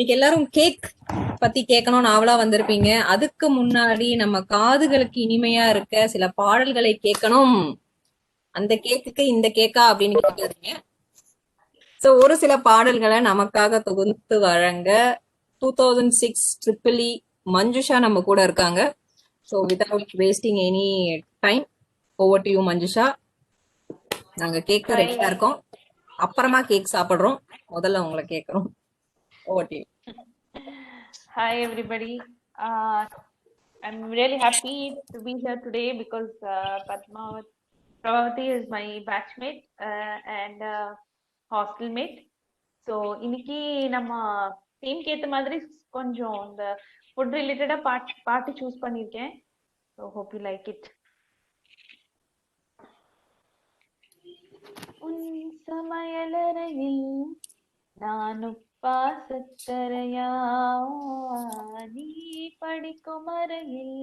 இன்னைக்கு எல்லாரும் கேக் பத்தி கேட்கணும்னு ஆவலா வந்திருப்பீங்க. அதுக்கு முன்னாடி நம்ம காதுகளுக்கு இனிமையா இருக்க சில பாடல்களை கேட்கணும். அந்த கேக்குக்கு இந்த கேக்கா அப்படின்னு கேட்காதீங்க. சோ ஒரு சில பாடல்களை நமக்காக தொகுத்து வழங்க 2006 ட்ரிபிள் மஞ்சுஷா நம்ம கூட இருக்காங்க. So without wasting any time, over to you Manjusha. நாங்க கேட்க ரெடியா இருக்கோம். அப்புறமா கேக் சாப்பிடுறோம். முதல்ல உங்களை கேட்கறோம். Over to you. Hi everybody. I'm really happy to be here today because Prabhavati is my batchmate and hostel mate. So இன்னைக்கு நம்ம தீம்க்கு ஏத்த மாதிரி கொஞ்சம் இந்த ஃபுட் ரிலேட்டடா பாட்டு சூஸ் பண்ணிருக்கேன். So hope you like it. உன் சமையலறையில் நான் உப்பா சக்கரையா, நீ படிக்கும் அறையில்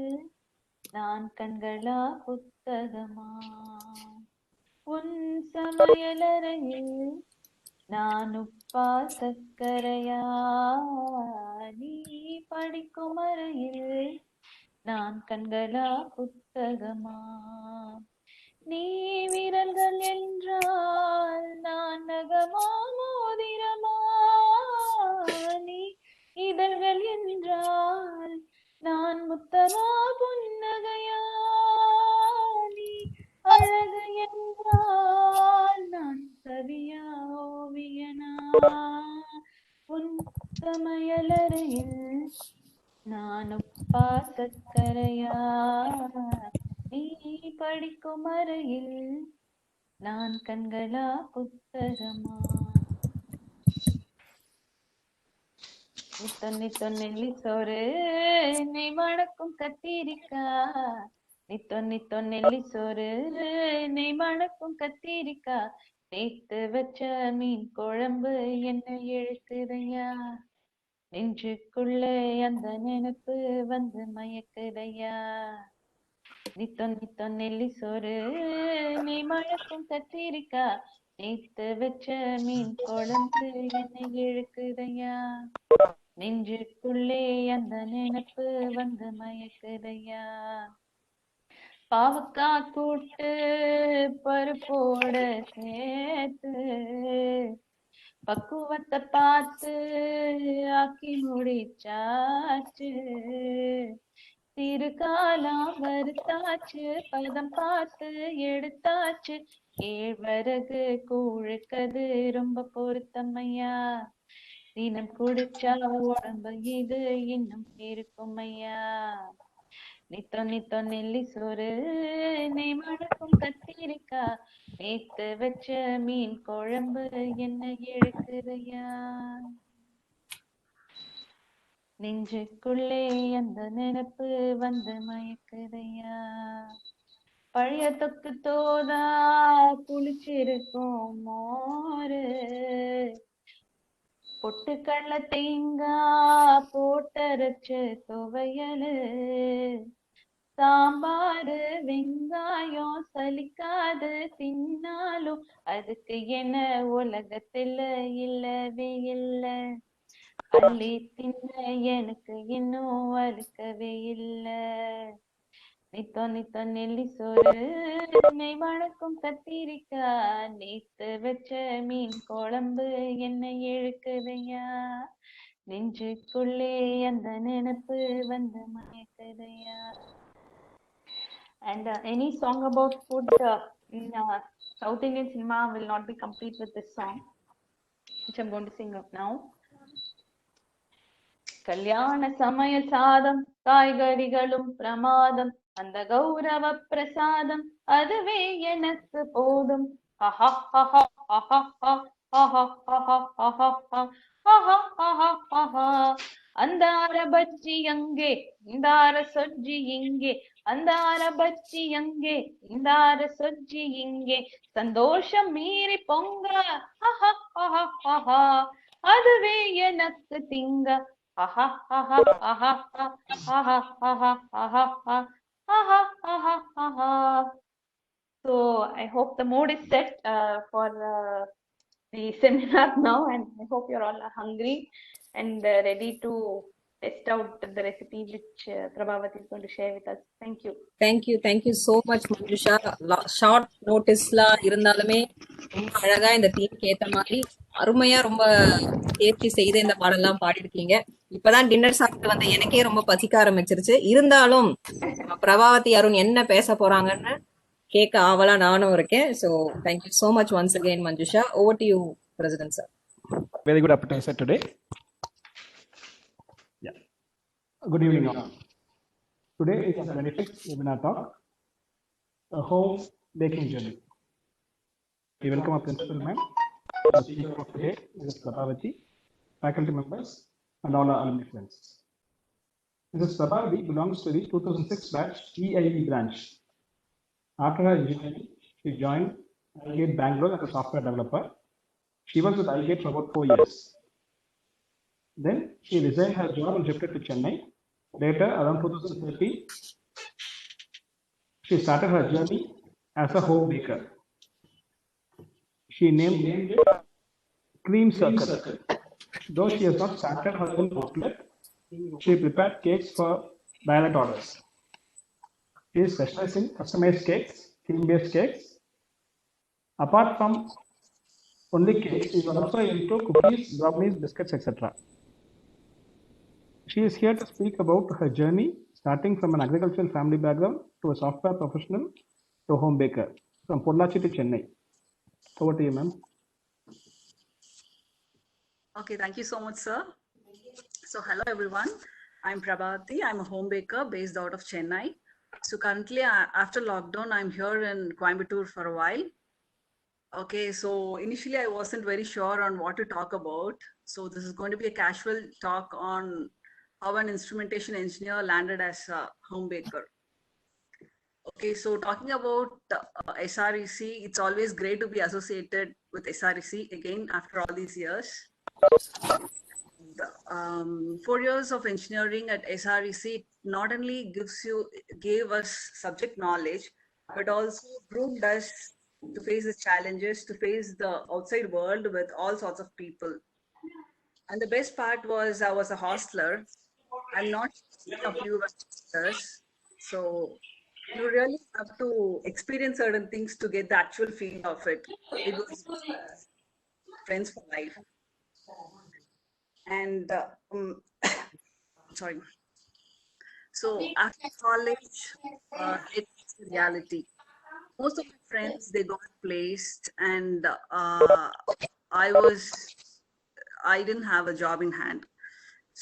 நான் கண்களா புத்தகமா. உன் சமையலறையில் நான் உப்பா சக்கரையா, நீ படிக்கும் அறையில் நான் கண்களா புத்தகமா. நீ விரல்கள் என்றால் நான் நகமா மோதிரமா, நீ இதழ்கள் என்றால் நான் முத்தமா புன்னகையா, நீ அழகு என்றால் நான் கவியா ஓவியனா. உன் சமையலறையில் நான் உப்பா சக்கரையா, நீ படிக்கும் அறையில் நான் கண்களா புத்தகமா. நித்தொன்னி சோறு நெய் மணக்கும் கத்திரிக்கா, நித்தொன்னி சோறு நெய் மணக்கும் கத்திரிக்கா, நேத்து வச்ச மீன் குழம்பு என்ன இழுக்குதையா, நெஞ்சுக்குள்ள அந்த நினைப்பு வந்து மயக்குதையா. நித்தொன்னி சோறு நெய் மணக்கும் கத்திரிக்கா, நேத்து வச்ச மீன் குழம்பு என்ன இழுக்குதையா, நெஞ்சுக்குள்ளே அந்த நினைப்பு வந்து மயக்குதையா. பாவக்கா கூட்டு பருப்போட சேர்த்து பக்குவத்தை பார்த்து ஆக்கி முடிச்சாச்சு, திருக்காலாம் வறுத்தாச்சு, பதம் பார்த்து எடுத்தாச்சு, கேழ்வரகு கூழுக்கது ரொம்ப பொருத்தமையா, தினம் குடிச்சா உடம்பு இது இன்னும் இருக்கும் ஐயா. நித்தொன்னி சோறு நெய் மணக்கும் கத்திரிக்கா, நேத்து வச்ச மீன் குழம்பு என்ன இழுக்குதையா, நெஞ்சுக்குள்ளே அந்த நினைப்பு வந்து மயக்குதையா. பழைய தொக்கு தோதா புளிச்சிருக்கும் மோரு, பொட்டுக்கடல தேங்காய் போட்டரைச்ச துவையலு, சாம்பாரு வெங்காயம் சலிக்காது தின்னாலும் அதுக்கு என்ன உலகத்துல இல்லவே இல்லை, அள்ளி தின்ன எனக்கு இன்னும் வலுக்கவே இல்லை. நித்தொன்னி சோறு நெய் மணக்கும் கத்திரிக்கா, நேத்து வச்ச மீன் குழம்பு என்ன இழுக்குதையா, நெஞ்சுக்குள்ளே அந்த நினைப்பு வந்து மயக்குதையா. And any song about food in South Indian cinema will not be complete with this song, which I'm going to sing up now. கல்யாண சமையல் சாதம் காய்கறிகளும் பிரமாதம், அந்த கௌரவ பிரசாதம் அதுவே எனக்கு போதும். அந்தார பஜ்ஜி அங்கே இந்தார சொஜ்ஜி இங்கே, அந்தார பஜ்ஜி அங்கே இந்தார சொஜ்ஜி இங்கே, சந்தோஷம் மீறி பொங்க அதுவே எனக்கு திங்க. So I hope the mood is set for the seminar now, and I hope you're all hungry. and ready to test out the recipe which Prabhavati is going to share with us. Thank you. Thank you so much Manjusha. Short நோட்டீஸ்ல இருந்தாலுமே ரொம்ப அழகா இந்த தீம்க்கு ஏத்த மாதிரி அருமையா ரொம்ப தேர்ச்சி செய்து இந்த பாடல்லாம் பாடிருக்கீங்க. இப்பதான் டின்னர் சாப்பிட்டு வந்த எனக்கே ரொம்ப பசிக்க ஆரம்பிச்சிருச்சு. இருந்தாலும் நம்ம பிரபாவதி அருண் என்ன பேச போறாங்கன்னு கேட்க ஆவலா நானும் இருக்கேன். So thank you so much once again Manjusha. Over to you president sir. Very good appetizer today. Yeah. Good evening all. Today is our 26th webinar talk, a home baking journey. We welcome our principal ma'am, our speaker of today, Mrs. Prabhavati, faculty members, and all our alumni friends. Mrs. Prabhavati belongs to the 2006 batch EIB branch. After her engineering, she joined Algate Bangalore as a software developer. She was with Algate for about 4 years. Then she resigned her job and shifted to Chennai. Later, around 2013, she started her journey as a home baker. She named it Cream Circle. Though she has not started her own outlet, she prepared cakes for direct orders. She is specialized in customized cakes, cream-based cakes. Apart from only cakes, she is also into cookies, brownies, biscuits, etc. She is here to speak about her journey, starting from an agricultural family background to a software professional to a home baker, from Pollachi to Chennai. Over to you, ma'am. Okay, thank you so much, sir. So, hello everyone. I'm Prabhavati. I'm a home baker based out of Chennai. So, currently, after lockdown, I'm here in Coimbatore for a while. Okay, so initially, I wasn't very sure on what to talk about. So, this is going to be a casual talk on how an instrumentation engineer landed as a home baker. Okay, so talking about SREC, it's always great to be associated with SREC again after all these years. 4 years of engineering at SREC not only gave us subject knowledge, but also groomed us to face the challenges, to face the outside world with all sorts of people. And the best part was I was a hostler. I'm not many of you were hostlers, so you really have to experience certain things to get the actual feel of it. It was friends for life. And sorry. So after college, it's reality. Most of my friends, they got placed, and I didn't have a job in hand.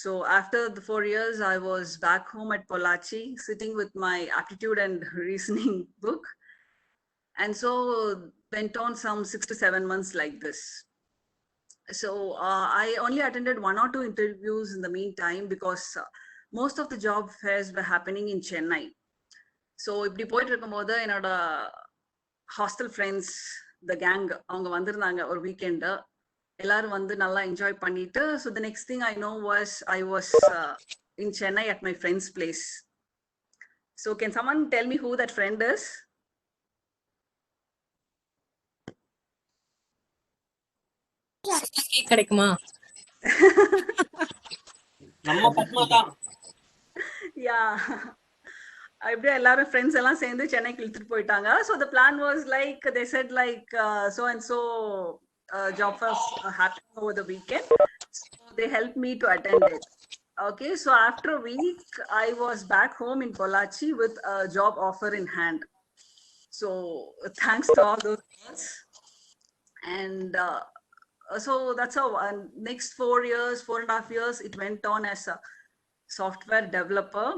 So after the 4 years, I was back home at Pollachi, sitting with my aptitude and reasoning book. And so went on some 6 to 7 months like this. So I only attended 1 or 2 interviews in the meantime because most of the job fairs were happening in Chennai. So இப்படி போயிட்டு இருக்கும்போது என்னோட hostel friends the gang அவங்க வந்திருந்தாங்க ஒரு weekend. எல்லாரும் வந்து நல்லா என்ஜாய் பண்ணிட்டு, so the next thing I was in Chennai at my friend's place. So can someone tell me who that friend is? கிடைக்குமா? நம்ம பத்மா தான். யா, அப்படியே எல்லாரும் ஃப்ரெண்ட்ஸ் எல்லாம் சேர்ந்து சென்னைக்கு இழுத்துட்டு போயிட்டாங்க. So the plan was like they said like so and so job fairs happening over the weekend. So they helped me to attend it. Okay, so after a week, I was back home in Pollachi with a job offer in hand. So thanks to all those girls. And so that's how next 4.5 years, it went on as a software developer.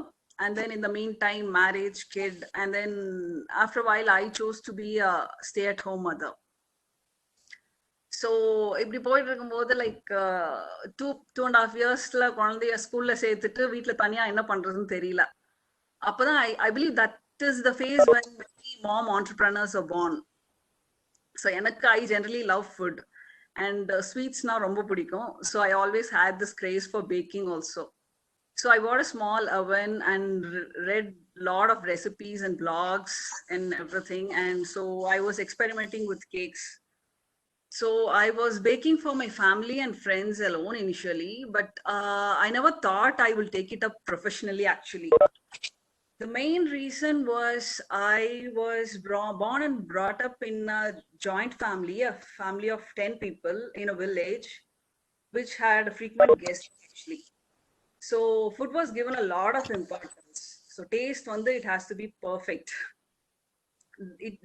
And then in the meantime, marriage, kid. And then after a while, I chose to be a stay-at-home mother. So இப்படி போயிட்டு இருக்கும்போது like 2.5 இயர்ஸ்ல குழந்தைய ஸ்கூல்ல சேர்த்துட்டு வீட்டில் தனியாக என்ன பண்றதுன்னு தெரியல. அப்போதான் I believe that is the phase when many mom entrepreneurs are born. So எனக்கு I generally love food and ஸ்வீட்ஸ்னா ரொம்ப பிடிக்கும். So I always had this craze for baking also. So I bought a small oven and read a lot of recipes and blogs and everything. And so I was experimenting with cakes. So I was baking for my family and friends alone initially, but I never thought I will take it up professionally actually. The main reason was I was born and brought up in a joint family, a family of 10 people in a village, which had frequent guests actually. So food was given a lot of importance. So taste, one day it has to be perfect.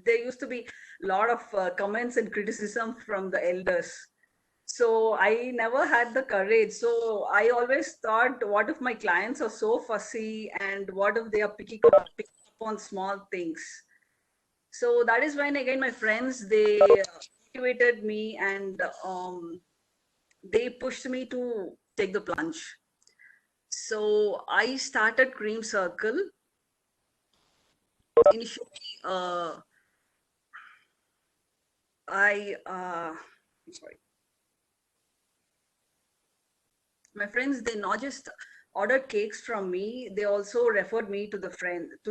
There used to be a lot of comments and criticism from the elders. So I never had the courage. So I always thought, what if my clients are so fussy and what if they are picking up on small things? So that is when again my friends, they motivated me and they pushed me to take the plunge. So I started Cream Circle. Initially, sorry, my friends, they not just ordered cakes from me, they also referred me to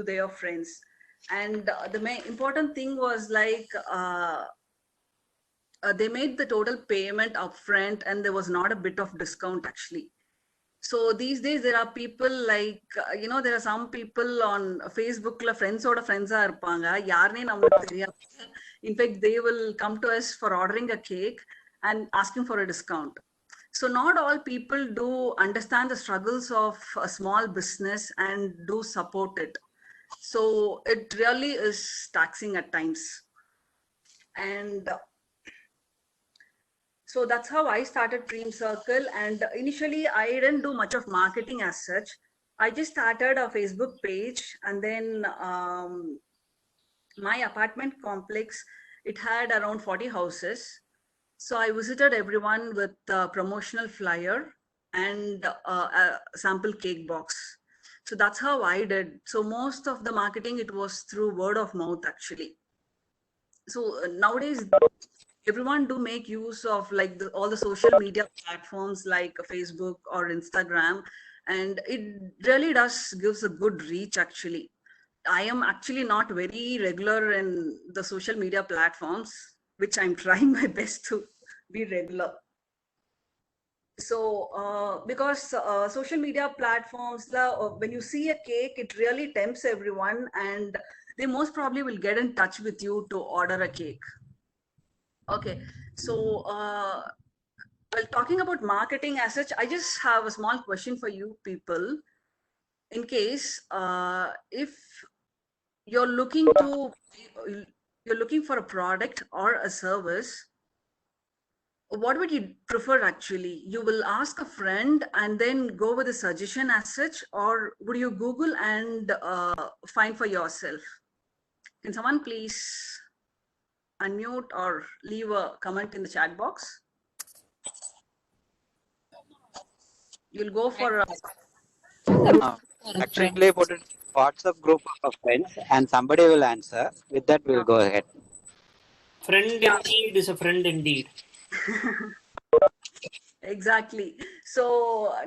their friends. And the main important thing was like they made the total payment upfront, and there was not a bit of discount actually. So these days there are people like there are some people on Facebook, friends oda friends ah irpanga, yaarne namakku theriyadhu. In fact, they will come to us for ordering a cake and asking for a discount. So not all people do understand the struggles of a small business and do support it. So it really is taxing at times. And so that's how I started Dream Circle. And initially, I didn't do much of marketing as such. I just started a Facebook page, and then my apartment complex, it had around 40 houses. So I visited everyone with a promotional flyer and a sample cake box. So that's how I did. So most of the marketing, it was through word of mouth actually. So nowadays, everyone do make use of like all the social media platforms like Facebook or Instagram, and it really does gives a good reach actually. I am actually not very regular in the social media platforms, which I'm trying my best to be regular. So because social media platforms, when you see a cake, it really tempts everyone, and they most probably will get in touch with you to order a cake. Okay, so well, talking about marketing as such, I just have a small question for you people. In case if you're looking for a product or a service, what would you prefer actually? You will ask a friend and then go with a suggestion as such, or would you Google and find for yourself? Can someone please unmute or leave a comment in the chat box? You'll go for Actually, put it in WhatsApp group of friends, and somebody will answer. With that, we'll go ahead. Friend indeed is a friend indeed. Exactly. So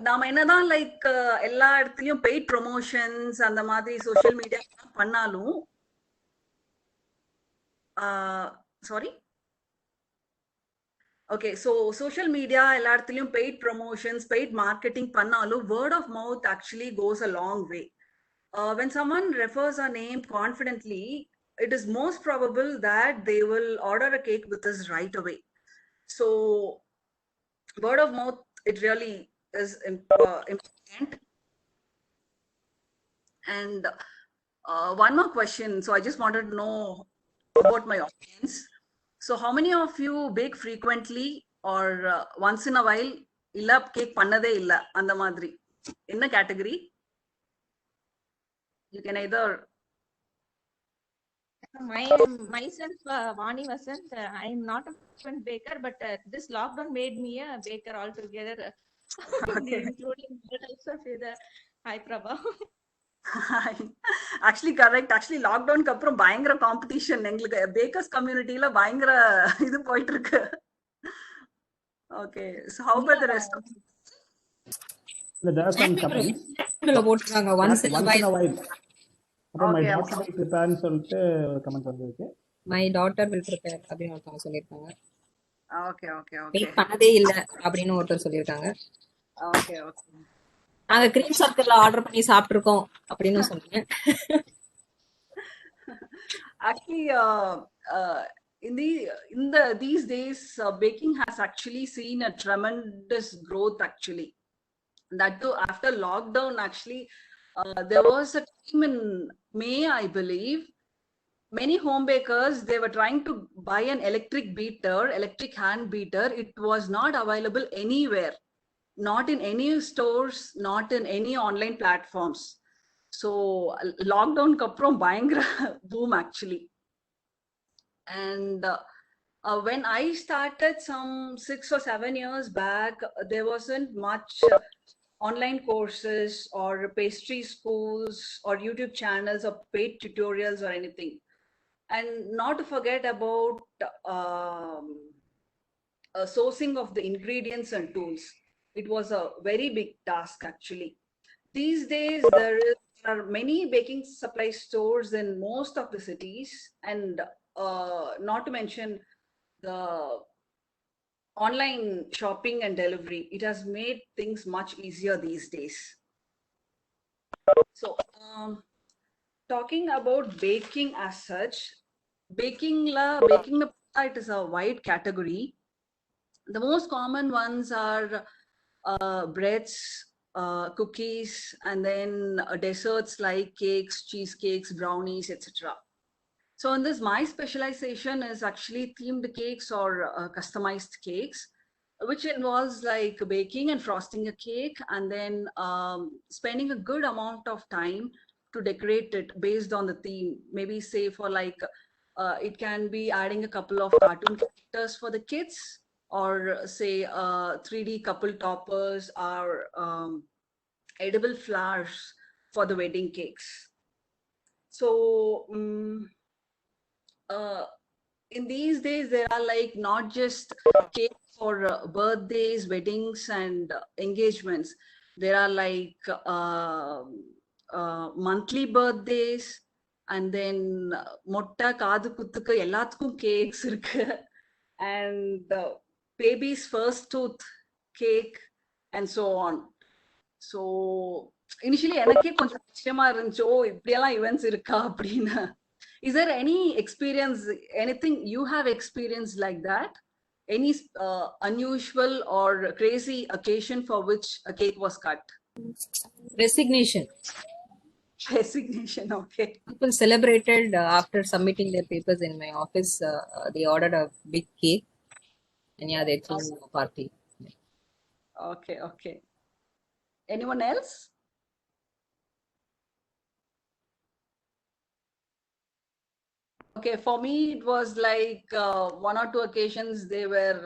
நாம என்னதான் like எல்லா இடத்துலயும் paid promotions அந்த மாதிரி social media பண்ணாலும் sorry okay so social media எல்லா இடத்துலயும் paid promotions paid marketing பண்ணாலும் word of mouth actually goes a long way. When someone refers a name confidently, it is most probable that they will order a cake with us right away. So word of mouth, it really is important. And one more question. So I just wanted to know about my audience. So how many of you bake frequently or once in a while? Illa cake pannade illa andha madri. Enna category? You can either Myself, Vani Vasant, I am not a frequent baker, but this lockdown made me a baker altogether, Okay. including the types of the Hi Prabha. Actually correct. Actually லாக்டவுனுக்கு அப்புறம் பயங்கர competition எங்களுக்கு bakers கம்யூனிட்டியில பயங்கர இது போயிட்டு இருக்கு. Okay, so how about the rest? There are some comments. போட்டுருக்காங்க once in a while. அப்புறம் my Okay, daughter will prepare ன்னு சொல்லிட்டு கமெண்ட் வந்திருக்கு. My daughter will prepare அப்படின்னு ஒருத்தவங்க சொல்லியிருக்காங்க. Okay, okay, okay. மேக் பண்ணதே இல்ல அப்படின்னு ஒருத்தர் சொல்லியிருக்காங்க. Okay, okay. நாங்க கிரீம் சர்க்கிள்ல ஆர்டர் பண்ணி சாப்பிட்டுருக்கோம் அப்படின்னு சொன்னீங்க. Actually, these days, baking has actually seen a tremendous growth. Actually, that too after lockdown. Actually, there was a time in May, I believe. Many home bakers, they were trying to buy an electric hand beater. It was not available anywhere, not in any stores, not in any online platforms. So lockdown kaprom bayangara boom actually. And when I started some 6 or 7 years back, there wasn't much online courses or pastry schools or YouTube channels or paid tutorials or anything. And not to forget about um, sourcing of the ingredients and tools. It was a very big task actually. These days, there are many baking supply stores in most of the cities, and not to mention the online shopping and delivery. It has made things much easier these days. So, talking about baking as such, baking it is a wide category. The most common ones are breads, cookies, and then desserts like cakes, cheesecakes, brownies, etc. So in this, my specialization is actually themed cakes or customized cakes, which involves like baking and frosting a cake and then spending a good amount of time to decorate it based on the theme. Maybe say for like, it can be adding a couple of cartoon characters for the kids, or say 3D couple toppers or edible flowers for the wedding cakes. So in these days, there are like not just cakes for birthdays, weddings, and engagements. There are like monthly birthdays, and then motta kaadu kuttukku ellathukkum cakes irukku, and baby's first tooth cake, and so on. So initially எனக்கே கொஞ்சம் ஆச்சரியமா இருந்துச்சு, ஓ இப்படியெல்லாம் events இருக்கா அப்படின்னு. Is there any experience, anything you have experienced like that? Any unusual or crazy occasion for which a cake was cut? Resignation. Resignation, okay. People celebrated after submitting their papers in my office. They ordered a big cake, and yeah, they threw a party. Okay, okay. Anyone else? Okay, for me, it was like one or two occasions they were,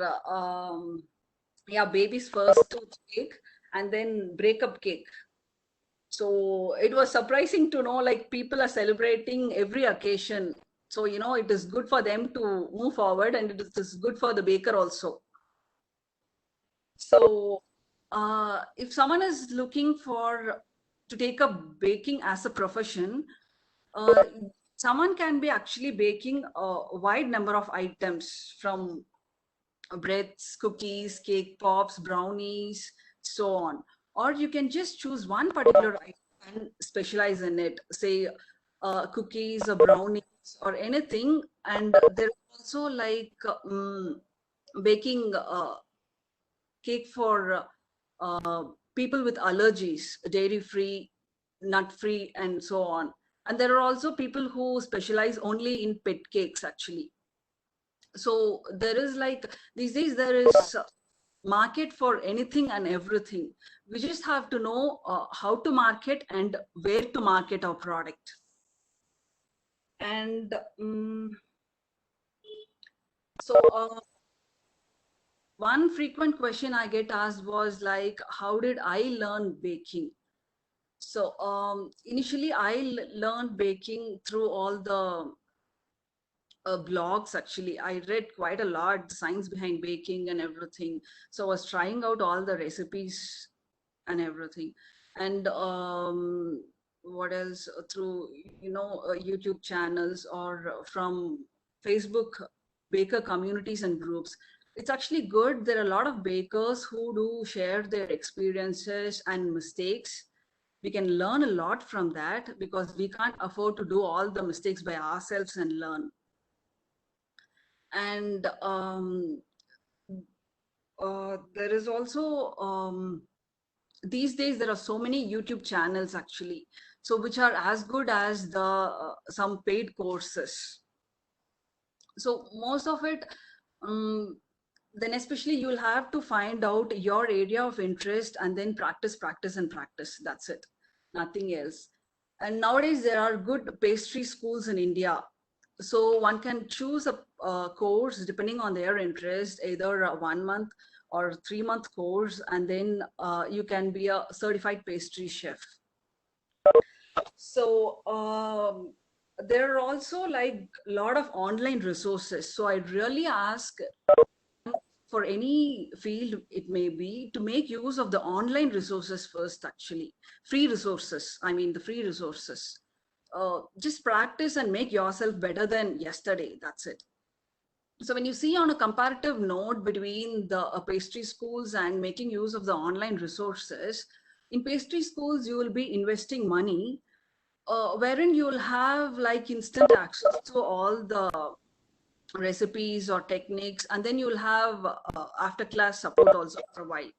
baby's first tooth cake and then breakup cake. So it was surprising to know like people are celebrating every occasion. So, it is good for them to move forward, and it is good for the baker also. So if someone is looking to take up baking as a profession, someone can be actually baking a wide number of items, from breads, cookies, cake pops, brownies, so on. Or you can just choose one particular item and specialize in it, say cookies or brownies or anything. And there's also like baking cake for people with allergies, dairy free, nut free, and so on. And there are also people who specialize only in pet cakes actually. So there is like, these days there is market for anything and everything. We just have to know how to market and where to market our product. And so one frequent question I get asked was like, how did I learn baking? So initially I learned baking through all the blogs. Actually, I read quite a lot, the science behind baking and everything. So I was trying out all the recipes and everything. And what else? Through YouTube channels or from Facebook baker communities and groups. it's actually good. There are a lot of bakers who do share their experiences and mistakes. We can learn a lot from that because we can't afford to do all the mistakes by ourselves and learn. And there is also these days there are so many YouTube channels actually, so which are as good as the some paid courses. So most of it, then especially you'll have to find out your area of interest and then practice, practice, and practice. That's it, nothing else. And nowadays there are good pastry schools in India. So one can choose a course depending on their interest, either a 1 month or 3 month course, and then you can be a certified pastry chef. So there are also like a lot of online resources. So I really ask for any field it may be to make use of the online resources first, actually. Free resources, I mean the free resources. Just practice and make yourself better than yesterday. That's it. So when you see on a comparative note between the pastry schools and making use of the online resources, in pastry schools, you will be investing money, wherein you'll have like instant access to all the recipes or techniques, and then you'll have after class support also for a while.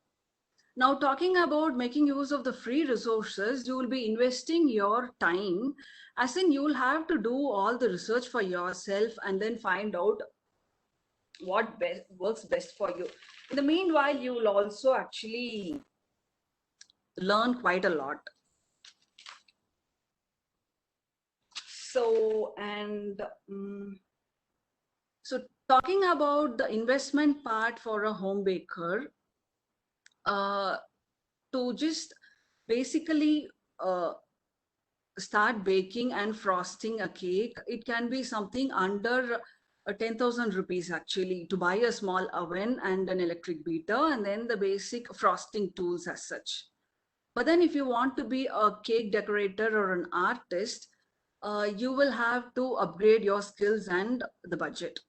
Now, talking about making use of the free resources, you will be investing your time, as in you will have to do all the research for yourself and then find out what works best for you. In the meanwhile, you will also actually learn quite a lot. So, and so talking about the investment part for a home baker, to just basically start baking and frosting a cake, it can be something under 10,000 rupees actually, to buy a small oven and an electric beater and then the basic frosting tools as such. But then if you want to be a cake decorator or an artist, you will have to upgrade your skills and the budget.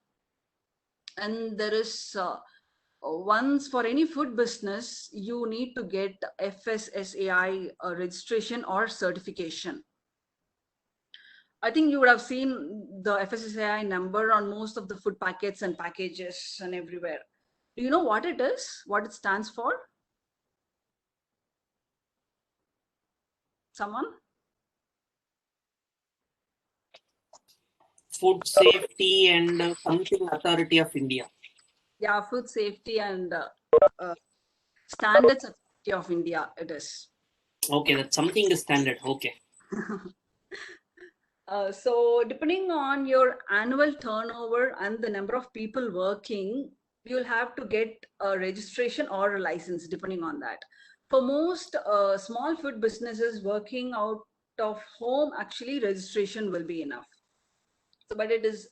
And there is once for any food business, you need to get FSSAI registration or certification. I think you would have seen the FSSAI number on most of the food packets and packages and everywhere. Do you know what it is? What it stands for? Someone? Food Safety and something Authority of India. Yeah, Food Safety and Standards Authority of India, it is. Okay, that's something standard. Okay. So depending on your annual turnover and the number of people working, you'll have to get a registration or a license depending on that. For most small food businesses working out of home, actually registration will be enough. So, but it is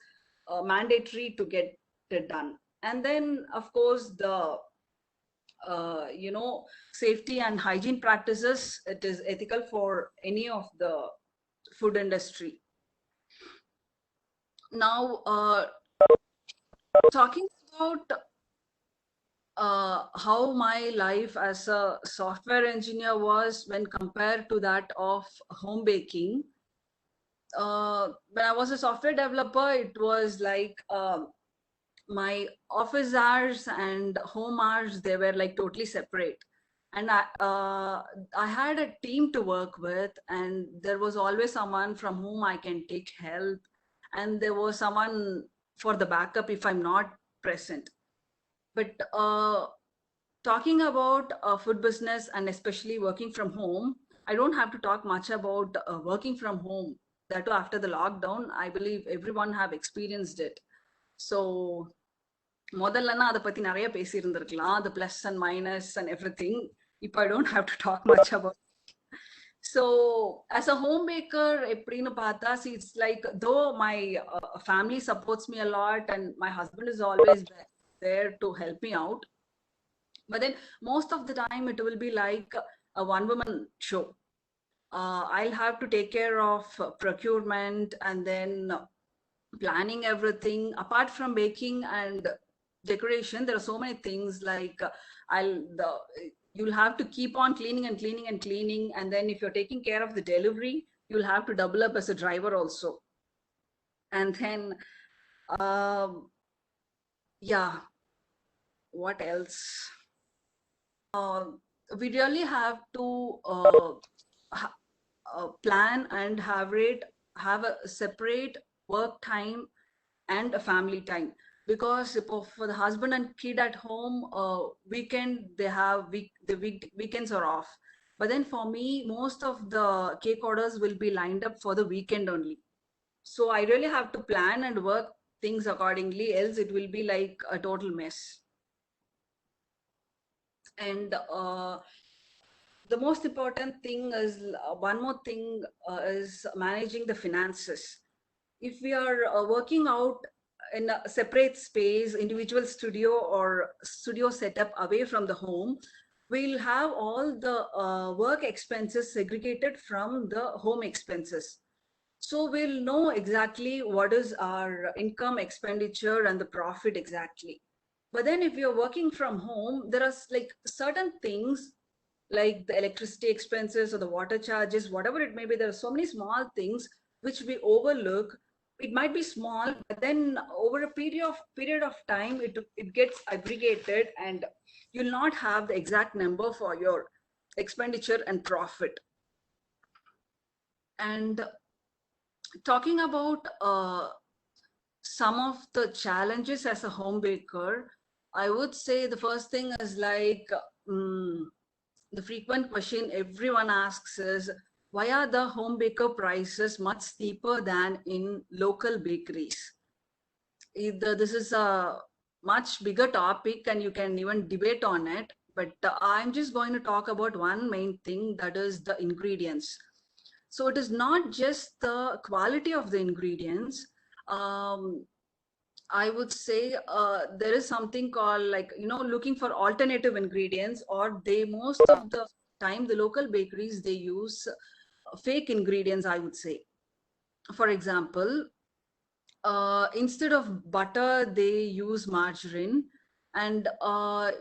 mandatory to get it done. And then of course the safety and hygiene practices, it is ethical for any of the food industry. Now, talking about how my life as a software engineer was when compared to that of home baking. When I was a software developer, it was like my office hours and home hours, they were like totally separate. And I had a team to work with, and there was always someone from whom I can take help. And there was someone for the backup if I'm not present. But talking about food business and especially working from home, I don't have to talk much about working from home. That too after the lockdown, I believe everyone have experienced it. So முதல்லனா அதை பத்தி நிறைய பேசியிருந்திருக்கலாம், the plus and minus and everything. If I don't have to talk much about it. So as a home baker, எப்படின்னு பார்த்தா, see, it's like though my family supports me a lot and my husband is always there to help me out, but then most of the time it will be like a one-woman show. I'll have to take care of procurement and then planning everything apart from baking and decoration, there are so many things like you'll have to keep on cleaning and cleaning and cleaning, and then if you're taking care of the delivery, you'll have to double up as a driver also. And then yeah, what else? We really have to plan and have a separate work time and a family time, because for the husband and kid at home, weekend they have weekends are off, but then for me most of the cake orders will be lined up for the weekend only. So I really have to plan and work things accordingly, else it will be like a total mess. And the most important thing is one more thing is managing the finances. If we are working out in a separate space, individual studio or studio setup away from the home, we'll have all the work expenses segregated from the home expenses. So we'll know exactly what is our income, expenditure, and the profit exactly. But then if you're working from home, there are like certain things like the electricity expenses or the water charges, whatever it may be, there are so many small things which we overlook. It might be small, but then over a period of time, it gets aggregated, and you'll not have the exact number for your expenditure and profit. And talking about some of the challenges as a home baker, I would say the first thing is like the frequent question everyone asks is, why are the home baker prices much steeper than in local bakeries? This is a much bigger topic and you can even debate on it, but I'm just going to talk about one main thing, that is the ingredients. So it is not just the quality of the ingredients. I would say there is something called like, looking for alternative ingredients, or most of the time the local bakeries, they use fake ingredients, I would say. For example, instead of butter, they use margarine. And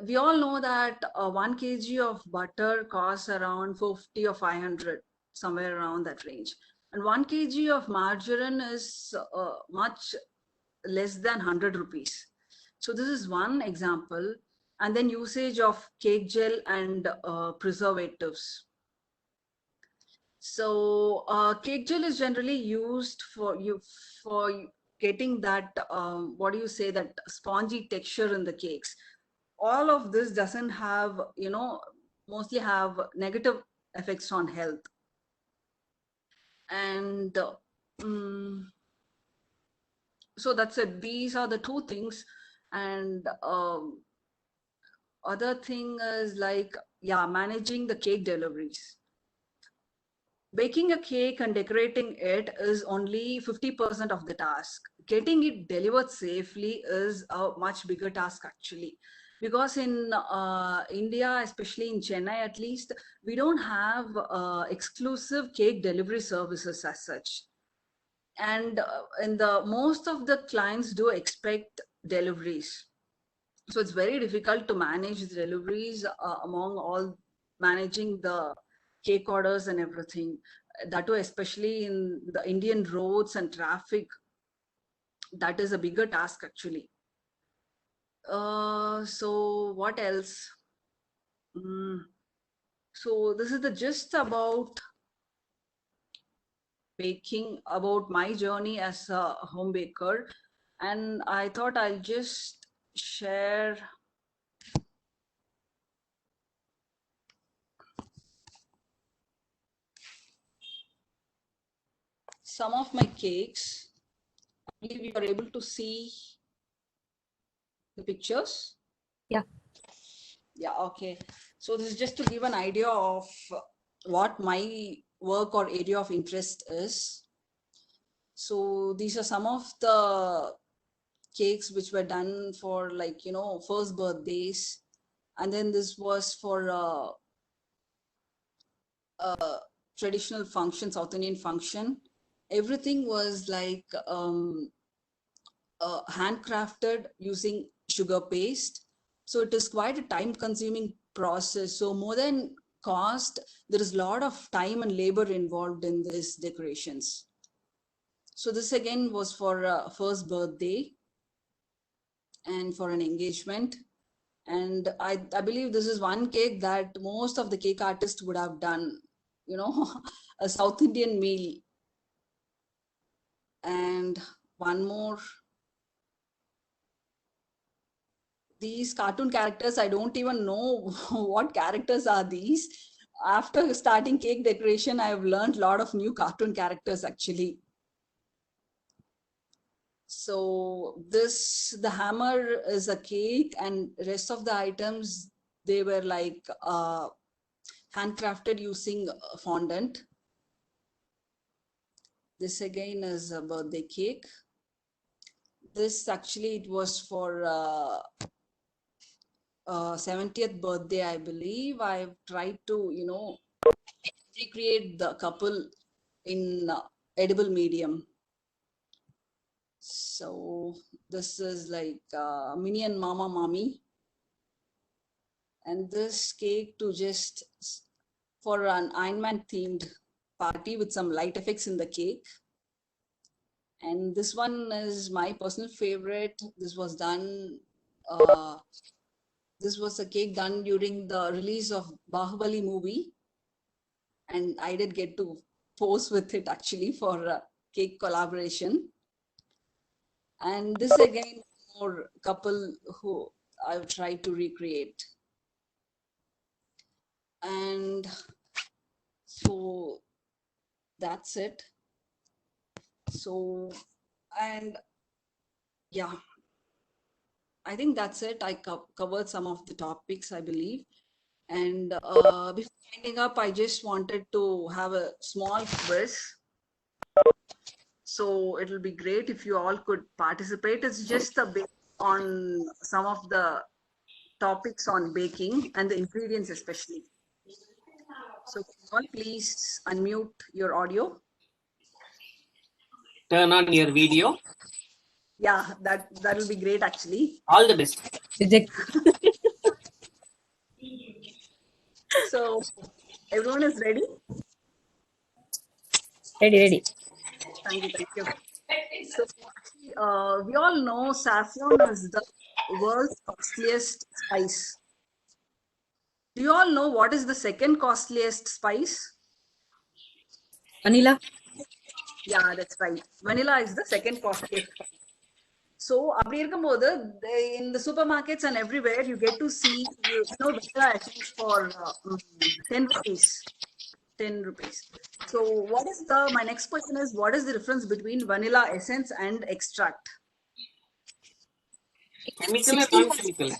we all know that 1 kg of butter costs around 450 or 500, somewhere around that range. And 1 kg of margarine is much less than 100 rupees. So this is one example. And then usage of cake gel and preservatives. So cake gel is generally used for getting that, what do you say, that spongy texture in the cakes. All of this doesn't have, mostly have negative effects on health. And so that's it. These are the two things. And other thing is like, managing the cake deliveries. Baking a cake and decorating it is only 50% of the task. Getting it delivered safely is a much bigger task actually. Because in India, especially in Chennai at least, we don't have exclusive cake delivery services as such. And most of the clients do expect deliveries. So it's very difficult to manage the deliveries among all managing the cake orders and everything. That too, especially in the Indian roads and traffic, that is a bigger task actually. So what else? So this is the gist about baking, about my journey as a home baker. And I thought I'll just share some of my cakes. I believe you are able to see the pictures. Yeah. Yeah, okay. So this is just to give an idea of what my work or area of interest is. So these are some of the cakes which were done for, like, first birthdays. And then this was for traditional function, South Indian function. Everything was like handcrafted using sugar paste. So it is quite a time consuming process. So more than cost, there is a lot of time and labor involved in these decorations. So this again was for first birthday and for an engagement. And I believe this is one cake that most of the cake artists would have done, you know, a South Indian meal. And one more. These cartoon characters, I don't even know what characters are these. After starting cake decoration, I've learned a lot of new cartoon characters actually. So the hammer is a cake, and rest of the items, they were like handcrafted using fondant. This again is a birthday cake. This actually, it was for 70th birthday, I believe. I've tried to, you know, recreate the couple in edible medium. So this is like Minnie and Mama Mommy. And this cake to just for an Iron Man themed party with some light effects in the cake. And this one is my personal favorite. This was done, this was a cake done during the release of Bahubali movie. And I did get to pose with it actually for a cake collaboration. And this again, more couple who I've tried to recreate. And so that's it. So, and yeah, I think that's it. I covered some of the topics, I believe. And before winding up, I just wanted to have a small quiz. So it'll be great if you all could participate. It's just a bit on some of the topics on baking and the ingredients especially. So can you all please unmute your audio? Turn on your video. Yeah, that will be great actually. All the best. Reject. So everyone is ready? Ready. Thank you. So actually, we all know saffron is the world's costliest spice. Do you all know what is the second costliest spice? Vanilla. Yeah, that's right. Vanilla is the second costliest spice. So, in the supermarkets and everywhere, you get to see, you know, vanilla essence for 10 rupees. 10 rupees. So, my next question is, what is the difference between vanilla essence and extract? Chemical and non-chemical.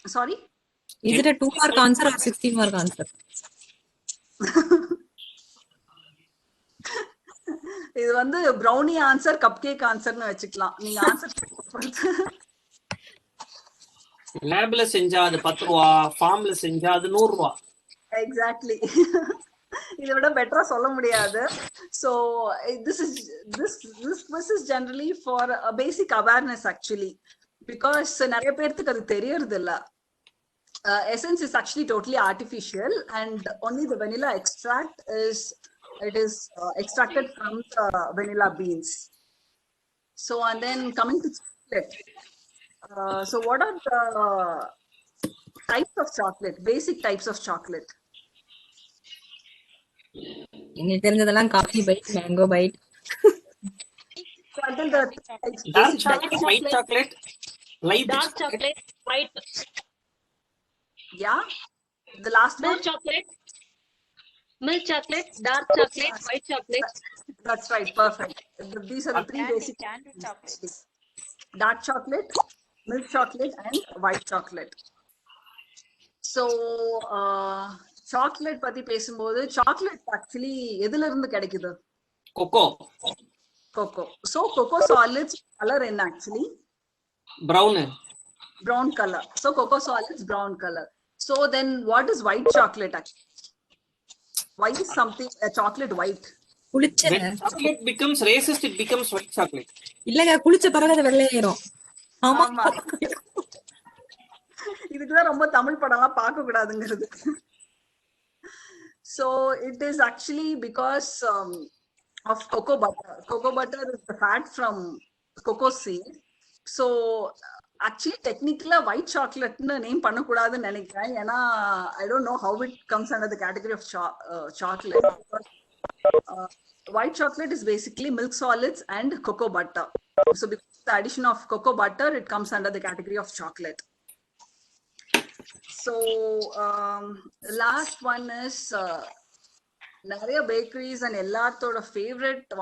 Sorry? Is it a 2-mark answer or 16-mark answer? இது வந்து brownie answer, cupcake answer னு வெச்சுக்கலாம். நீங்க answer லேப்ல செஞ்சா அது 10 ரூபா, ஃபார்ம்ல செஞ்சா அது 100 ரூபா. Exactly. இதை விட பெட்டரா சொல்ல முடியாது. So this is generally for a basic awareness actually, because நிறைய பேருக்கு அது தெரியறது இல்ல. Essence is actually totally artificial, and only the vanilla extract is extracted from the vanilla beans. So, and then coming to chocolate. So what are the types of chocolate, basic types of chocolate? எங்களுக்கு தெரிஞ்சதெல்லாம் coffee bite, mango byte. So until the Dark chocolate, white chocolate, light dark chocolate, white. Yeah, the last Milk one. chocolate, milk chocolate, dark chocolate, white chocolate. That's right, perfect. These are the three basic chocolates: dark chocolate, milk chocolate, and white chocolate. So chocolate பத்தி பேசும்போது chocolate actually எதுல இருந்து கிடைக்குது? cocoa. Cocoa. So cocoa solids color என்ன actually? Brown color. So cocoa solids brown color. So then what is white chocolate actually? Why is something a chocolate white? குளிச்ச When chocolate becomes racist, it becomes white chocolate. இல்லங்க, குளிச்ச பிறகு அது வெள்ளையாயிரும். ஆமா. ஆமா. இதுக்குதான் ரொம்ப தமிழ் படம்லாம் பார்க்க கூடாதுங்கிறது. So it is actually because of cocoa butter. Cocoa butter is the fat from cocoa seed. So actually technically white chocolate name பண்ணக்கூடாதுன்னு நினைக்கிறேன். ஏன்னா I don't know how it comes under the category of chocolate. White chocolate is basically milk solids and cocoa butter. So because of the addition of cocoa butter, it comes under the category of chocolate. So last one is நிறைய bakeries and எல்லாத்தோட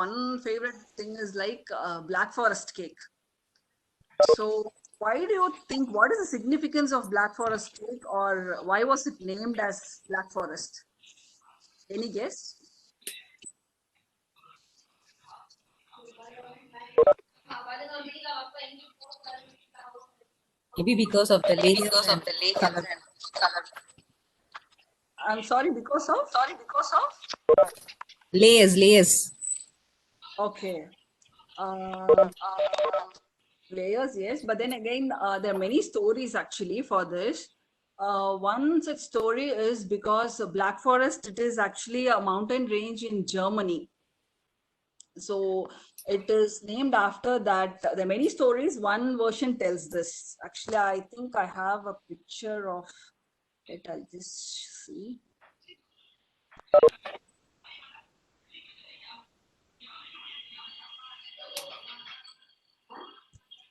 one favorite thing is like Black Forest cake. So why do you think, what is the significance of Black Forest cake, or why was it named as Black Forest? Any guess? Maybe because of the layers and color. I'm sorry, because of Layers. okay. Layers, yes, but then again there are many stories actually for this. One such story is because Black Forest, it is actually a mountain range in Germany. So it is named after that. There are many stories. One version tells this. Actually, I think I have a picture of it. I'll just see.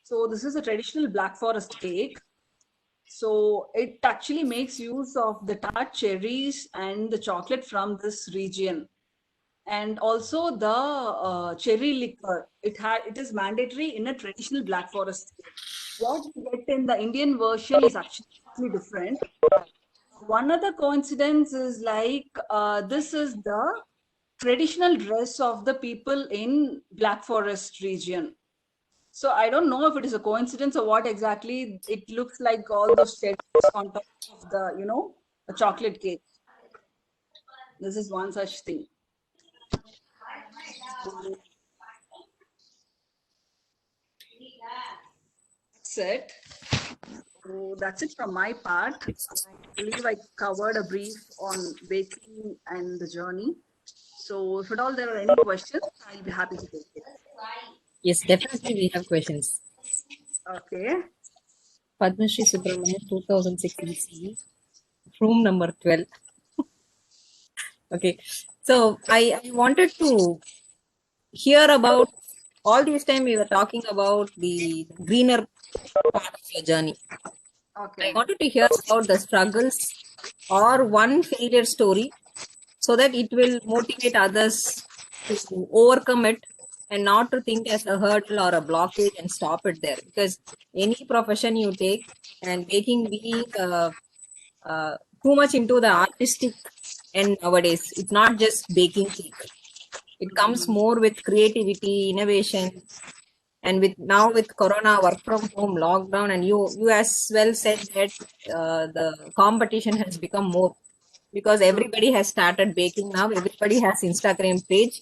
So this is a traditional Black Forest cake. So it actually makes use of the tart cherries and the chocolate from this region. And also the cherry liquor. It is mandatory in a traditional Black Forest cake. What we get in the Indian version is actually slightly different. One other coincidence is like this is the traditional dress of the people in Black Forest region. So I don't know if it is a coincidence or what exactly. It looks like all those cherries on top of the, a chocolate cake. This is one such thing. That's it. So that's it from my part. I believe I covered a brief on baking and the journey. So if at all there are any questions, I'll be happy to take it. Yes, definitely we have questions. Okay. Padma Shri Subramanian, 2006 BC, room number 12. Okay, so I wanted to hear about, all this time we were talking about the greener part of your journey. Okay. I wanted to hear about the struggles or one failure story so that it will motivate others to overcome it and not to think as a hurdle or a blockage and stop it there. Because any profession you take, and baking being too much into the artistic end nowadays, it's not just baking cake. It comes more with creativity, innovation, and with Corona, work from home, lockdown, and you as well said that the competition has become more because everybody has started baking now. Everybody has Instagram page.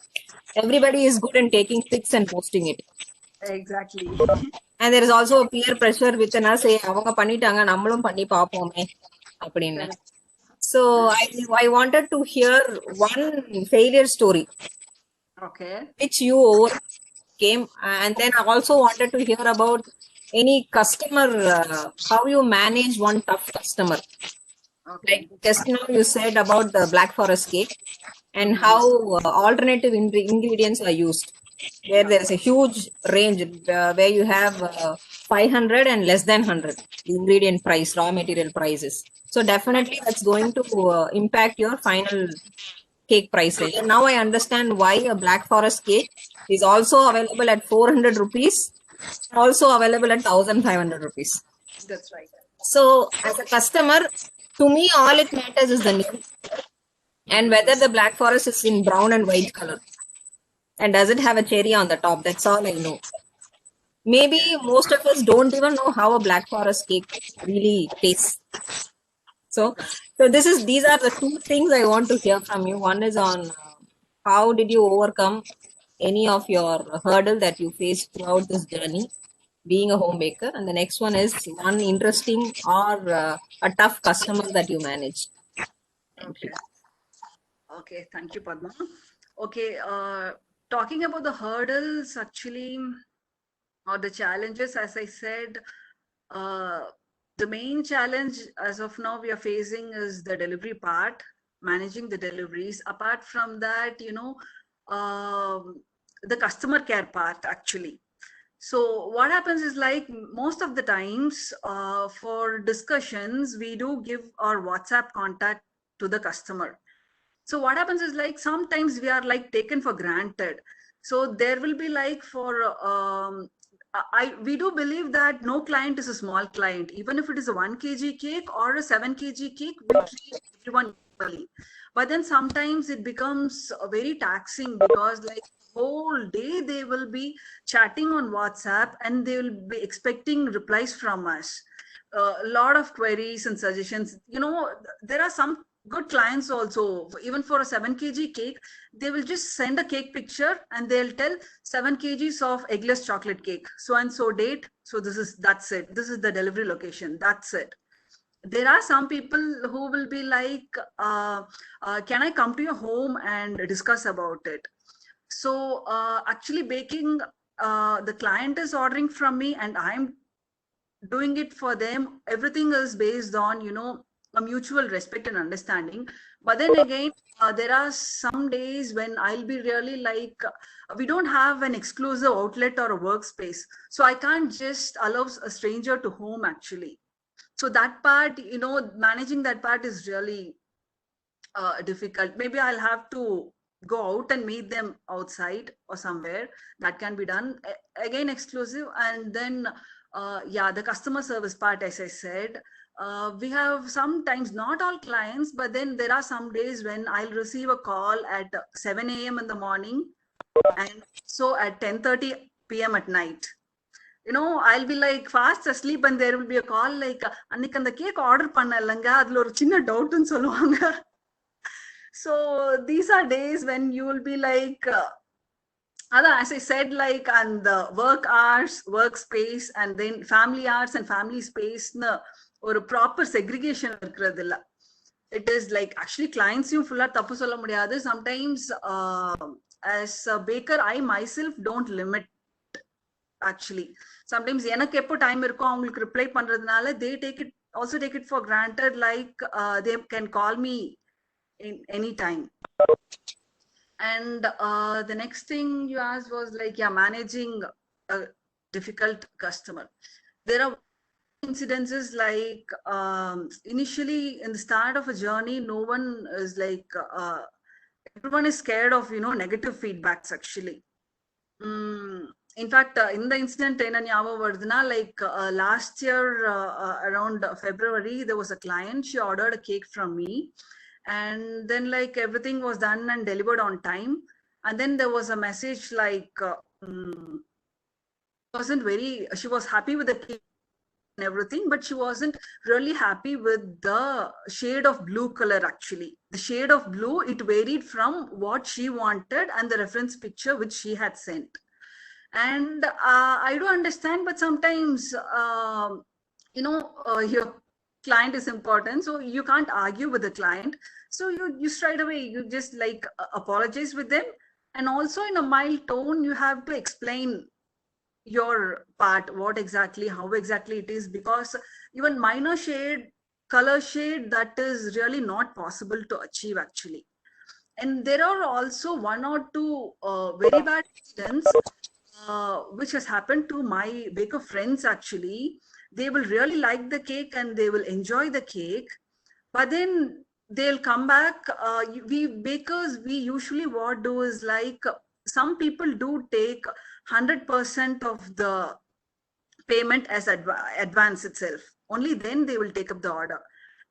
Everybody is good in taking pics and posting it. Exactly. And there is also a peer pressure within us. அவங்க பண்ணிட்டாங்க நம்மளும் பண்ணி பாப்போமே அப்படின்னு. So I wanted to hear one failure story. Okay. Which you overcame, and then I also wanted to hear about any customer, how you manage one tough customer. Okay. Like just now you said about the Black Forest cake and how alternative ingredients are used, where there is a huge range where you have 500 and less than 100 the ingredient price, raw material prices. So definitely that's going to impact your final cake price range. And now I understand why a Black Forest cake is also available at 400 rupees, also available at 1500 rupees. That's right. So as a customer, to me all it matters is the name and whether the Black Forest is in brown and white color and does it have a cherry on the top. That's all I know. Maybe most of us don't even know how a Black Forest cake really tastes. So these are the two things I want to hear from you. One is on how did you overcome any of your hurdle that you faced throughout this journey. being a home baker, and the next one is one interesting or a tough customer that you manage. Thank you. Okay, thank you, Padma. Okay, talking about the hurdles, actually, or the challenges, as I said, the main challenge as of now we are facing is the delivery part, managing the deliveries. Apart from that, the customer care part, actually. So what happens is, like, most of the times for discussions, we do give our WhatsApp contact to the customer. So what happens is, like, sometimes we are like taken for granted. So there will be like we do believe that no client is a small client. Even if it is a 1 kg cake or a 7 kg cake, we treat everyone equally. But then sometimes it becomes very taxing, because like whole day they will be chatting on WhatsApp and they will be expecting replies from us. A lot of queries and suggestions. There are some good clients also. Even for a 7 kg cake, they will just send a cake picture and they'll tell 7 kgs of eggless chocolate cake, so and so date. So that's it. This is the delivery location. That's it. There are some people who will be like, can I come to your home and discuss about it? So actually baking, the client is ordering from me and I'm doing it for them. Everything is based on, a mutual respect and understanding. But then again, there are some days when I'll be really like, we don't have an exclusive outlet or a workspace. So I can't just allow a stranger to home, actually. So that part, managing that part is really difficult. Maybe I'll have to go out and meet them outside or somewhere. That can be done. Again, exclusive. And then, the customer service part, as I said, we have sometimes, not all clients, but then there are some days when I'll receive a call at 7 a.m. in the morning, and so at 10:30 p.m. at night. I'll be like fast asleep and there will be a call like, அன்னைக்கு அந்த cake order பண்ணலங்க, அதுல ஒரு சின்ன டவுட்னு சொல்லுவாங்க. So these are days when you will be like, as I said, like, and the work hours, workspace, and then family hours and family space, or a proper segregation. It is like, actually, clients you full tappu solla mudiyadhu. Sometimes as a baker, I myself don't limit, actually. Sometimes எனக்கு எப்போ time இருக்கோ அவங்களுக்கு reply பண்றதுனால they also take it for granted, like they can call me in any time. And the next thing you asked was like, managing a difficult customer. There are incidences like, initially in the start of a journey, no one is like, everyone is scared of, negative feedbacks, actually. In fact, in the incident, like last year, around February, there was a client. She ordered a cake from me, and then like everything was done and delivered on time. And then there was a message like, she was happy with the cake and everything, but she wasn't really happy with the shade of blue color. Actually, the shade of blue, it varied from what she wanted and the reference picture which she had sent. And I do understand, but sometimes your client is important, so you can't argue with the client. So you straight away, you just like apologize with them, and also in a mild tone you have to explain your part, how exactly it is, because even minor color shade, that is really not possible to achieve, actually. And there are also one or two very bad incidents which has happened to my baker friends, actually. They will really like the cake and they will enjoy the cake, but then they'll come back. We bakers, we usually what do is like, some people do take 100% of the payment as advance itself. Only then they will take up the order.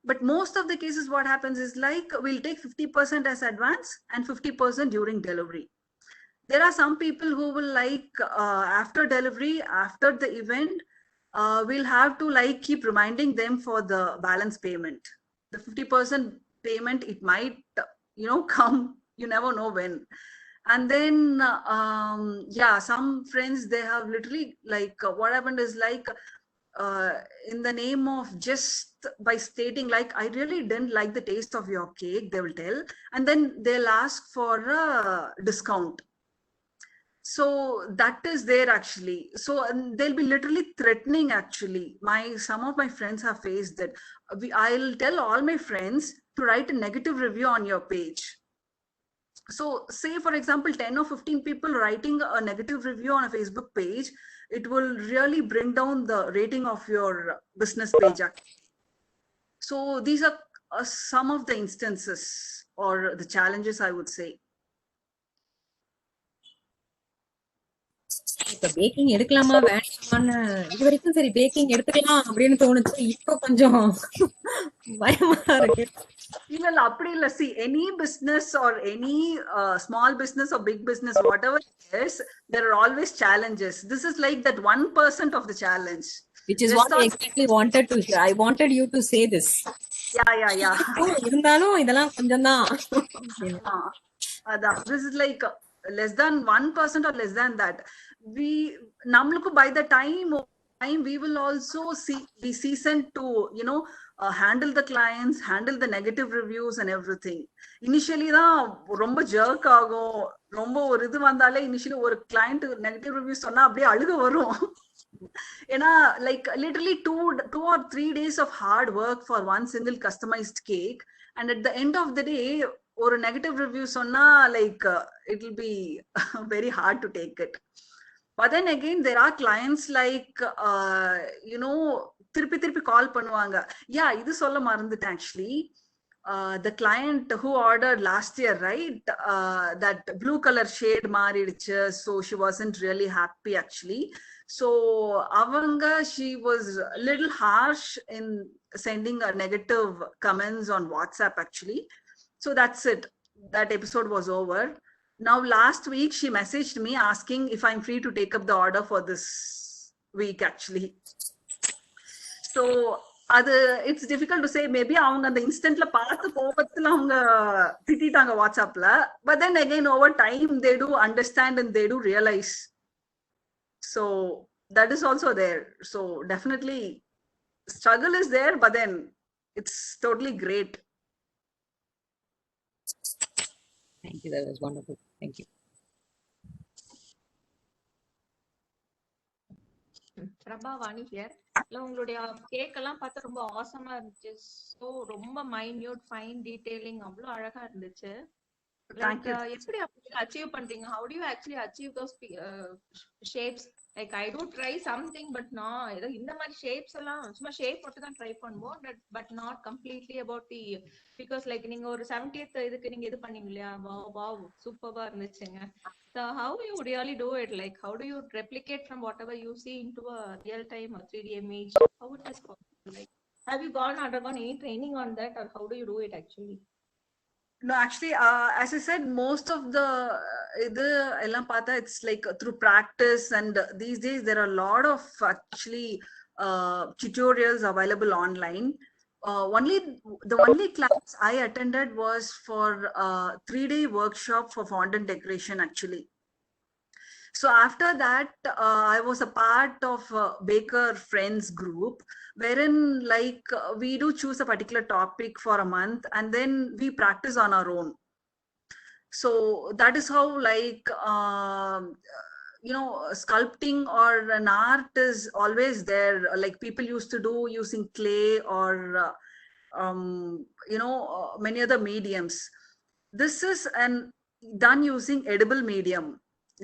But most of the cases, what happens is like, we'll take 50% as advance and 50% during delivery. There are some people who will like, after delivery, after the event, we'll have to like keep reminding them for the balance payment. The 50% payment, it might, come, you never know when. And then yeah, some friends, they have literally like what happened is like uh, in the name of just by stating like I really didn't like the taste of your cake, they will tell, and then they'll ask for a discount. So that is there actually. So and they'll be literally threatening actually. Some of my friends have faced that. I'll tell all my friends to write a negative review on your page. So say for example 10 or 15 people writing a negative review on a Facebook page, it will really bring down the rating of your business page. So these are some of the instances or the challenges, I would say. இப்ப packing எடுக்கலாமா வேண்டாமான்னு இது வரைக்கும் சரி packing எடுத்துக்கலாம் அப்படின்னு தோணுச்சு. இப்ப கொஞ்சம் பயமா இருக்கு. இல்ல அப்படி இல்ல. See, any business or any small business or big business, whatever it is, there are always challenges. This is like that 1% of the challenge. Which is what I exactly wanted to hear. I wanted you to say this. Yeah. இருந்தாலும் இதெல்லாம் கொஞ்சம் தான். This is like less than 1% or less than that. Namluku by the time we will also be seasoned to, you know, handle the clients, handle the negative reviews and everything. Initially தான் ரொம்ப jerk ஆகும். ரொம்ப ஒரு இது வந்தாலே initially ஒரு client negative reviews சொன்னா அப்படியே அழுக வரும். ஏன்னா like literally 2 or 3 days of hard work for one single customized cake, and at the end of the day or negative review sonna like it will be very hard to take it. But then again there are clients like you know திருப்பி கால் பண்ணுவாங்க. Yeah, இது சொல்ல மறந்துட்டேன் actually. The client who ordered last year, right, that blue color shade மாறிடுச்சு, so she wasn't really happy actually. So avanga, she was a little harsh in sending a negative comments on WhatsApp actually. So that's it. That episode was over. Now last week she messaged me asking if I'm free to take up the order for this week actually. So it's difficult to say. Maybe அவங்க அந்த இன்ஸ்டன்ட்ல பார்த்து கோபத்துல அவங்க திட்டிட்டாங்க வாட்ஸ்அப்ல. But then again over time they do understand and they do realize. So that is also there. So definitely struggle is there, but then it's totally great. Thank you, that was wonderful. Thank you. Prabha Vani here. உங்களுடைய cake எல்லாம் பார்த்தா ரொம்ப ஆசமா இருந்துச்சு. So ரொம்ப minute fine detailing அவ்வளவு அழகா இருந்துச்சு. எப்படி அச்சீவ் பண்றீங்க? How do you actually achieve those shapes? Like I do try something, but நான் ஏதோ இந்த மாதிரி shapes எல்லாம் சும்மா shape மட்டும் தான் ட்ரை பண்ணுவோம், but not completely about the, because like நீங்க ஒரு 70th இதுக்கு நீங்க இது பண்ணீங்க இல்லையா, wow சூப்பரா இருந்துச்சுங்க. So how you really do it? Like how do you replicate from whatever you see into a real time or 3D image? How it is possible? Like have you undergone any training on that, or how do you do it actually? No, actually, as I said, most of the it's like through practice, and these days there are a lot of actually tutorials available online. The only class I attended was for a 3-day workshop for fondant decoration actually. So after that, I was a part of a baker friends group, wherein like we do choose a particular topic for a month and then we practice on our own. So that is how like you know, sculpting or an art is always there. Like people used to do using clay or you know, many other mediums. This is done using edible medium.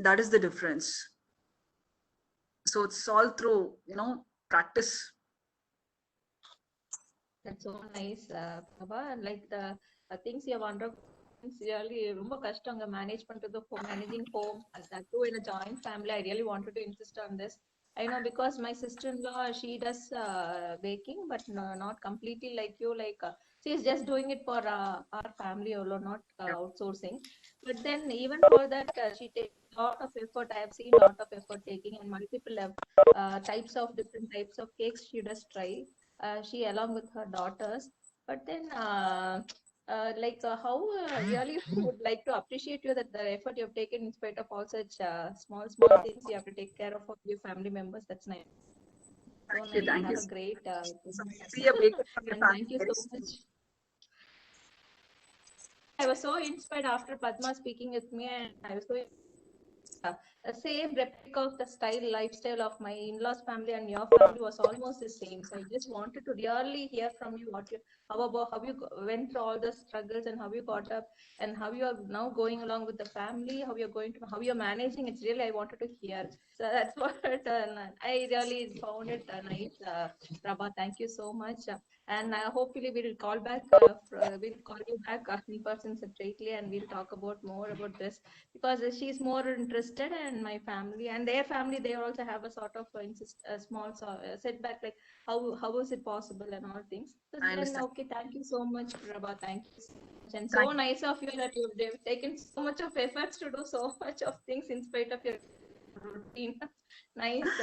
That is the difference. So it's all through, you know, practice. That's so nice, Prabha. Like the things you have undergone, really ரொம்ப கஷ்டங்க manage பண்றது, managing home, that too in a joint family. I really wanted to insist on this. I know because my sister-in-law, she does baking, but not completely like you. Like she's just doing it for our family, or not outsourcing. But then even for that, she takes a lot of effort. I have seen a lot of effort taking, and multiple different types of cakes she does try. She along with her daughters. But then how really would like to appreciate you that the effort you have taken in spite of all such small things you have to take care of your family members. That's nice. So Thank you. nice. Thank you. Have a great So I see a breakup from your and thank you family. so much. I was so inspired after Padma speaking with me, and I was so the same replica of the lifestyle of my in-laws family and your family was almost the same. So I just wanted to really hear from you how you went through all the struggles and how you got up and how you are now going along with the family, how you're managing. It's really I wanted to hear. So that's what I really found it nice. Prabha, thank you so much. And hopefully we'll call you back in person separately, and we'll talk about more about this, because she's more interested, and my family and their family, they also have a sort of a small setback, like how is it possible and all things. So I then, understand. okay, thank you so much, Prabha. Thank you so much. And so Thank you. nice of you that you've taken so much of efforts to do so much of things in spite of your routine. Nice.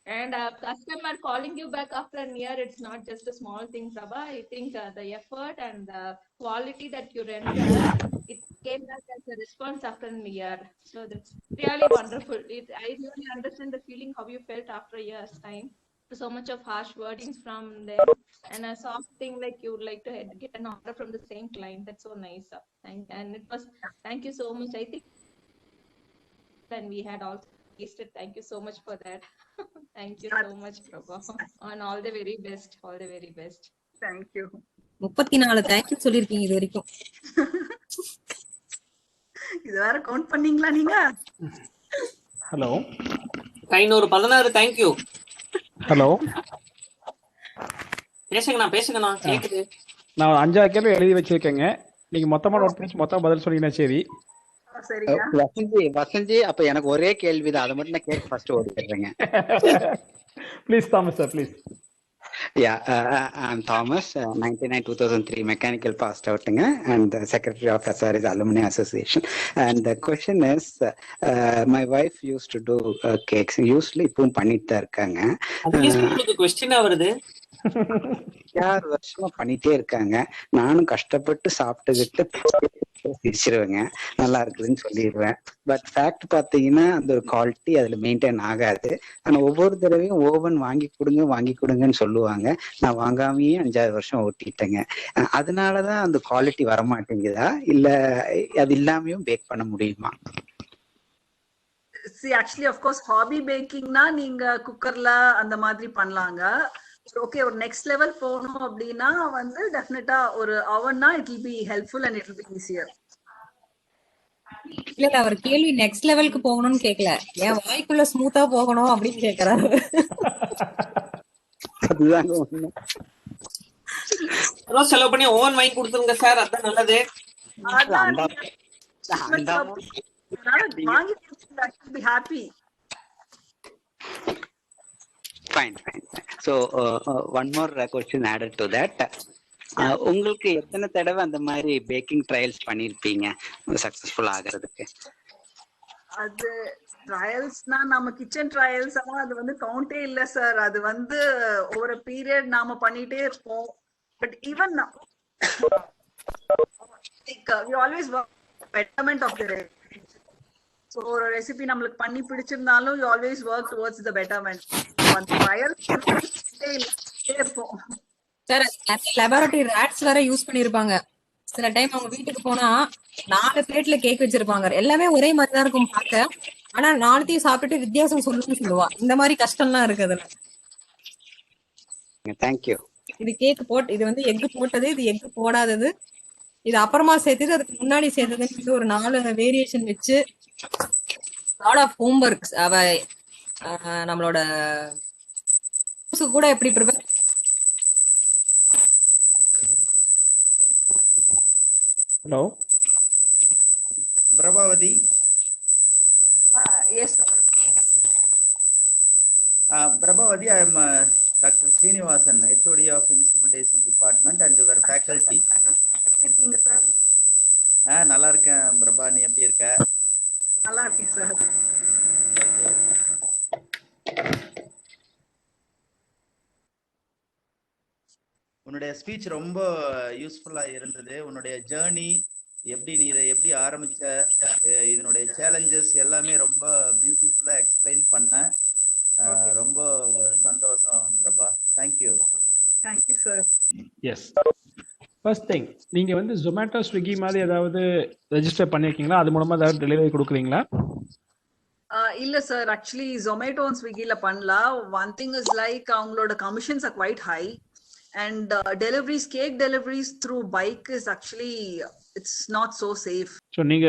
And customer calling you back after a year, it's not just a small thing, Prabha. I think the effort and the quality that you render, it came back as a response after a year. So that's really wonderful. I really understand the feeling how you felt after a year's time. So much of harsh wordings from them, and a soft thing like you would like to get an order from the same client. That's so nice. And it was, thank you so much. I think, and we had also tasted. Thank you so much for that. Thank you so much, Prabha. And all the very best. All the very best. Thank you. 34 thank you சொல்லிருக்கீங்க இது வரைக்கும். இது வேற count பண்ணீங்களா நீங்க? Hello, இன்னொரு 16 thank you. Hello, பேசுங்கண்ணா கேக்குது. நான் 5 கேள்வி எழுதி வச்சிருக்கேங்க. நீங்க மொத்தமா நோட் பண்ணி மொத்தம் பதில் சொன்னீங்கன்னா சரி. சரிங்க. வசந்தி அப்ப எனக்கு ஒரே கேள்விதான், அதை மட்டும் நான் கேட்டு ஃபர்ஸ்ட் ஓடிடுறேங்க. Please Thomas sir, please. Yeah, I'm Thomas, 99-2003 mechanical passed out, and the secretary of SRS Alumni Association. And the question is, my wife used to do cakes. Usually, இப்பவும் பண்ணிட்டு தான் இருக்காங்க. கொஸ்டினா வருது. 6 வருஷமா பண்ணிட்டே இருக்காங்க. நானும் கஷ்டப்பட்டு சாப்பிட்டுக்கிட்டு பிரிச்சிருவேங்க, நல்லா இருக்குதுன்னு சொல்லிடுவேன். பட் ஃபேக்ட் பாத்தீங்கன்னா அந்த ஒரு குவாலிட்டி அதுல மெயின்டைன் ஆகாது. ஆனா ஒவ்வொரு தடவையும் ஓவன் வாங்கி கொடுங்கன்னு சொல்லுவாங்க. நான் வாங்காமையே 5 வருஷம் ஓட்டிட்டேங்க. அதனாலதான் அந்த குவாலிட்டி வரமாட்டேங்குதா, இல்ல அது இல்லாமையும் பேக் பண்ண முடியுமா? See, actually, of course, hobby baking na நீங்க குக்கர்ல அந்த மாதிரி பண்ணலாங்க. ஓகே, ஒரு நெக்ஸ்ட் லெவல் போகணும் அப்படின்னா வந்து டெஃபினட்டா ஒரு அவன்னா it will be helpful and it will be easier. இல்ல அவர் கேள்வி நெக்ஸ்ட் லெவலுக்கு போகணும்னு கேட்கல, என் வாய்க்குள்ள ஸ்மூத்தா போகணும் அப்படின்னு கேக்குறாரு. அதுதாங்க ஒண்ணு. செலவு பண்ணி ஓவன் வாங்கி கொடுத்துருங்க சார், அதான் நல்லது. வாங்கி be happy. Fine. So one more question added to that. உங்களுக்கு எத்தனை தடவை அந்த மாதிரி பேக்கிங் ட்ரையல்ஸ் பண்ணிருப்பீங்க சக்சஸ்ஃபுல் ஆகிறதுக்கு? அது ட்ரையல்ஸ்னா நம்ம கிச்சன் ட்ரையல்ஸ் எல்லாம் அது வந்து கவுண்டே இல்ல சார். அது வந்து ஒரு பீரியட் நாம பண்ணிட்டே இருப்போம். But even we always work betterment of the recipe. So ஒரு ரெசிபி நம்மளுக்கு பண்ணி பிடிச்சிருந்தாலும் you always work towards the betterment. அந்த ட்ரையல் இருப்போம் சார். லெபார்டரி ரேட்ஸ் வேற யூஸ் பண்ணிருப்பாங்க. சில டைம் அவங்க வீட்டுக்கு போனா 4 பிளேட்ல கேக் வச்சிருப்பாங்க. எல்லாமே ஒரே மாதிரி தான் இருக்கும் பார்க்க, ஆனா 4த்தையும் சாப்பிட்டுட்டு வித்தியாசம் சொல்லுவா. இந்த மாதிரி கஷ்டம்லாம் இருக்குது. தேங்க்யூ. இது கேக் இது வந்து எக் போட்டது, இது எக் போடாதது, இது அப்புறமா சேர்த்தது, அதுக்கு முன்னாடி சேர்த்ததுன்னு ஒரு 4 வேரியேஷன் வச்சு லாட் ஆஃப் ஹோம் ஒர்க்ஸ். அவ நம்மளோட கூட எப்படி prepare. Hello, Prabhavati. Yes sir. Prabhavati, I am Dr. Srinivasan, HOD of Instrumentation Department and your faculty. நல்லா இருக்கேன் பிரபா, நீ எப்படி இருக்க? நல்லா இருக்கேன் சார். உன்னுடைய ஸ்பீச் ரொம்ப யூஸ்ஃபுல்லா இருந்தது. உன்னுடைய ஜேர்னி எப்படி நீ இதை எப்படி ஆரம்பிச்ச, இதனுடைய சேலஞ்சஸ் எல்லாமே ரொம்ப பியூட்டிஃபுல்லா எக்ஸ்பிளைன் பண்ண. ரொம்ப சந்தோஷம் Prabha. Thank you. Thank you sir. Yes, first thing, நீங்க வந்து ஜொமேட்டோ ஸ்விக்கி மாதிரி ஏதாவது ரெஜிஸ்டர் பண்ணிருக்கீங்களா? அது மூலமா ஏதாவது டெலிவரி கொடுக்குறீங்களா? இல்ல சார், ஆக்சுவலி ஜொமேட்டோ அண்ட் ஸ்விக்கில பண்ணல. ஒன் திங் இஸ் லைக் அவங்களோட commissions are quite high and deliveries, cake deliveries through bike is actually it's not so safe. So நீங்க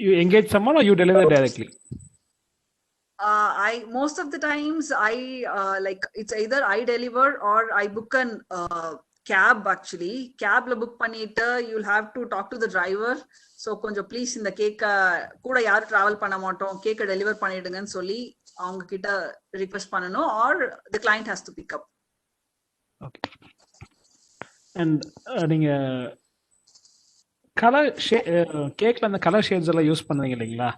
you engage someone or you deliver directly? I most of the times I like it's either I deliver or I book an cab. Actually cab la book பண்ணிட்டு you'll have to talk to the driver. So கொஞ்சம் please இந்த கேக்க கூட யாரும் travel பண்ண மாட்டோம், கேக்க deliver பண்ணிடுங்கன்னு சொல்லி அவங்க கிட்ட ரிக்வெஸ்ட் பண்ணணும், or the client has to pick up. Okay. And நீங்க கலர் கேக்ல அந்த கலர் ஷேட்ஸ் எல்லாம் யூஸ் பண்ணுவீங்க இல்லைங்களா?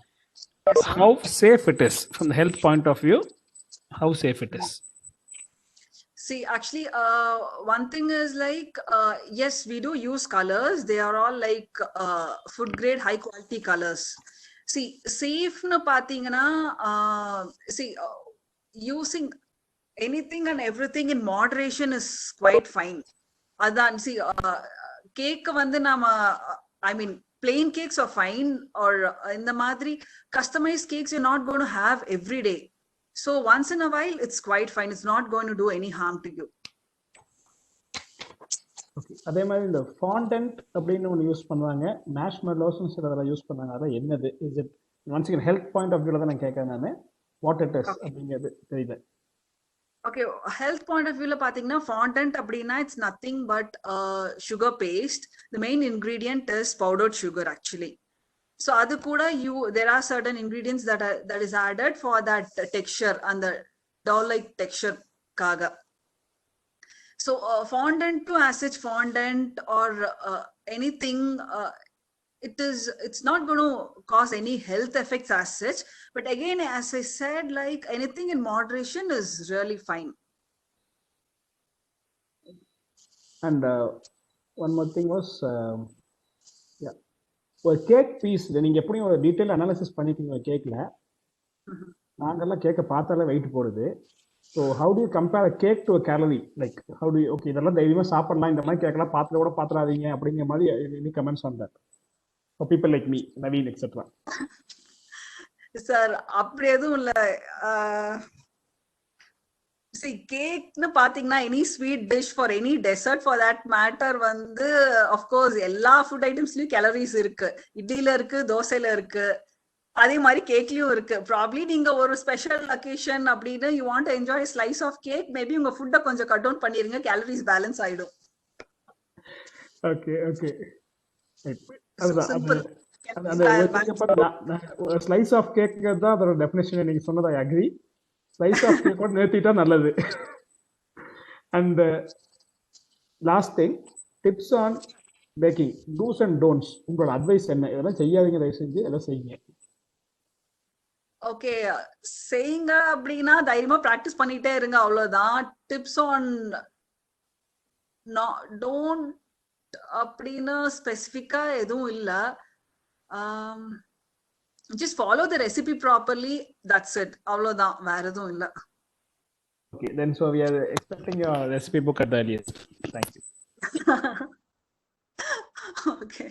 How safe it is from the health point of view? How safe it is? See, actually, one thing is like, yes, we do use colors. They are all like food grade, high quality colors. See, safe na pathina, see, using anything and everything in moderation is quite fine. Adan, see, cake vandu nama, I mean, plain cakes are fine, or in the madri customized cakes you're not going to have every day. So once in a while it's quite fine. It's not going to do any harm to you. Okay. அதே மாதிரி இந்த fondant அப்படின்னு ஒன்று use பண்ணுவாங்க, மேஷ்மெல்லோஸ்னு சில அதெல்லாம் use பண்ணாங்க. அதான் என்னது? Is it once again health point of வியூல தான் நான் கேட்கறேன். நான் வாட் இட் இஸ் அப்படிங்கிறது தெரியல. Okay, health point of view la pathina fondant appadina it's nothing but sugar paste. The main ingredient is powdered sugar actually. So adu kuda there are certain ingredients that is added for that texture and the dough like texture kaga. So fondant to as such fondant or anything, it's not going to cause any health effects as such. But again, as I said, like anything in moderation is really fine. And one more thing was, yeah, ஒரு cake piece நீங்க எப்படியும் ஒரு detail analysis பண்ணிட்டீங்க கேக்ல. நாங்கெல்லாம் கேக்கை பார்த்தாலே weight போடுது. So how do you compare a cake to a calorie? Like how do okay இதெல்லாம் தைரியமா சாப்பிடலாம், இந்த மாதிரி கேக்கெல்லாம் பார்த்துல கூட பார்த்துடாதீங்க அப்படிங்கிற மாதிரி any comments on that for people like me, Naveen etcetera? Sir அப்படி எதுவும் இல்ல. See, cake nu pathina any sweet dish for any dessert for that matter வந்து of course எல்லா food itemsலயும் calories இருக்கு. இட்லில இருக்கு, தோசையில இருக்கு, அதே மாதிரி கேக்லயும் இருக்கு. ப்ராப்ளி நீங்க ஒரு ஸ்பெஷல் அக்கேஷன் அப்படின்னு you want to enjoy a slice of cake, maybe உங்க ஃபுட்ட கொஞ்சம் கட் டவுன் பண்ணிருங்க, calories பேலன்ஸ் ஆயிடும். Okay okay. அதுதான் அந்த ஸ்லைஸ் ஆஃப் கேக் தான் அதோட டெஃபினேஷன். நீங்க சொன்னது I agree. Slice of cake கூட நிறுத்திட்டா நல்லது. And last thing, tips on baking, dos and don'ts. உங்களோட அட்வைஸ் என்ன? இதெல்லாம் செய்யாதீங்க, தயவு செஞ்சு எல்லாம் செய்யுங்க. ஓகே, செய்யுங்க அப்படின்னா தைரியமா பிராக்டிஸ் பண்ணிட்டே இருங்க, அவ்வளவுதான். டிப்ஸ் ஆன் டோன்ட் அப்படின்னு ஸ்பெசிஃபிக்கா எதுவும் இல்ல. Just follow the recipe properly, that's it, அவ்வளவுதான், வேற எதுவும் இல்ல. Okay, then so we are expecting your recipe book at the earliest. Thank you. Okay.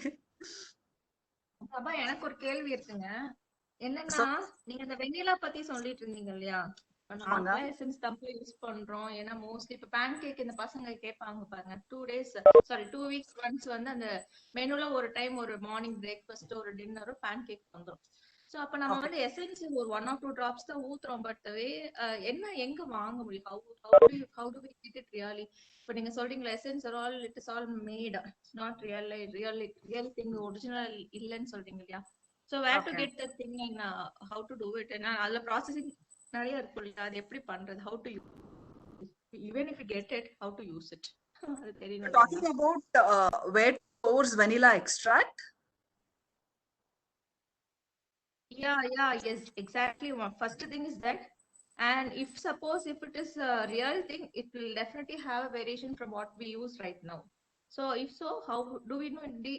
அப்பா எனக்கு ஒரு கேள்வி இருக்குங்க. என்னன்னா நீங்க இந்த வெண்ணிலா பத்தி சொல்லிட்டு இருந்தீங்க இல்லையா? நாங்க எசன்ஸ் தான் யூஸ் பண்றோம். ஏன்னா மோஸ்ட்லி இப்ப பேன் கேக் இந்த பசங்க கேட்பாங்க பாருங்க, 2 weeks ஒன்ஸ் வந்து அந்த மெனுல ஒரு டைம் ஒரு மார்னிங் பிரேக்ஃபாஸ்ட் ஒரு டின்னரும் பேன் கேக் வந்துரும். சோ அப்ப நம்ம வந்து எசன்ஸ் ஒரு 1 or 2 drops தான் ஊத்துறோம். பட் என்ன எங்க வாங்க முடியும்? how do we get it really? இப்ப நீங்க சொல்றீங்களா essence it is all made, it's not real thing, original இல்லன்னு சொல்றீங்க இல்லையா? So where to get the thing and how to do it? And all processing நிறைய இருக்கு இல்லையா? அது எப்படி பண்றது? how to use, even if you get it, how to use it? அது தெரியணும். Talking about where to source vanilla extract? Yeah, yes, exactly. First thing is that, And if suppose if it is a real thing, it will definitely have a variation from what we use right now. So if so, how do we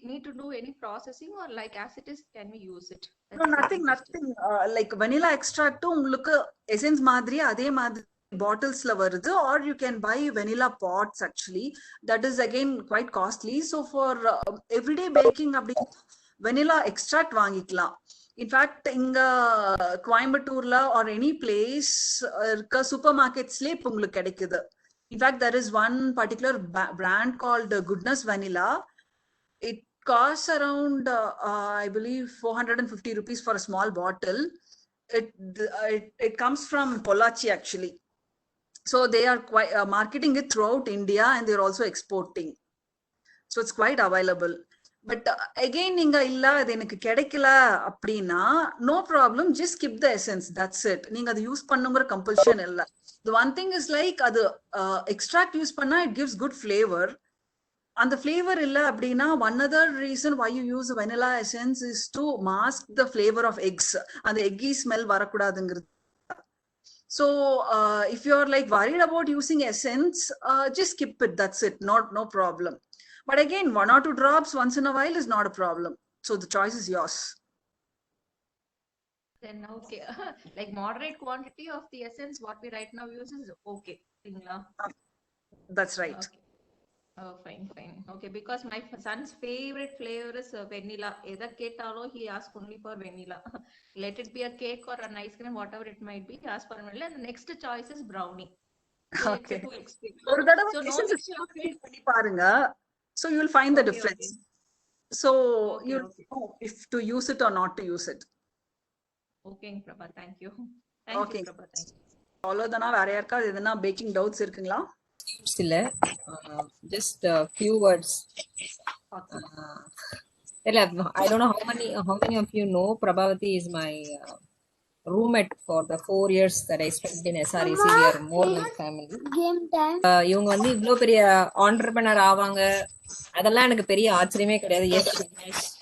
need to do any processing, or like as it is, can we use it? No, That's the nothing, second question. nothing. Like vanilla extract உங்களுக்கு essence மாதிரி அதே மாதிரி bottles-ல வருது, or you can buy vanilla pots actually. That is again quite costly. So for everyday baking அப்படி vanilla extract வாங்கிக்கலாம். In fact, இங்க கோயம்புத்தூர்ல or any place இருக்க சூப்பர் மார்க்கெட்ஸ்லயே இப்போ உங்களுக்கு கிடைக்குது. In fact, there is one particular brand called Goodness Vanilla. It costs around, I believe, 450 rupees for a small bottle. It comes from Pollachi actually. So they are quite marketing it throughout India, and they're also exporting. So it's quite available. But again, நீங்க இல்ல அது எனக்கு கிடைக்கல அப்படின்னா no problem, just skip the essence, that's it. நீங்க அது use பண்ணுங்கிற compulsion இல்ல. The one thing is like அது extract யூஸ் பண்ணா it gives good flavor. And the flavor illa abdina, one other reason why you use vanilla essence is to mask the flavor of eggs and the eggy smell varakudadungiradhu. So if you're like worried about using essence, just skip it, that's it, no problem. But again, 1 or 2 drops once in a while is not a problem, so the choice is yours. Then okay. Like moderate quantity of the essence what we right now use is okay. That's right. Okay. Oh, fine. Okay, because my son's favorite flavor is vanilla. Either ketalo, he asks only for vanilla. Let it be a cake or an ice cream, whatever it might be, he asks for vanilla. And the next choice is brownie. So Okay. it's too extreme. ஒரு தடவை So no essence mixture of it. பண்ணி பாருங்க, so you will find the Okay, difference. okay. So Okay, you'll okay. know if to use it or not to use it. Okay, Prabha, thank you. Thank Okay. you, Prabha, thank you. அவ்வளவுதானா? வேற யாருக்காவது எதனா packing doubts இருக்குங்களா? இல்ல, just a few words. I don't know how many of you know Prabhavati is my roommate for the 4 years that I spent in SREC. We are more like family. இவங்க வந்து இவ்ளோ பெரிய entrepreneur ஆவாங்க அதெல்லாம் எனக்கு பெரிய ஆச்சரியமே கிடையாது. Yes,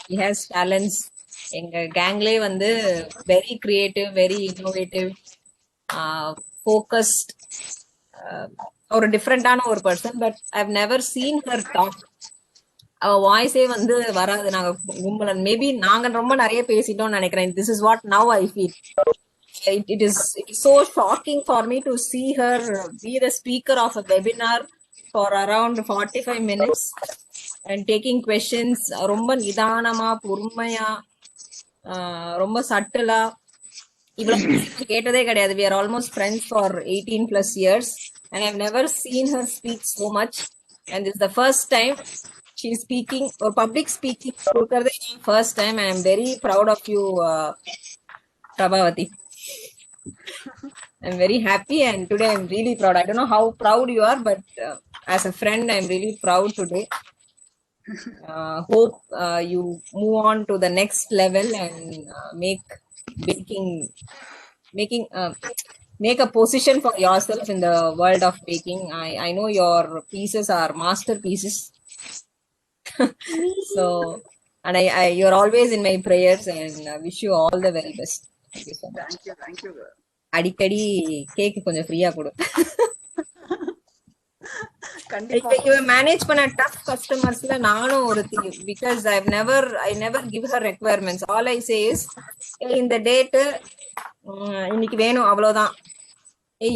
he has talents. எங்க கேங்லே வந்து very creative, very innovative, focused, ஒரு டிஃப்ரெண்டான ஒரு person. But I've never seen her talk. அவ வாய்ஸே வந்து வராது. நாங்க கும்பலன் மேபி நாங்க ரொம்ப நிறைய பேசிட்டோம்னு நினைக்கிறேன். This is what now I feel. It is so shocking for me to see her be the speaker of a webinar for around 45 minutes and taking questions. ரொம்ப நிதானமா, பொறுமையா, ரொம்ப சட்டலா, இவ்வளவு கேட்டதே கிடையாது. We are almost friends for 18+ years and I've never seen her speak so much, and this is the first time she is speaking or public speaking. First time. I am very proud of you, Prabhavati. I'm very happy, and today I'm really proud. I don't know how proud you are, but as a friend, I'm really proud today. Hope you move on to the next level and make a position for yourself in the world of baking. I know your pieces are masterpieces. So, and you're always in my prayers, and wish you all the very best. Thank you so much. Thank you. அடிக்கடி cake கொஞ்சம் ஃப்ரீயா கொடு. கண்டிப்பா. இவன் manage பண்ண tough கஸ்டமர்ஸ்ல நானும் ஒரு because I never give her requirements. All I say is இந்த டேட்டு இன்னைக்கு வேணும், அவ்வளவுதான்.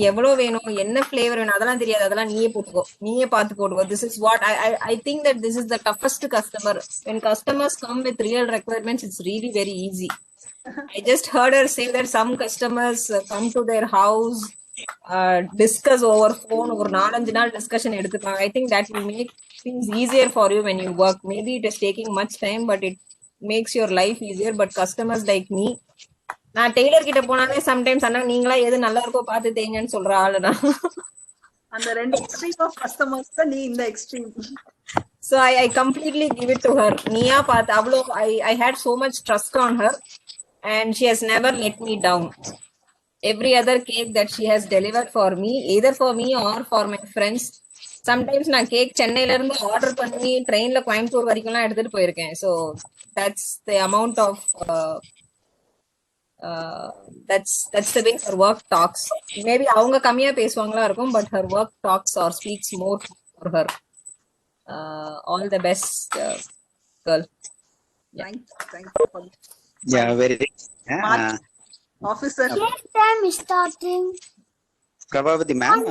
எவ்வளவு வேணும், என்ன ஃபிளேவர் வேணும் அதெல்லாம் தெரியாது. அதெல்லாம் நீயே போட்டுக்கோ, நீயே பார்த்து போட்டுக்கோ. This is what I think that this is the toughest customer. when customers come with real requirements, it's really very easy. I just heard her say that some customers come to their house, discuss over phone, ஒரு 4-5 நாள் discussion எடுத்துப்பாங்க. I think that will make things easier for you when you work. Maybe it is taking much time, but it makes your life easier. But customers like me, நான் Taylor கிட்ட போனாலே sometimes அண்ணா நீங்களா எது நல்லா இருக்கோ பார்த்து தேங்கன்னு சொல்ற ஆளுனா. அந்த ரெண்டு எக்ஸ்ட்ரீம் ஆஃப் கஸ்டமர்ஸ் தான் நீ இந்த extreme. So I completely give it to her. நீயா பார்த்து அவ்வளோ I had so much trust on her and she has never let me down. Every other cake that she has delivered for me, either for me or for my friends. Sometimes நான் cake சென்னையில இருந்து order பண்ணி ட்ரெயின்ல கோயம்புத்தூர் வரைக்கும்லாம் எடுத்துட்டு போயிருக்கேன். So that's the amount of that's the way her work talks. Maybe அவங்க கம்மியா பேசுவாங்களா இருக்கும், but her work talks or speaks more for her. All the best, girl. Thank you for Yeah, very. Mark, officer. What time is starting? Prabhavati ma'am,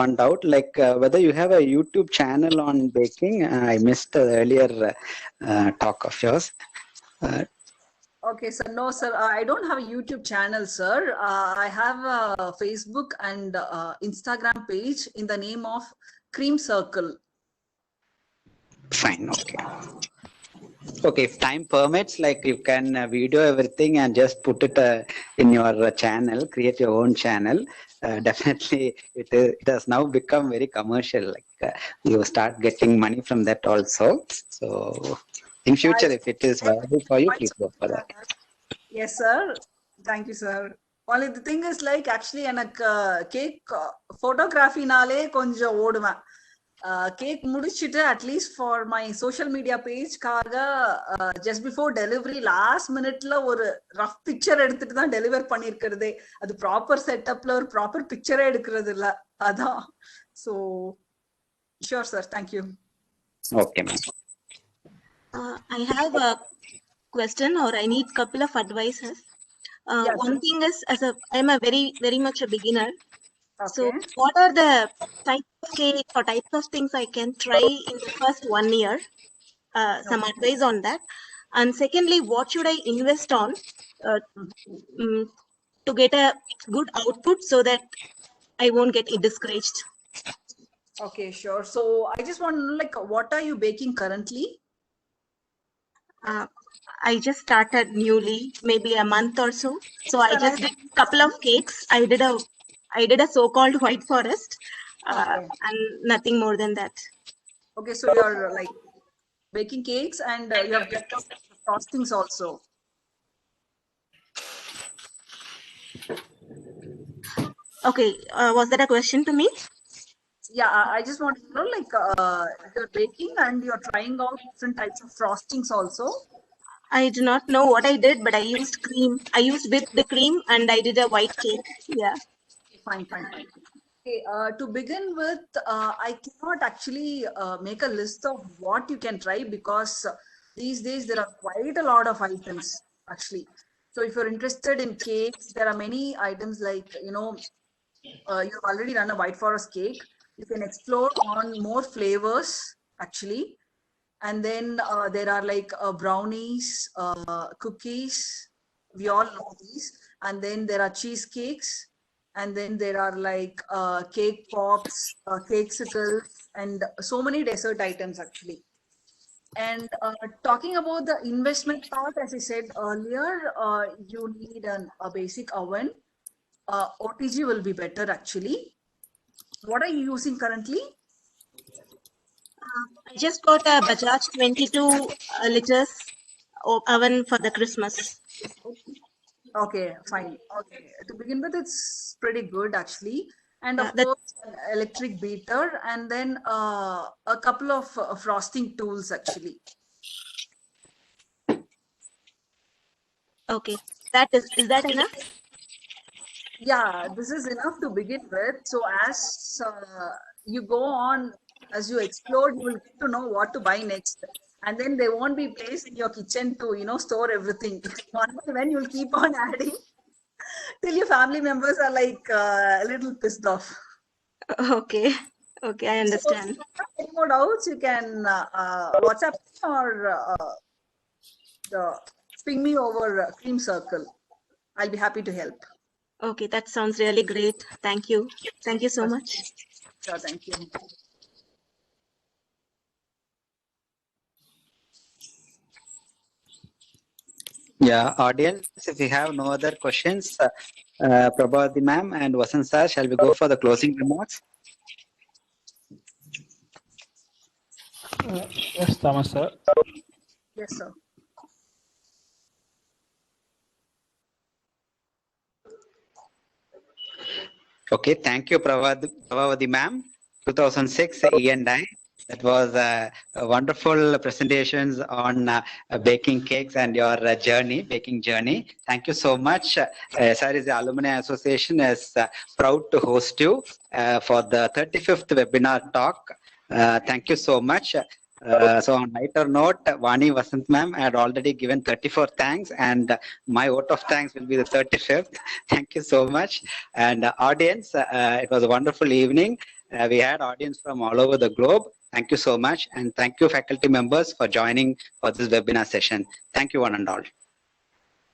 one doubt, like whether you have a YouTube channel on baking. I missed the earlier talk of yours. Okay, sir. No, sir. I don't have a YouTube channel, sir. I have a Facebook and Instagram page in the name of Cream Circle. Fine, okay. Okay, if time permits, like you can video everything and just put it in your channel, create your own channel. Definitely, it has now become very commercial. Like you start getting money from that also. So, in future, if it is viable for you, please go for that. Yes, sir. Thank you, sir. Only the thing is, like, actually, எனக்கு cake photography நாலே கொஞ்சம் ஓடுவேன். Cake முடிச்சிட்டு at least for my social media பேஜ்க்காக just before delivery last மினிட்ல ஒரு rough picture எடுத்துட்டு தான் deliver பண்ணிருக்கிறதே. அது ப்ராப்பர் செட்டப்ல ஒரு ப்ராப்பர் பிக்சரே எடுக்கிறது இல்ல. அதான். So sure sir, thank you. Okay, ma'am. I have a question, or I need couple of advices. Yes. One thing is, I'm a very much a beginner. So Okay. what are the types of cake or types of things I can try in the first 1 year? Some advice on that. And secondly, what should I invest on to get a good output so that I won't get discouraged? Okay, sure. So I just want to know, like, what are you baking currently? I just started newly, maybe a month or so. So I just did a couple of cakes. I did a so-called white forest, Okay. and nothing more than that. Okay, so you're like baking cakes and you have get frostings also. Okay, was that a question to me? Yeah, I just want to know, like, you're baking and you're trying out different types of frostings also. I do not know what I did, but I used cream. I used with the cream and I did a white cake. Yeah. Fine. Okay, to begin with, I cannot actually make a list of what you can try because these days there are quite a lot of items actually. So if you're interested in cakes, there are many items like, you've already done a white forest cake. You can explore on more flavors actually. And then there are like brownies, cookies, we all know these. And then there are cheesecakes. And then there are like cake pops, cakesicles, and so many dessert items actually. And talking about the investment part, as I said earlier, you need a basic oven. OTG will be better actually. What are you using currently? I just got a Bajaj 22 liters oven for the Christmas. Okay, fine. Okay, to begin with, it's pretty good actually. And of that- course, an electric beater, and then a couple of frosting tools actually. Okay, is that enough? Yeah, this is enough to begin with. So as you go on, as you explore, you will get to know what to buy next. And then they won't be placed in your kitchen to, store everything. One by one, you'll keep on adding till your family members are like a little pissed off. Okay, I understand. So if you have any more doubts, you can WhatsApp me or ping me over Cream Circle. I'll be happy to help. Okay, that sounds really great. Thank you so much. Sure, thank you. Yeah, audience, if you have no other questions, Prabhavati ma'am and Vasant sir, shall we go for the closing remarks? Yes, Thomas sir. Yes, sir. Okay, thank you, Prabhavati ma'am. 2006 E&I. That was wonderful presentations on baking cakes and your baking journey. Thank you so much. SRS Alumni Association is proud to host you for the 35th webinar talk. Thank you so much. So on lighter note, Vani Vasant ma'am had already given 34 thanks, and my vote of thanks will be the 35th. Thank you so much. And audience, it was a wonderful evening. We had audience from all over the globe. Thank you so much, and thank you faculty members for joining for this webinar session. Thank you one and all.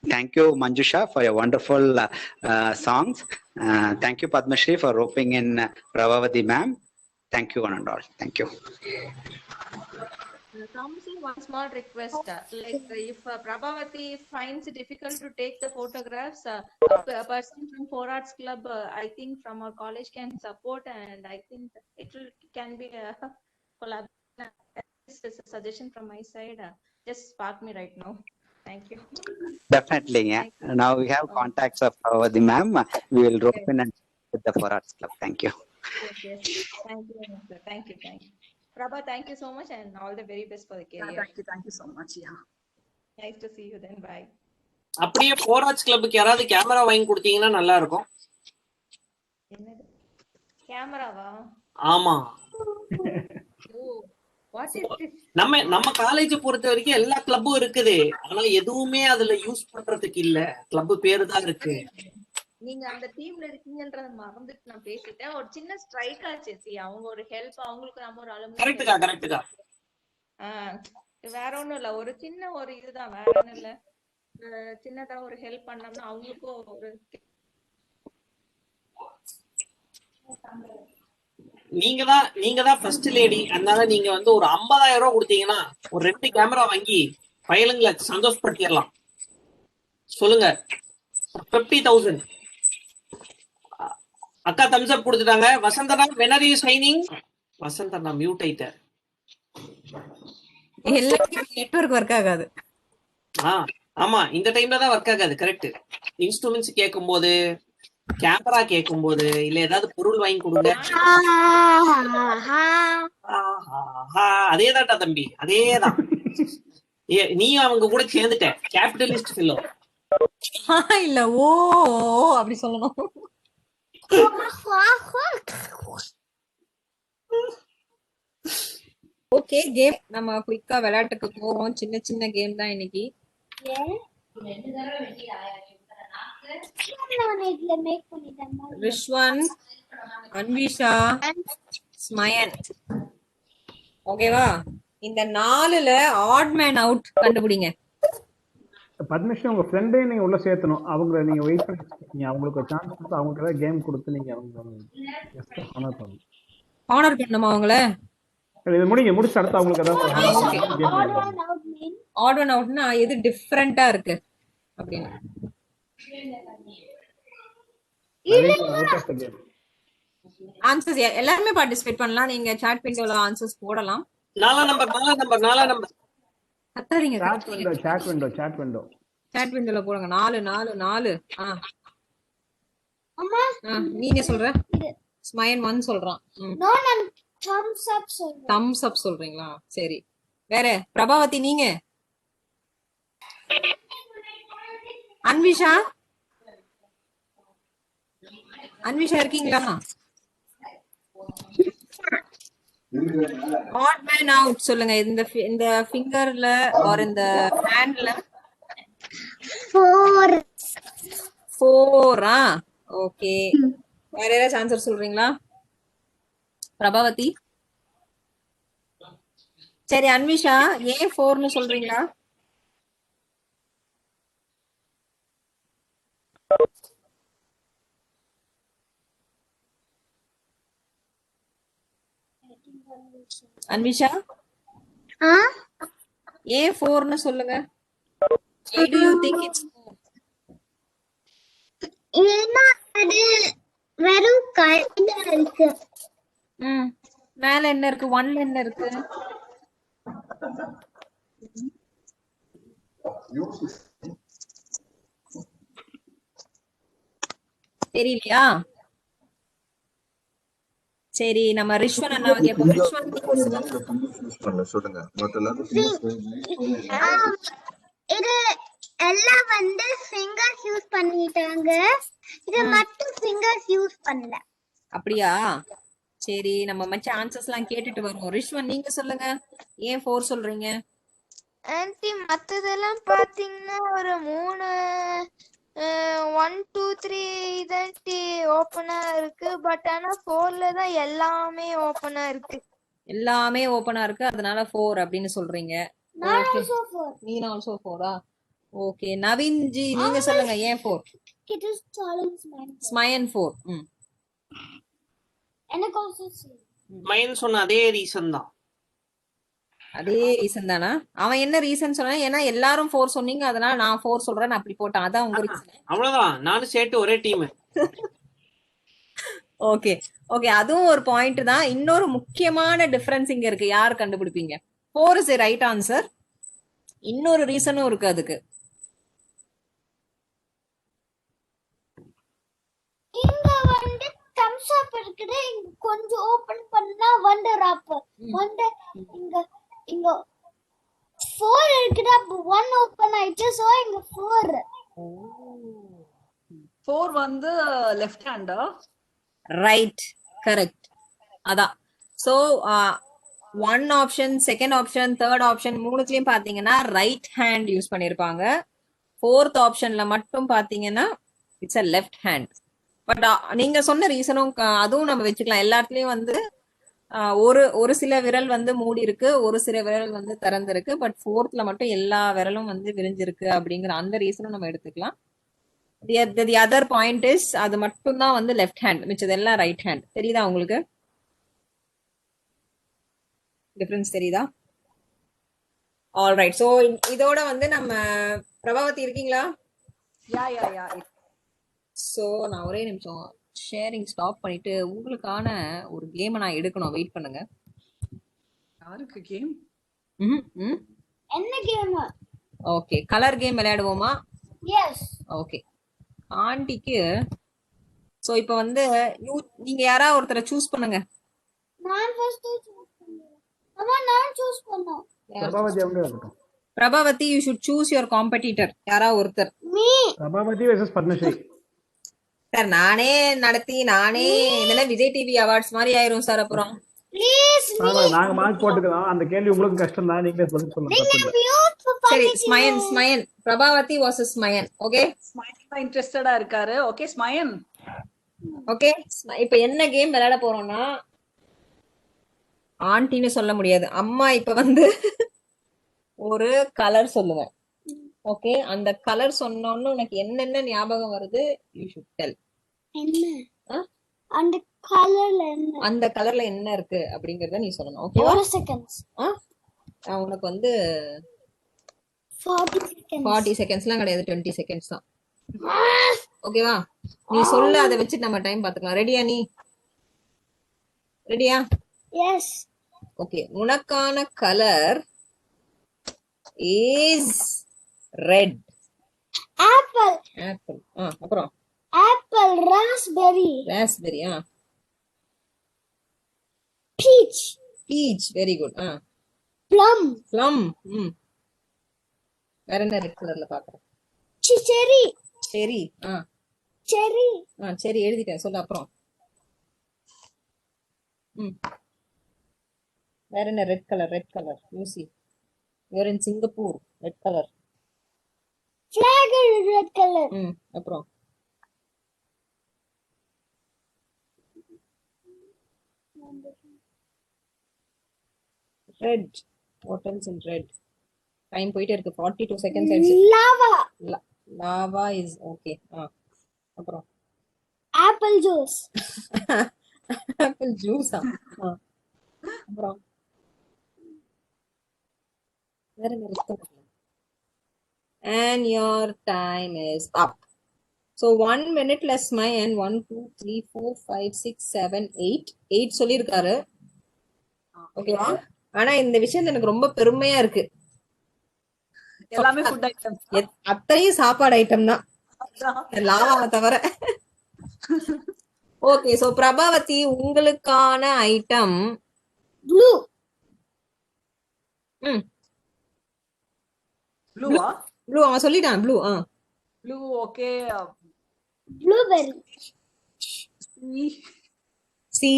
Thank you Manjusha for your wonderful songs. Thank you Padma Shri for roping in Prabhavati ma'am. Thank you one and all. Thank you. Thomasine, one small request. If Prabhavati finds it difficult to take the photographs, a person from 4 Arts Club, I think from our college can support, and I think can be a collaboration. This is a suggestion from my side. Just spark me right now. Thank you. Definitely, yeah. Now we have contacts of Prabhavati ma'am. We will rope in and with the 4 Arts Club. Thank you. Yes. Thank you, sir. Thank you. Prabha, thank you so much, and all the very best for the career. Thank you so much. Yeah. Nice to see you then. Bye. அப்படியே 4 Arts கிளப்புக்கு யாராவது camera வாங்கி கொடுத்தீங்கன்னா நல்லா இருக்கும். என்னது கேமராவா? ஆமா. நம்ம college பொறுத்த வரைக்கும் எல்லா கிளப்பும் இருக்குது, ஆனா எதுவுமே அதுல யூஸ் பண்றதுக்கு இல்ல. கிளப் பேரு தான் இருக்கு. நீங்க அந்த டீம்ல இருக்கீங்கன்றத மறந்துட்டு நான் பேசிட்டேன். ஒரு சின்ன ஸ்ட்ரைக் ஆச்சு. அவங்க ஒரு ஹெல்ப், அவங்களுக்கு நம்ம ஒரு அலுமினி. கரெக்ட்டுக்கா. வேற ஒண்ணும் இல்ல, ஒரு சின்ன ஒரு இதுதான், வேற ஒண்ணும் இல்ல. சின்னதா ஒரு ஹெல்ப் பண்ணோம்னா அவங்களுக்கும் ஒரு நீங்க தான் ஃபர்ஸ்ட் லேடி. அதனால நீங்க வந்து ஒரு 50,000 ரூபாய் கொடுத்தீங்கன்னா ஒரு 2 கேமரா வாங்கி பயலுங்களை சந்தோஷப்படுத்திடலாம். சொல்லுங்க. 50,000. அக்கா தம்ஸ் அப் கொடுத்துட்டாங்க. Vasanthana, when are you signing? Vasanthana mute ஆயிட்ட. நெட்வொர்க் ஒர்க் ஆகாது. ஆமா, இந்த டைம்ல தான் ஒர்க் ஆகாது. கரெக்ட். இன்ஸ்ட்ருமெண்ட்ஸ் கேட்கும்போது, கேமரா கேட்கும்போது, இல்ல ஏதாவது பொருள் வாங்கி கொடுங்க. அதேதான்டா தம்பி, அதேதான். நீ அவங்க கூட சேர்ந்துட்ட. Capitalist fellow. இல்ல ஓ அப்படி சொல்லணும். ஓகே, கேம் நம்ம குயிக்கா விளையாட்டுக்கு போவோம். சின்ன சின்ன கேம் தான் இன்னைக்கு. ரிஷ்வன், அன்விஷா, ஸ்மயன். ஓகேவா? இந்த 4ல ஆட் மேன் அவுட் கண்டுபிடிங்க. பத்மஸ்ரீ உங்க ஃப்ரெண்டே நீங்க உள்ள சேர்த்தணும். அவங்க நீங்க வெயிட் பண்ணி அவங்களுக்கு ஒரு சான்ஸ் கொடுத்து அவங்களுக்கு ஏதாவது கேம் கொடுத்து நீங்க அவங்க ஆனர் பண்ணணும். ஆனர் பண்ணணுமா அவங்கள? இது முடிச்சு அடுத்து அவங்களுக்கு ஏதாவது ஆட் ஒன் அவுட்னா எது டிஃபரெண்டா இருக்கு அப்படின்னு. ஆன்சர்ஸ் எல்லாருமே பார்ட்டிசிபேட் பண்ணலாம். நீங்க சாட் விண்டோல ஆன்சர்ஸ் போடலாம். 4 நம்பர் கத்தாதீங்க. சாட் விண்டோல போடுங்க. 4. நீங்க சொல்ற ஸ்மைன் 1 சொல்றான். தம்ஸ் அப் சொல்றீங்களா? சரி. வேற பிரபாவதி நீங்க? அன்விஷா இருக்கீங்களா? ஆட் மேன் அவுட் சொல்லுங்க. இந்த ஃபிங்கர்ல ஆர் இந்த ஹேண்ட்ல 4. ஓகே. வேற யாராவது ஆன்சர் சொல்றீங்களா? பிரபாவதி? சரி, அன்விஷா ஏன் 4ன்னு சொல்றீங்களா? அன்விஷா ஏன் 4ன்னு சொல்லுங்க. Why do you think it's 4? ஏன்னா அது வெறும் கையில இருக்கு. மேல என்ன இருக்கு? 1ல என்ன இருக்கு? தெரியலையா? சரி நம்ம ரிஷ்வன் அண்ணாவை கேட்போம். ரிஷ்வன் நீங்க சொல்லுங்க. சொல்லுங்க இது எல்லாம் வந்து ஃபிங்கர்ஸ் யூஸ் பண்ணிட்டாங்க, இது மட்டும் ஃபிங்கர்ஸ் யூஸ் பண்ணல. அப்படியா? சரி நம்ம மச்ச ஆன்சர்ஸ் எல்லாம் கேட்டுட்டு வருவோம். ரிஷ்வன் நீங்க சொல்லுங்க, ஏன் 4 சொல்றீங்க? ஆன்ட்டி மத்ததெல்லாம் பாத்தீங்கன்னா ஒரு 3 1 2 3 இதான்ட்டி ஓப்பனா இருக்கு. பட் ஆனா 4ல தான் எல்லாமே ஓப்பனா இருக்கு. எல்லாமே ஓபனா இருக்கு, அதனால 4 அப்படின்னு சொல்றீங்க. நான் ஓகே, also 4. நீங்க ஆல்சோ 4ஆ? ஓகே நவீன் ஜி நீங்க சொல்லுங்க, ஏன் 4? It is challenge man. ஸ்மயன் 4. எனக்கு also same. மைன் சொன்ன அதே ரீசன் தான். அதே ரீசன் தானா? அவன் என்ன ரீசன் சொன்னா, ஏன்னா எல்லாரும் 4 சொன்னீங்க அதனால நான் 4 சொல்றேன், நான் அப்படி போட்டேன், அதான் உங்க ரீசன். அவ்வளவுதான், நானும் சேர்த்து ஒரே டீம். ஓகே ஓகே, அதுவும் ஒரு பாயிண்ட் தான். இன்னொரு முக்கியமான டிஃபரன்ஸ் இங்க இருக்கு, யார் கண்டுபிடிப்பீங்க? 4 இஸ் ரைட் ஆன்சர். இன்னொரு ரீசனும் இருக்கு அதுக்கு. இங்க வந்து thumbs up இருக்குது, இங்க கொஞ்சம் ஓபன் பண்ணா wonder up. wonder இங்க இங்க 4 இருக்குது, அப்ப 1 ஓபன் ஆயிடுச்சு, சோ இங்க 4. 4 வந்து லெஃப்ட் ஹேண்டா? Right, correct. அதான். So 1 option, second option, third option மூணுத்துலயும் பாத்தீங்கன்னா ரைட் ஹேண்ட் யூஸ் பண்ணிருப்பாங்க. 4th ஆப்ஷன்ல மட்டும் பாத்தீங்கன்னா it's a left hand. But நீங்க சொன்ன ரீசனும் அதுவும் நம்ம வச்சுக்கலாம். எல்லாத்துலயும் வந்து ஒரு சில விரல் வந்து மூடி இருக்கு, ஒரு சில விரல் வந்து திறந்திருக்கு. பட் 4thல மட்டும் எல்லா விரலும் வந்து விரிஞ்சிருக்கு அப்படிங்கிற அந்த ரீசனும் நம்ம எடுத்துக்கலாம். தி அதர் பாயிண்ட் இஸ் அது மட்டும் தான் வந்து லெஃப்ட் ஹேண்ட், மிச்சதெல்லாம் ரைட் ஹேண்ட். தெரியுதா உங்களுக்கு? டிஃபரன்ஸ் தெரியுதா? ஆல்ரைட். சோ இதோட வந்து நம்ம பிரபாவதி இருக்கீங்களா? யா. சோ நான் ஒரே நிமிஷம் ஷேரிங் ஸ்டாப் பண்ணிட்டு உங்களுக்கான ஒரு கேம் நான் எடுக்கணும், வெயிட் பண்ணுங்க. யாருக்கு கேம்? என்ன கேம்? ஓகே, கலர் கேம் விளையாடுவோமா? எஸ். ஓகே, ஆண்டிக்கு. சோ இப்போ வந்து நீங்க யாராவது ஒருத்தரை சூஸ் பண்ணுங்க. நான் ஃபர்ஸ்ட் சூஸ் பண்ணேன். அம்மா நான் சூஸ் பண்ணேன். பிரபாவதி அவங்க இருக்கட்டும். Prabhavati, you should choose your competitor. யாராவது ஒருத்தர். Me. Prabhavati versus Padmashri. Sir நானே நடத்தி நானே இதெல்லாம் விஜய் டிவி அவார்ட்ஸ் மாதிரி ஆயிரும் சார். அப்புறம் ப்ளீஸ் நாங்க மார்க் போட்டுக்கலாம். அந்த கேள்வி உங்களுக்கு கஷ்டம் தான், நீங்களே பதில் சொல்லுங்க. சரி, ஸ்மயன் பிரபாவதி வர்சஸ் ஸ்மயன். ஓகே, ஸ்மைன் இன்ட்ரஸ்டடா இருக்காரு. ஓகே ஸ்மயன். ஓகே, இப்போ என்ன கேம் விளையாட போறோம்னா, ஆண்டின்னு சொல்ல முடியாது, அம்மா இப்ப வந்து ஒரு கலர் சொல்லுவேன். ஓகே, அந்த கலர் சொன்னோன்னு உனக்கு என்னென்ன ஞாபகம் வருது, யூ ஷுட் டெல். என்ன அந்த கலர்ல என்ன, அந்த கலர்ல என்ன இருக்கு அப்படிங்கறத நீ சொல்லணும். ஓகேவா? 4 செகண்ட்ஸ். உனக்கு வந்து 40 செகண்ட்ஸ்லாம் கிடையாது, 20 செகண்ட்ஸ் தான். ஓகேவா? நீ சொல்ல, அதை வச்சு நம்ம டைம் பாத்துக்கலாம். ரெடியா? நீ ரெடியா? எஸ். ஓகே, உனக்கான colour is red. Apple. Apple. அப்புறம் apple. Raspberry. Raspberry. Peach. Peach, very good. Plum. Plum. வேற என்ன ரெட் கலர்ல பாக்குறேன்? செரி. செரி. செரி. சரி, எழுதிட்டேன், சொல்லு. அப்புறம் வேற என்ன red colour? You see, you are in Singapore. Red colour flag red color. அப்புறம் red. What else in red? Time போயிட்டே இருக்கு, 42 செகண்ட்ஸ் ஆயிடுச்சு. Lava is okay. அப்புறம் ஆப்பிள் ஜூஸ். ஆப்பிள் ஜூஸா? அப்புறம் வேற என்ன red colour? And your time is up. So 1 minute less Mayan. 1 2 3 4 5 6 7 8 சொல்லிருக்காரு. ஓகேவா? ஆனா இந்த விஷயம் எனக்கு ரொம்ப பெருமையா இருக்கு. எல்லாமே ஃபுட் ஐட்டம். அத்தனையும் சாப்பாடு ஐட்டம் தான், லாவாவை தவிர. ஓகே, சோ பிரபாவதி உங்களுக்கான ஐட்டம் ப்ளூ. ப்ளூவா? ப்ளூ. அவன் சொல்லிட்டான் blue. Blue. Okay. Blueberry. C.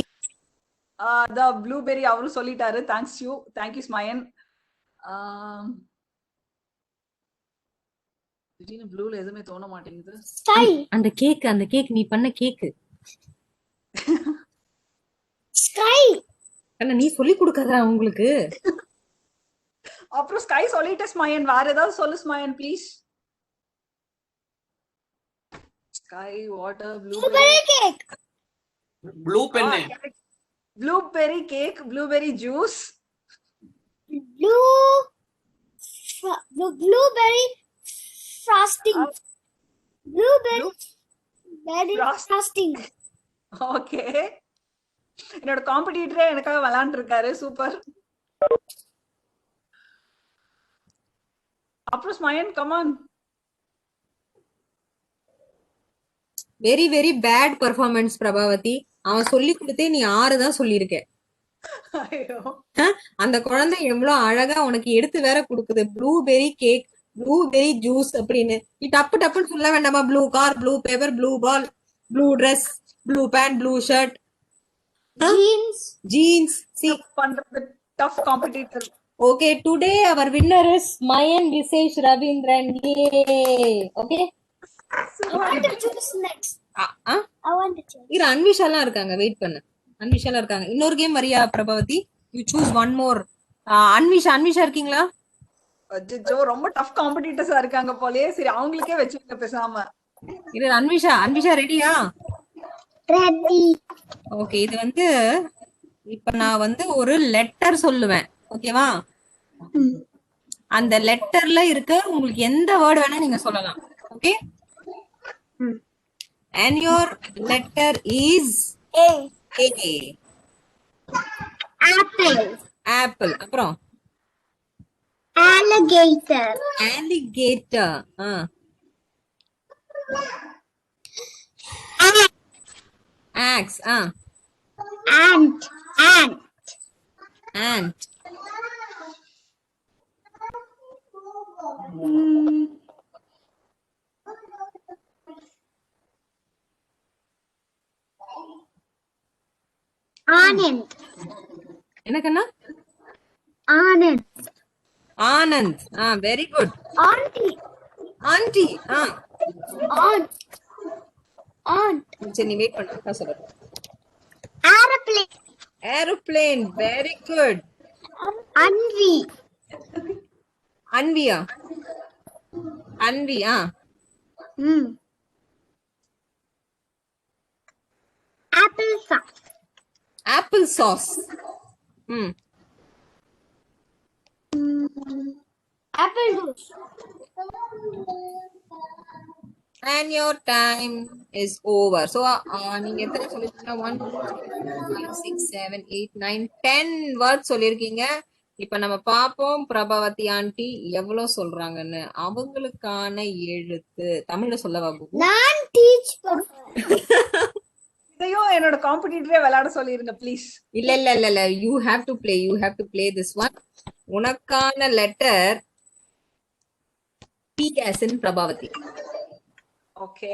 the blueberry அவரும் சொல்லிட்டாரு. தேங்க்யூ ஸ்மயன். திடீர்னு ப்ளூல எதுவுமே தோண மாட்டேங்குது. ஸ்கை. அந்த கேக் நீ பண்ண கேக். ஸ்கை. அண்ணா நீ சொல்லி கொடுக்காதா உங்களுக்கு? அப்புறம் ஸ்கை சொல்லிட்டு ஸ்மயன் வேற ஏதாவது சொல்லு Smayan please. Sky, water, blueberry cake. Blue pen. Blueberry cake, blueberry juice, blueberry frosting. Blueberry frosting. Okay. என்னோட காம்படிட்டரே எனக்காக விளையாண்டு இருக்காரு. சூப்பர். அப்புறம் Smayan come on. Very very bad performance Prabhavathi. அவன் சொல்லி கொடுத்தே நீ 6 தான் சொல்லியிருக்க. ஐயோ. அந்த குழந்தை எவ்வளவு அழகா உனக்கு எடுத்து வேற கொடுக்குது. ப்ளூபெர்ரி கேக், ப்ளூபெர்ரி ஜூஸ் அப்படின்னு. நீ டப்பு டப்புன்னு சொல்ல வேண்டாமா? Blue car, blue paper, blue ball, blue dress, blue pant, blue shirt, jeans. பண்றது tough competitor. Okay, today our winner is Mayan Visesh Ravindran. Yay! Okay. I want to choose next. I want to choose. இரு, அன்விஷாலாம் இருக்காங்க. Wait பண்ணு. அன்விஷாலாம் இருக்காங்க. இன்னொரு game வரியா Prabhavathi? You choose one more. Anvisha இருக்கீங்களா? அச்சோ, ரொம்ப டஃப் காம்படிட்டர்ஸா இருக்காங்க போலயே. சரி, அவங்களுக்கே வச்சுக்க பேசாம. இரு, அன்விஷா ரெடியா? ரெடி. ஓகே, இது வந்து இப்ப நான் வந்து ஒரு லெட்டர் சொல்லுவேன். ஓகேவா? அந்த லெட்டர்ல இருக்க உங்களுக்கு எந்த வேர்ட் வேணா நீங்க சொல்லலாம். Okay? And your letter is A. A. Apple. Apple. அப்புறம் Alligator. alligator. Axe. Ant. Ant. Anand. என்னக்கண்ணா? Anand. Anand. Very good. Auntie. Aunt. சரி, நீ வெயிட் பண்ணு. நான் சொல்றேன். Aeroplane. Very good. Anviya. Apple sauce. Apple juice. And your time is over. So நீங்க எத்தனை சொல்லிருக்கீங்க? 1 2 3 4 5 6 7 8 9 10 words சொல்லிருக்கீங்க. இப்ப நம்ம பாப்போம் பிரபாவதி ஆண்டி எவ்வளவு சொல்றாங்கன்னு. அவங்களுக்கான எழுத்து தமிழ்ல சொல்லவா? நான் டீச் பண்ணுவேன். இதையும் என்னோட காம்படிட்டரே விளையாட சொல்லிருங்க ப்ளீஸ். இல்ல, you have to play this one. உனக்கான letter P as in Prabhavathi. Okay.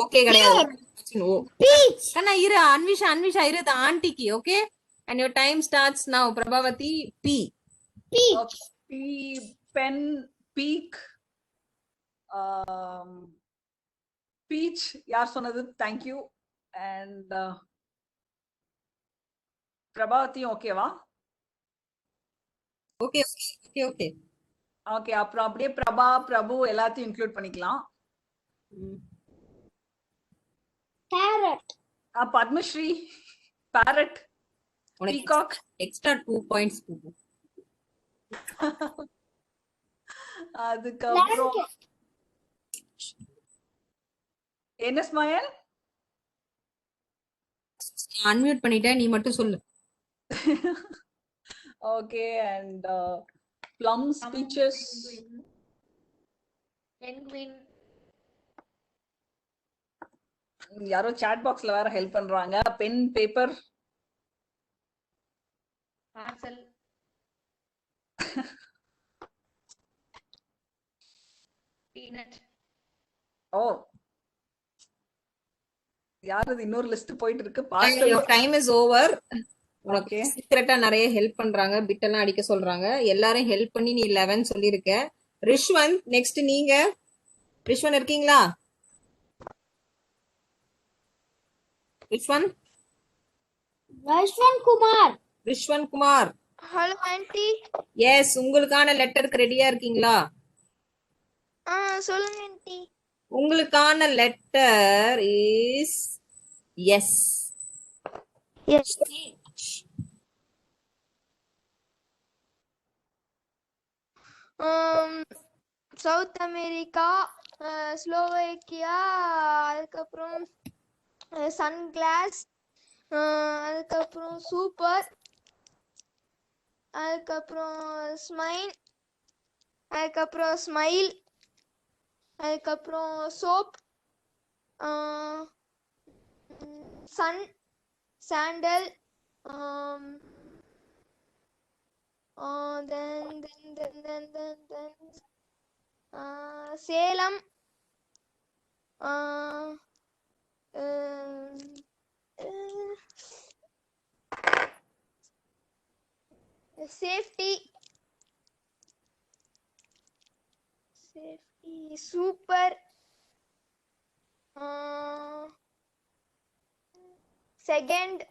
Okay கிடையாது. Peach. கண்ணா இரு, அன்விஷா இரு, the ஆண்டிக்கு. Okay, and your time starts now. Prabhavathi P. Peach. Pen, peak, peach. யார் சொன்னது? Thank you. And பிரபாவதி ஓகேவா? ஓகே. ஓகே, அப்புறம் அப்படியே பிரபா, பிரபு எல்லாத்தையும் இன்க்ளூட் பண்ணிக்கலாம். Parrot. Padmashri, parrot, peacock. Extra 2 points. அதுக்கப்புறம் என்ன ஸ்மயன்? அன்மியூட் பண்ணிட்டேன், நீ மட்டும் சொல்லு. Okay. And plums, peaches, Penguin. யாரோ சாட் பாக்ஸ்ல வேற ஹெல்ப் பண்றாங்க. Pen paper Parcel. Peanut. Oh யாரது இன்னொரு லிஸ்ட் போயிட்டு இருக்கு. Parcel time is over. உனக்கு ஓகே சீக்கிரட்டா நிறைய ஹெல்ப் பண்றாங்க, பிட் எல்லாம் அடிக்க சொல்றாங்க. எல்லாரும் ஹெல்ப் பண்ணி நீ 11 சொல்லிருக்க. ரிஷ்வந்த் நெக்ஸ்ட் நீங்க. ரிஷ்வந்த் இருக்கீங்களா? Rishwanth Yashwanth Kumar. Rishwanth Kumar. Hello aunty. Yes, உங்களுக்கான லெட்டருக்கு ரெடியா இருக்கீங்களா? சொல்லுங்க ஆன்ட்டி. உங்களுக்கான letter is S. S. South America, Slovakia, அதுக்கப்புறம் சன்கிளாஸ், அதுக்கப்புறம் சூப்பர், அதுக்கப்புறம் ஸ்மைல், அதுக்கப்புறம் ஸ்மைல், அதுக்கப்புறம் soap, sun, sandal, then Salem, safety, super, second,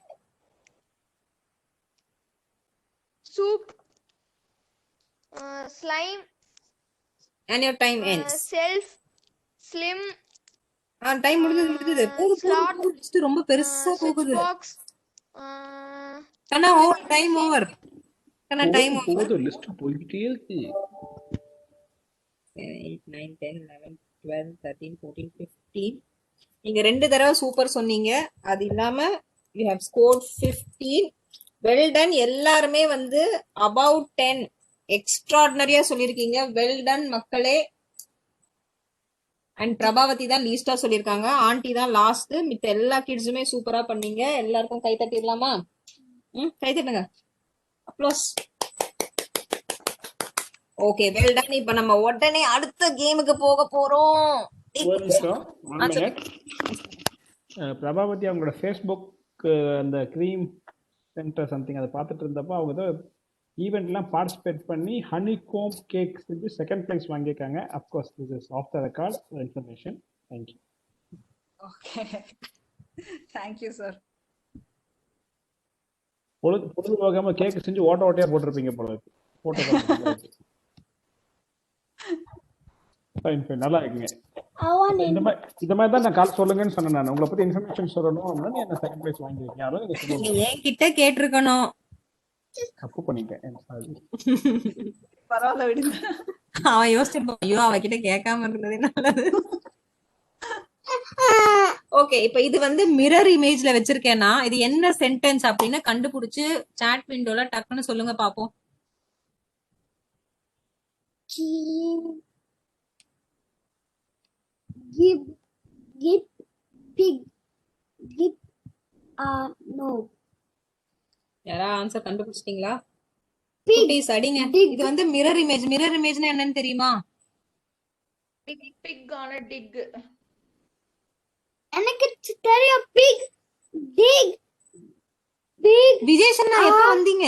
soup, slime, and your time ends. Self, slim, time முடிஞ்சது. ஸ்லாட், லிஸ்ட் ரொம்ப பெருசா போகுது. பாக்ஸ், கண்ணா ஓவர், டைம் ஓவர். கண்ணா டைம் ஓவர். போதும் லிஸ்ட் போயிட்டே இருக்கு. 7 8 9 10 11 12 13 14 15. நீங்க 2 தடவை சூப்பர் சொன்னீங்க. அது இல்லாம you have scored 15. well done. எல்லாருமே வந்து about 10 எக்ஸ்ட்ராடினரியா சொல்லிருக்கீங்க. well done மக்களே. அண்ட் பிரபாவதி தான் லீஸ்டா சொல்லிருக்காங்க. ஆண்டி தான் லாஸ்ட். மித்த எல்லா கிட்ஸுமே சூப்பரா பண்ணீங்க. எல்லாருக்கும் கை தட்டிடலாமா? கை தட்டுங்க. அப்ளோஸ். Okay, well done. இப்ப நம்ம உடனே அடுத்த கேமுக்கு போக போறோம். ஒரு நிமிஷம், 1 minute. பிரபாவதி அவங்களோட ஃபேஸ்புக் அந்த க்ரீம் சென்டர் சம்திங் அதை பார்த்துட்டு இருந்தப்போ அவங்க தான் ஈவெண்ட்லாம் பார்ட்டிசிபேட் பண்ணி ஹனி கோம் கேக் செஞ்சு செகண்ட் ப்ரைஸ் வாங்கியிருக்காங்க. Of course this is off the record information. Thank you. Okay thank you sir. பொழுது போகாம கேக் செஞ்சு ஓட்ட ஓட்டையா போட்டிருப்பீங்க போல இருக்கு. போட்டோ ஃபைன் ஃபைன், நல்லா இருக்குங்க. இந்த மாதிரி தான் நான் கால் சொல்லுங்கன்னு சொன்னேன். நான் உங்களை பத்தி இன்ஃபர்மேஷன் சொல்லணும் அப்படின்னா நீ என்ன செகண்ட் ப்ரைஸ் வாங்கியிருக்கீங்க. அதனால நீங்க சொல்லுங்க. என்கிட்ட கேட்டிருக்கணும். தப்பு பண்ணிட்டேன். பரவாயில்ல விடுங்க. அவன் யோசிச்சிருப்பான், ஐயோ அவகிட்ட கேட்காம இருந்ததே நல்லது. ஓகே, இப்ப இது வந்து மிரர் இமேஜ்ல வச்சிருக்கேன்னா இது என்ன சென்டென்ஸ் அப்படின்னு கண்டுபிடிச்சு சாட் விண்டோல டக்குன்னு சொல்லுங்க பாப்போம். Give pig give no. யாரா ஆன்சர் கண்டுபிடிச்சிட்டீங்களா? குட்டீஸ் அடிங்க. இது வந்து மிரர் இமேஜ். மிரர் இமேஜ்னா என்னன்னு தெரியுமா? Pig on a dig. எனக்கு தெரியும். pig dig big. விஜேஷன்னா எப்ப வந்தீங்க?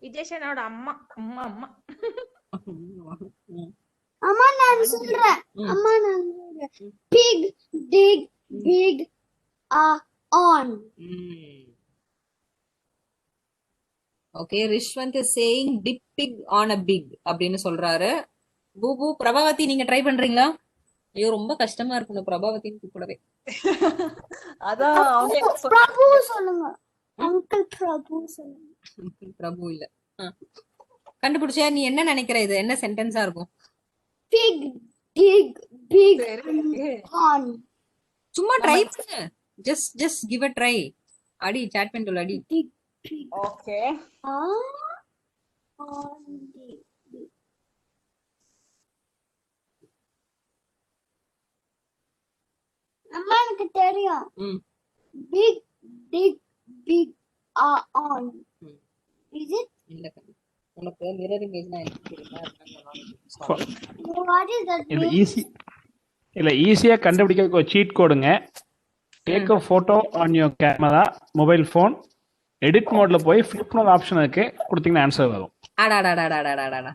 விஜேஷனோட அம்மா அம்மா அம்மா அம்மா நான் சொல்றேன். அம்மா நான் சொல்றேன். pig dig big on. Okay, Rishwanth is saying dip big on a big அப்படின்னு சொல்றாரு. பூபு, பிரபாவதி நீங்க ட்ரை பண்றீங்களா? ஐயோ ரொம்ப கஷ்டமா இருக்கணும் பிரபாவதின்னு கூப்பிடவே. அதான் பிரபு சொல்லுங்க. அங்கிள் பிரபு சொல்லுங்க. பிரபு இல்ல. கண்டுபிடிச்சா? நீ என்ன நினைக்கிற, இது என்ன சென்டென்ஸா இருக்கும்? pig dig big on. சும்மா ட்ரை பண்ணு. Just give a try. அடி சாட் பண்ணல அடி. ஓகே தெரியும். ம் Big, big, big are on. ம் Is it? இல்ல கண்ணு. உனக்கு மிரர் இமேஜ்னா என்ன தெரியுமா? For- What is that இல்ல mean? ஈஸி இல்ல ஈஸியா கண்டுபிடிக்க ஒரு சீட் கோடுங்க. Take a photo on your camera mobile phone, edit மோட்ல போய் ஃபிளிப்னு ஒரு ஆப்ஷன் இருக்கு, கொடுத்தீங்கன்னா ஆன்சர் வரும். அடாடாடாடாடாடாடா.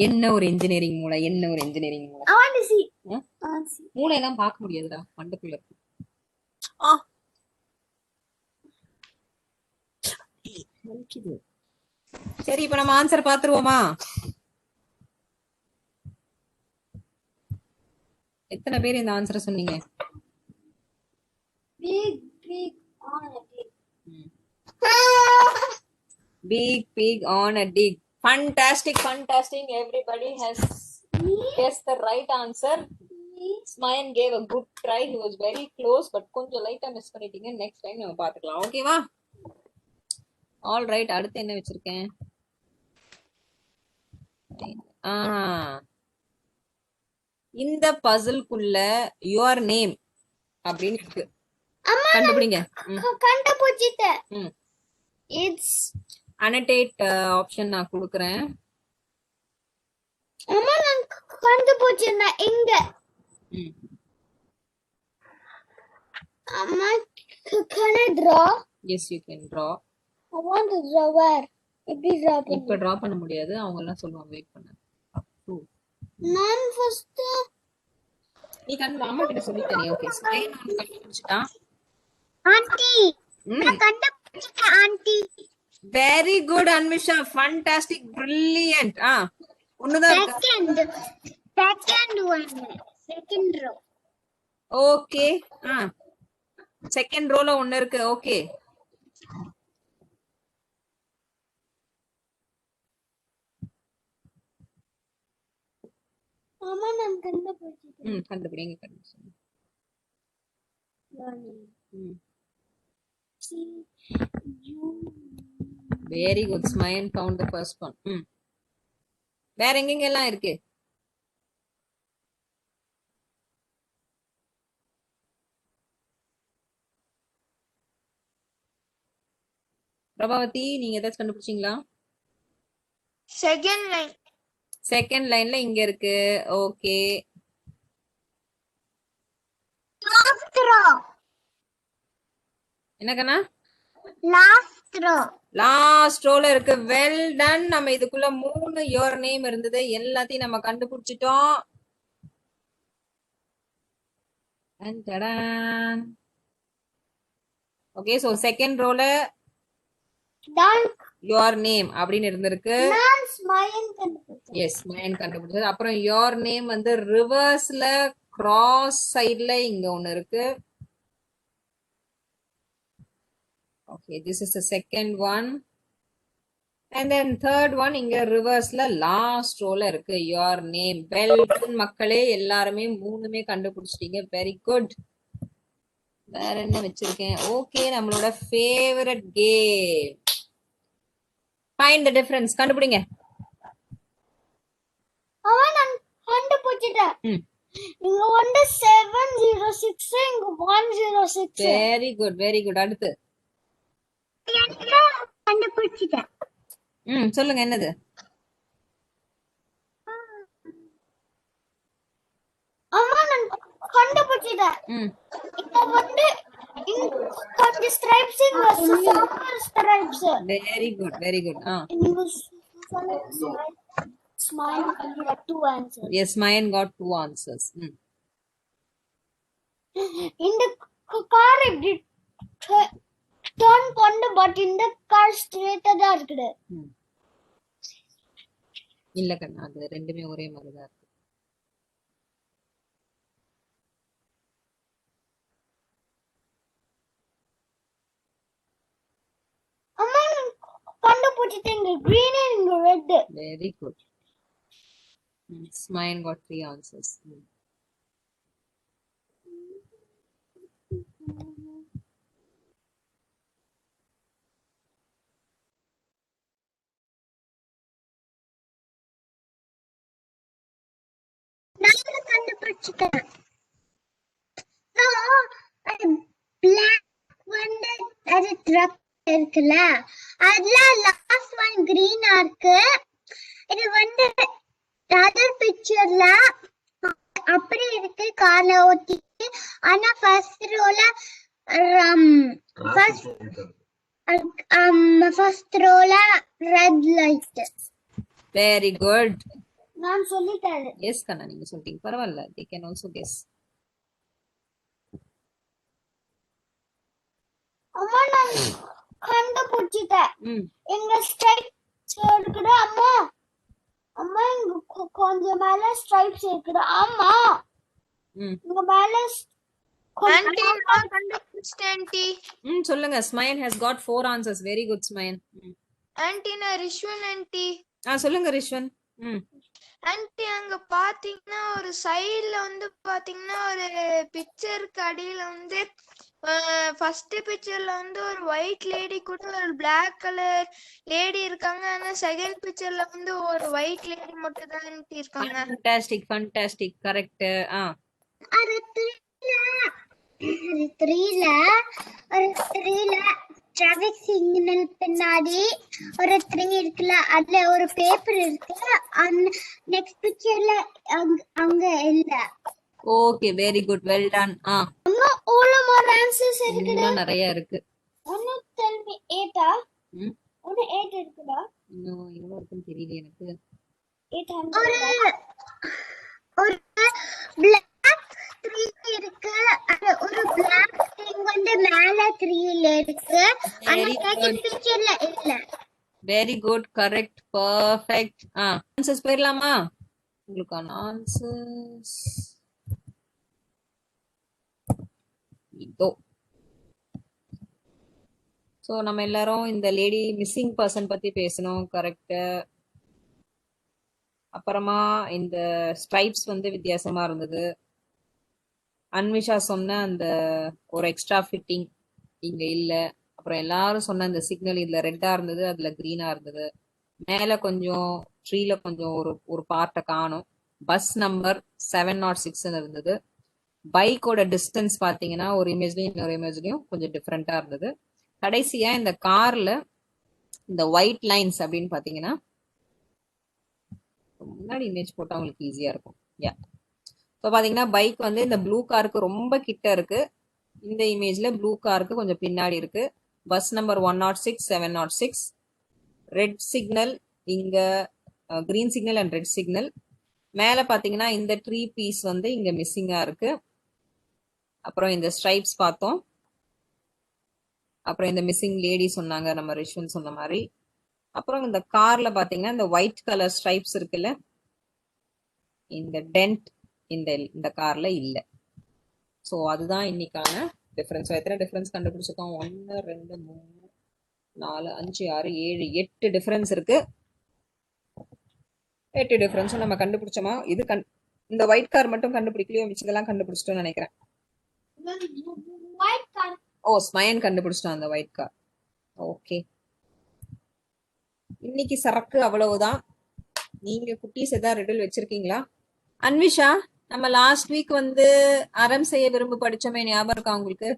என்ன ஒரு இன்ஜினியரிங் மூளை, என்ன ஒரு இன்ஜினியரிங் மூளை. I want to see. ம்? I want to see. மூளை எல்லாம் பார்க்க முடியாதுடா, மண்டக்குள்ள இருக்கு. வலிக்குது. சரி, இப்ப நம்ம ஆன்சர் பாத்துருவோமா? எத்தனை பேர் இந்த ஆன்சரை சொன்னீங்க? Big, big on a dig. Big pig on a dig. Fantastic, fantastic. Everybody has guessed the right answer. Smayan gave a good try. He was very close, but கொஞ்சம் லைட்டா மிஸ் பண்ணிட்டீங்க. நெக்ஸ்ட் டைம் நம்ம பாத்துக்கலாம். ஓகேவா? All right. அடுத்து என்ன வச்சிருக்கேன்? இந்த பசில்குள்ள யுவர் நேம் அப்படின்னு இருக்கு. கண்டுபிடிங்க. கண்டுபிடிச்சிட்டேன். ம். It's அனடேட் ஆப்ஷன் நான் கொடுக்குறேன். அம்மா நான் கண்டுபிடிச்சேன் இங்க. ம். அம்மா can I draw? Yes, you can draw. I want to draw where? எப்படி draw இப்ப பண்ணு? டிரா பண்ண முடியாது, அவங்க எல்லாம் சொல்லுவாங்க, வெயிட் பண்ணு. நான் first நீ கண்டு அம்மா கிட்ட சொல்லிட்டே. ஓகே, ஸ்மைன் வந்து கண்டுபிடிச்சிட்டா. ஆண்டி நான் கண்டுபிடிச்சேன் aunty. Very good Anvisha, fantastic, brilliant. ஒண்ணுதான் இருக்கு. Second one, second row. Okay, second ரோல ஒண்ணு இருக்கு. ஓகே, அம்மா நான் கண்டுபிடிச்சேன். கண்டுபிடிங்க, கண்டுபிடிச்சு. Very good, Smayan found the first one. வேற எங்கெங்க எல்லாம் இருக்கு? பிரபாவதி, நீங்க ஏதாச்சும் கண்டுபிடிச்சீங்களா? Second line. செகண்ட் லைன்ல இங்க இருக்கு. Okay, last row. என்னக்கண்ணா? Last row. லாஸ்ட் ரோல இருக்கு. Well done. நம்ம இதுக்குள்ள 3 யோர் நேம் இருந்தது, எல்லாத்தையும் நம்ம கண்டுபிடிச்சிட்டோம். ஓகே, சோ செகண்ட் ரோல யோர் நேம் அப்படின்னு இருந்திருக்கு. நான் ஸ்மைன் கண்டுபிடிச்சேன். எஸ், ஸ்மைன் கண்டுபிடிச்சது. அப்புறம் யோர் நேம் வந்து ரிவர்ஸ்ல கிராஸ் சைடுல இங்க ஒண்ணு இருக்கு. Okay, this is the second one. And then third one இங்க ரிவர்ஸ்ல லாஸ்ட் ரோல இருக்கு your name. Well done மக்களே, எல்லாருமே 3மே கண்டுபிடிச்சிட்டீங்க. Very good. வேற என்ன வச்சிருக்கேன்? ஓகே, நம்மளோட favourite game find the difference. கண்டுபிடிங்க. அம்மா நான் கண்டுபிடிச்சிட்டேன். இங்க வந்து 706, இங்க 106. Very good, very good. அடுத்து கண்டுபிடிச்சிட்டேன். சொல்லுங்க, என்னது? அம்மா நான் கண்டுபிடிச்சிட்டேன். இங்க வந்து கொஞ்சம் ஸ்ட்ரைப்ஸ், இங்க super stripes. Very good, very good. இங்க Smayan got 2 answers. Yes, mine got 2 answers. இந்த கார் இப்படி டர்ன் பண்ணு, பட் இந்த கார் ஸ்ட்ரைட்டா தான் இருக்குது. இல்ல கண்ணா, அது ரெண்டுமே ஒரே மாதிரி தான் இருக்கு. அம்மா நான் கண்டுபிடிச்சிட்டேன். இங்க green and இங்க red. Very good. Mine got 3 answers. நான் கண்டுபிடிச்சிட்டேன். black வந்து அது ட்ரக் இருக்குல்ல அதுல லாஸ்ட் ஒன் கிரீனா இருக்கு. இது வந்து அதர் பிக்சர்ல அப்படி இருக்கு கார்ல ஓட்டிட்டு. ஆனா ஃபர்ஸ்ட் ரோல ஃபர்ஸ்ட் ரோல ரெட் லைட். Very good. நான் சொல்லிட்டேன். எஸ் கண்ணா, நீங்க சொல்லிட்டீங்க, பரவாயில்ல. they can also guess. அம்மா நான் கண்டுபிடிச்சிட்டேன். ம் எங்க ஸ்ட்ரைப்ஸ் இருக்குடா அம்மா. அம்மா இங்க கொஞ்சம் மேல ஸ்ட்ரைப்ஸ் இருக்குடா. அம்மா ம் இங்க மேல ஆன்ட்டி நான் கண்டுபிடிச்சிட்டேன் ஆன்ட்டி. சொல்லுங்க. Smayan has got 4 answers. Very good Smayan. Aunty நான் ரிஷ்வன் ஆன்ட்டி. சொல்லுங்க ரிஷ்வன். ஆன்ட்டி அங்க பாத்தீங்கன்னா ஒரு சைடுல வந்து பாத்தீங்கன்னா ஒரு பிக்சருக்கு அடியில வந்து ஃபர்ஸ்ட் பிக்சர்ல வந்து ஒரு ஒயிட் லேடி கூட ஒரு பிளாக் கலர் லேடி இருக்காங்க. ஆனா செகண்ட் பிக்சர்ல வந்து ஒரு ஒயிட் லேடி மட்டும் தான் ஆன்ட்டி இருக்காங்க. Fantastic correct. ஒரு த்ரீல டிராபிக் சிக்னல் பின்னாடி ஒரு 3 இருக்குல்ல அதுல ஒரு பேப்பர் இருக்கு. நெக்ஸ்ட் பிக்சர்ல அங்க இல்ல. Okay very good, well done. அம்மா all more answers இருக்குடா. இன்னும் நிறைய இருக்கு. ஒன்னு tell me 8 ஒன்னு 8 இருக்குடா. இன்னும் எவ்வளவு இருக்குன்னு தெரியல எனக்கு. 800 ஒரு black 3 இருக்கு. அது ஒரு black thing வந்து மேல 3ல இருக்கு. ஆனா செகண்ட் பிக்சர்ல இல்ல. Very good, correct, perfect. Answers போயிடலாமா? உங்களுக்கான ஆன்சர்ஸ் இதோ. ஸோ நம்ம எல்லாரும் இந்த லேடி மிஸ்ஸிங் பர்சன் பத்தி பேசணும். கரெக்ட். அப்புறமா இந்த ஸ்ட்ரைப்ஸ் வந்து வித்தியாசமா இருந்தது. அன்விஷா சொன்ன அந்த ஒரு எக்ஸ்ட்ரா ஃபிட்டிங் இங்க இல்ல. அப்புறம் எல்லாரும் சொன்ன இந்த சிக்னல் இதுல ரெட்டா இருந்தது, அதுல கிரீனா இருந்தது. மேல கொஞ்சம் ட்ரீல கொஞ்சம் ஒரு பார்ட்டை காணும். பஸ் நம்பர் 706 இருந்தது. பைக்கோட டிஸ்டன்ஸ் பாத்தீங்கன்னா ஒரு இமேஜ்லயும் இன்னொரு இமேஜ்லயும் கொஞ்சம் டிஃப்ரெண்டா இருந்தது. கடைசியா இந்த கார்ல இந்த ஒயிட் லைன்ஸ் அப்படின்னு பாத்தீங்கன்னா முன்னாடி இமேஜ் போட்டா உங்களுக்கு ஈஸியா இருக்கும். யா, இப்போ பாத்தீங்கன்னா பைக் வந்து இந்த ப்ளூ காருக்கு ரொம்ப கிட்ட இருக்கு. இந்த இமேஜ்ல ப்ளூ காருக்கு கொஞ்சம் பின்னாடி இருக்கு. Bus number 106 706. ரெட் சிக்னல் இங்க, green signal and red signal. மேல பாத்தீங்கன்னா இந்த ட்ரீ பீஸ் வந்து இங்க மிஸ்ஸிங்கா இருக்கு. அப்புறம் இந்த ஸ்ட்ரைப்ஸ் பார்த்தோம். அப்புறம் இந்த மிஸ்ஸிங் லேடி சொன்னாங்க நம்ம ரிஷ்வன் சொன்ன மாதிரி. அப்புறம் இந்த கார்ல பாத்தீங்கன்னா இந்த ஒயிட் கலர் ஸ்ட்ரைப்ஸ் இருக்குல்ல, இந்த டென்ட் இந்த கார்ல இல்ல. ஸோ அதுதான் இன்னைக்கான டிஃபரன்ஸ். எத்தனை டிஃபரன்ஸ் கண்டுபிடிச்சிருக்கோம்? 1 2 3 4 5 6 7 8 டிஃபரன்ஸ் இருக்கு. 8 டிஃபரன்ஸும் நம்ம கண்டுபிடிச்சோமா? இது இந்த ஒயிட் கார் மட்டும் கண்டுபிடிக்கலையோ, மிச்சதெல்லாம் கண்டுபிடிச்சிட்டோம்னு நினைக்கிறேன். ஸ்மைன் கண்டுபிடிச்சிட்டோம் அந்த ஒயிட் கார். ஓகே, இன்னைக்கு சரக்கு அவ்வளவுதான். நீங்க குட்டீஸ் ஏதாவது ரிடில் வச்சிருக்கீங்களா? அன்விஷா, நம்ம லாஸ்ட் வீக் வந்து அறம் செய்ய விரும்பு படிச்சோமே, ஞாபகம் இருக்கா உங்களுக்கு?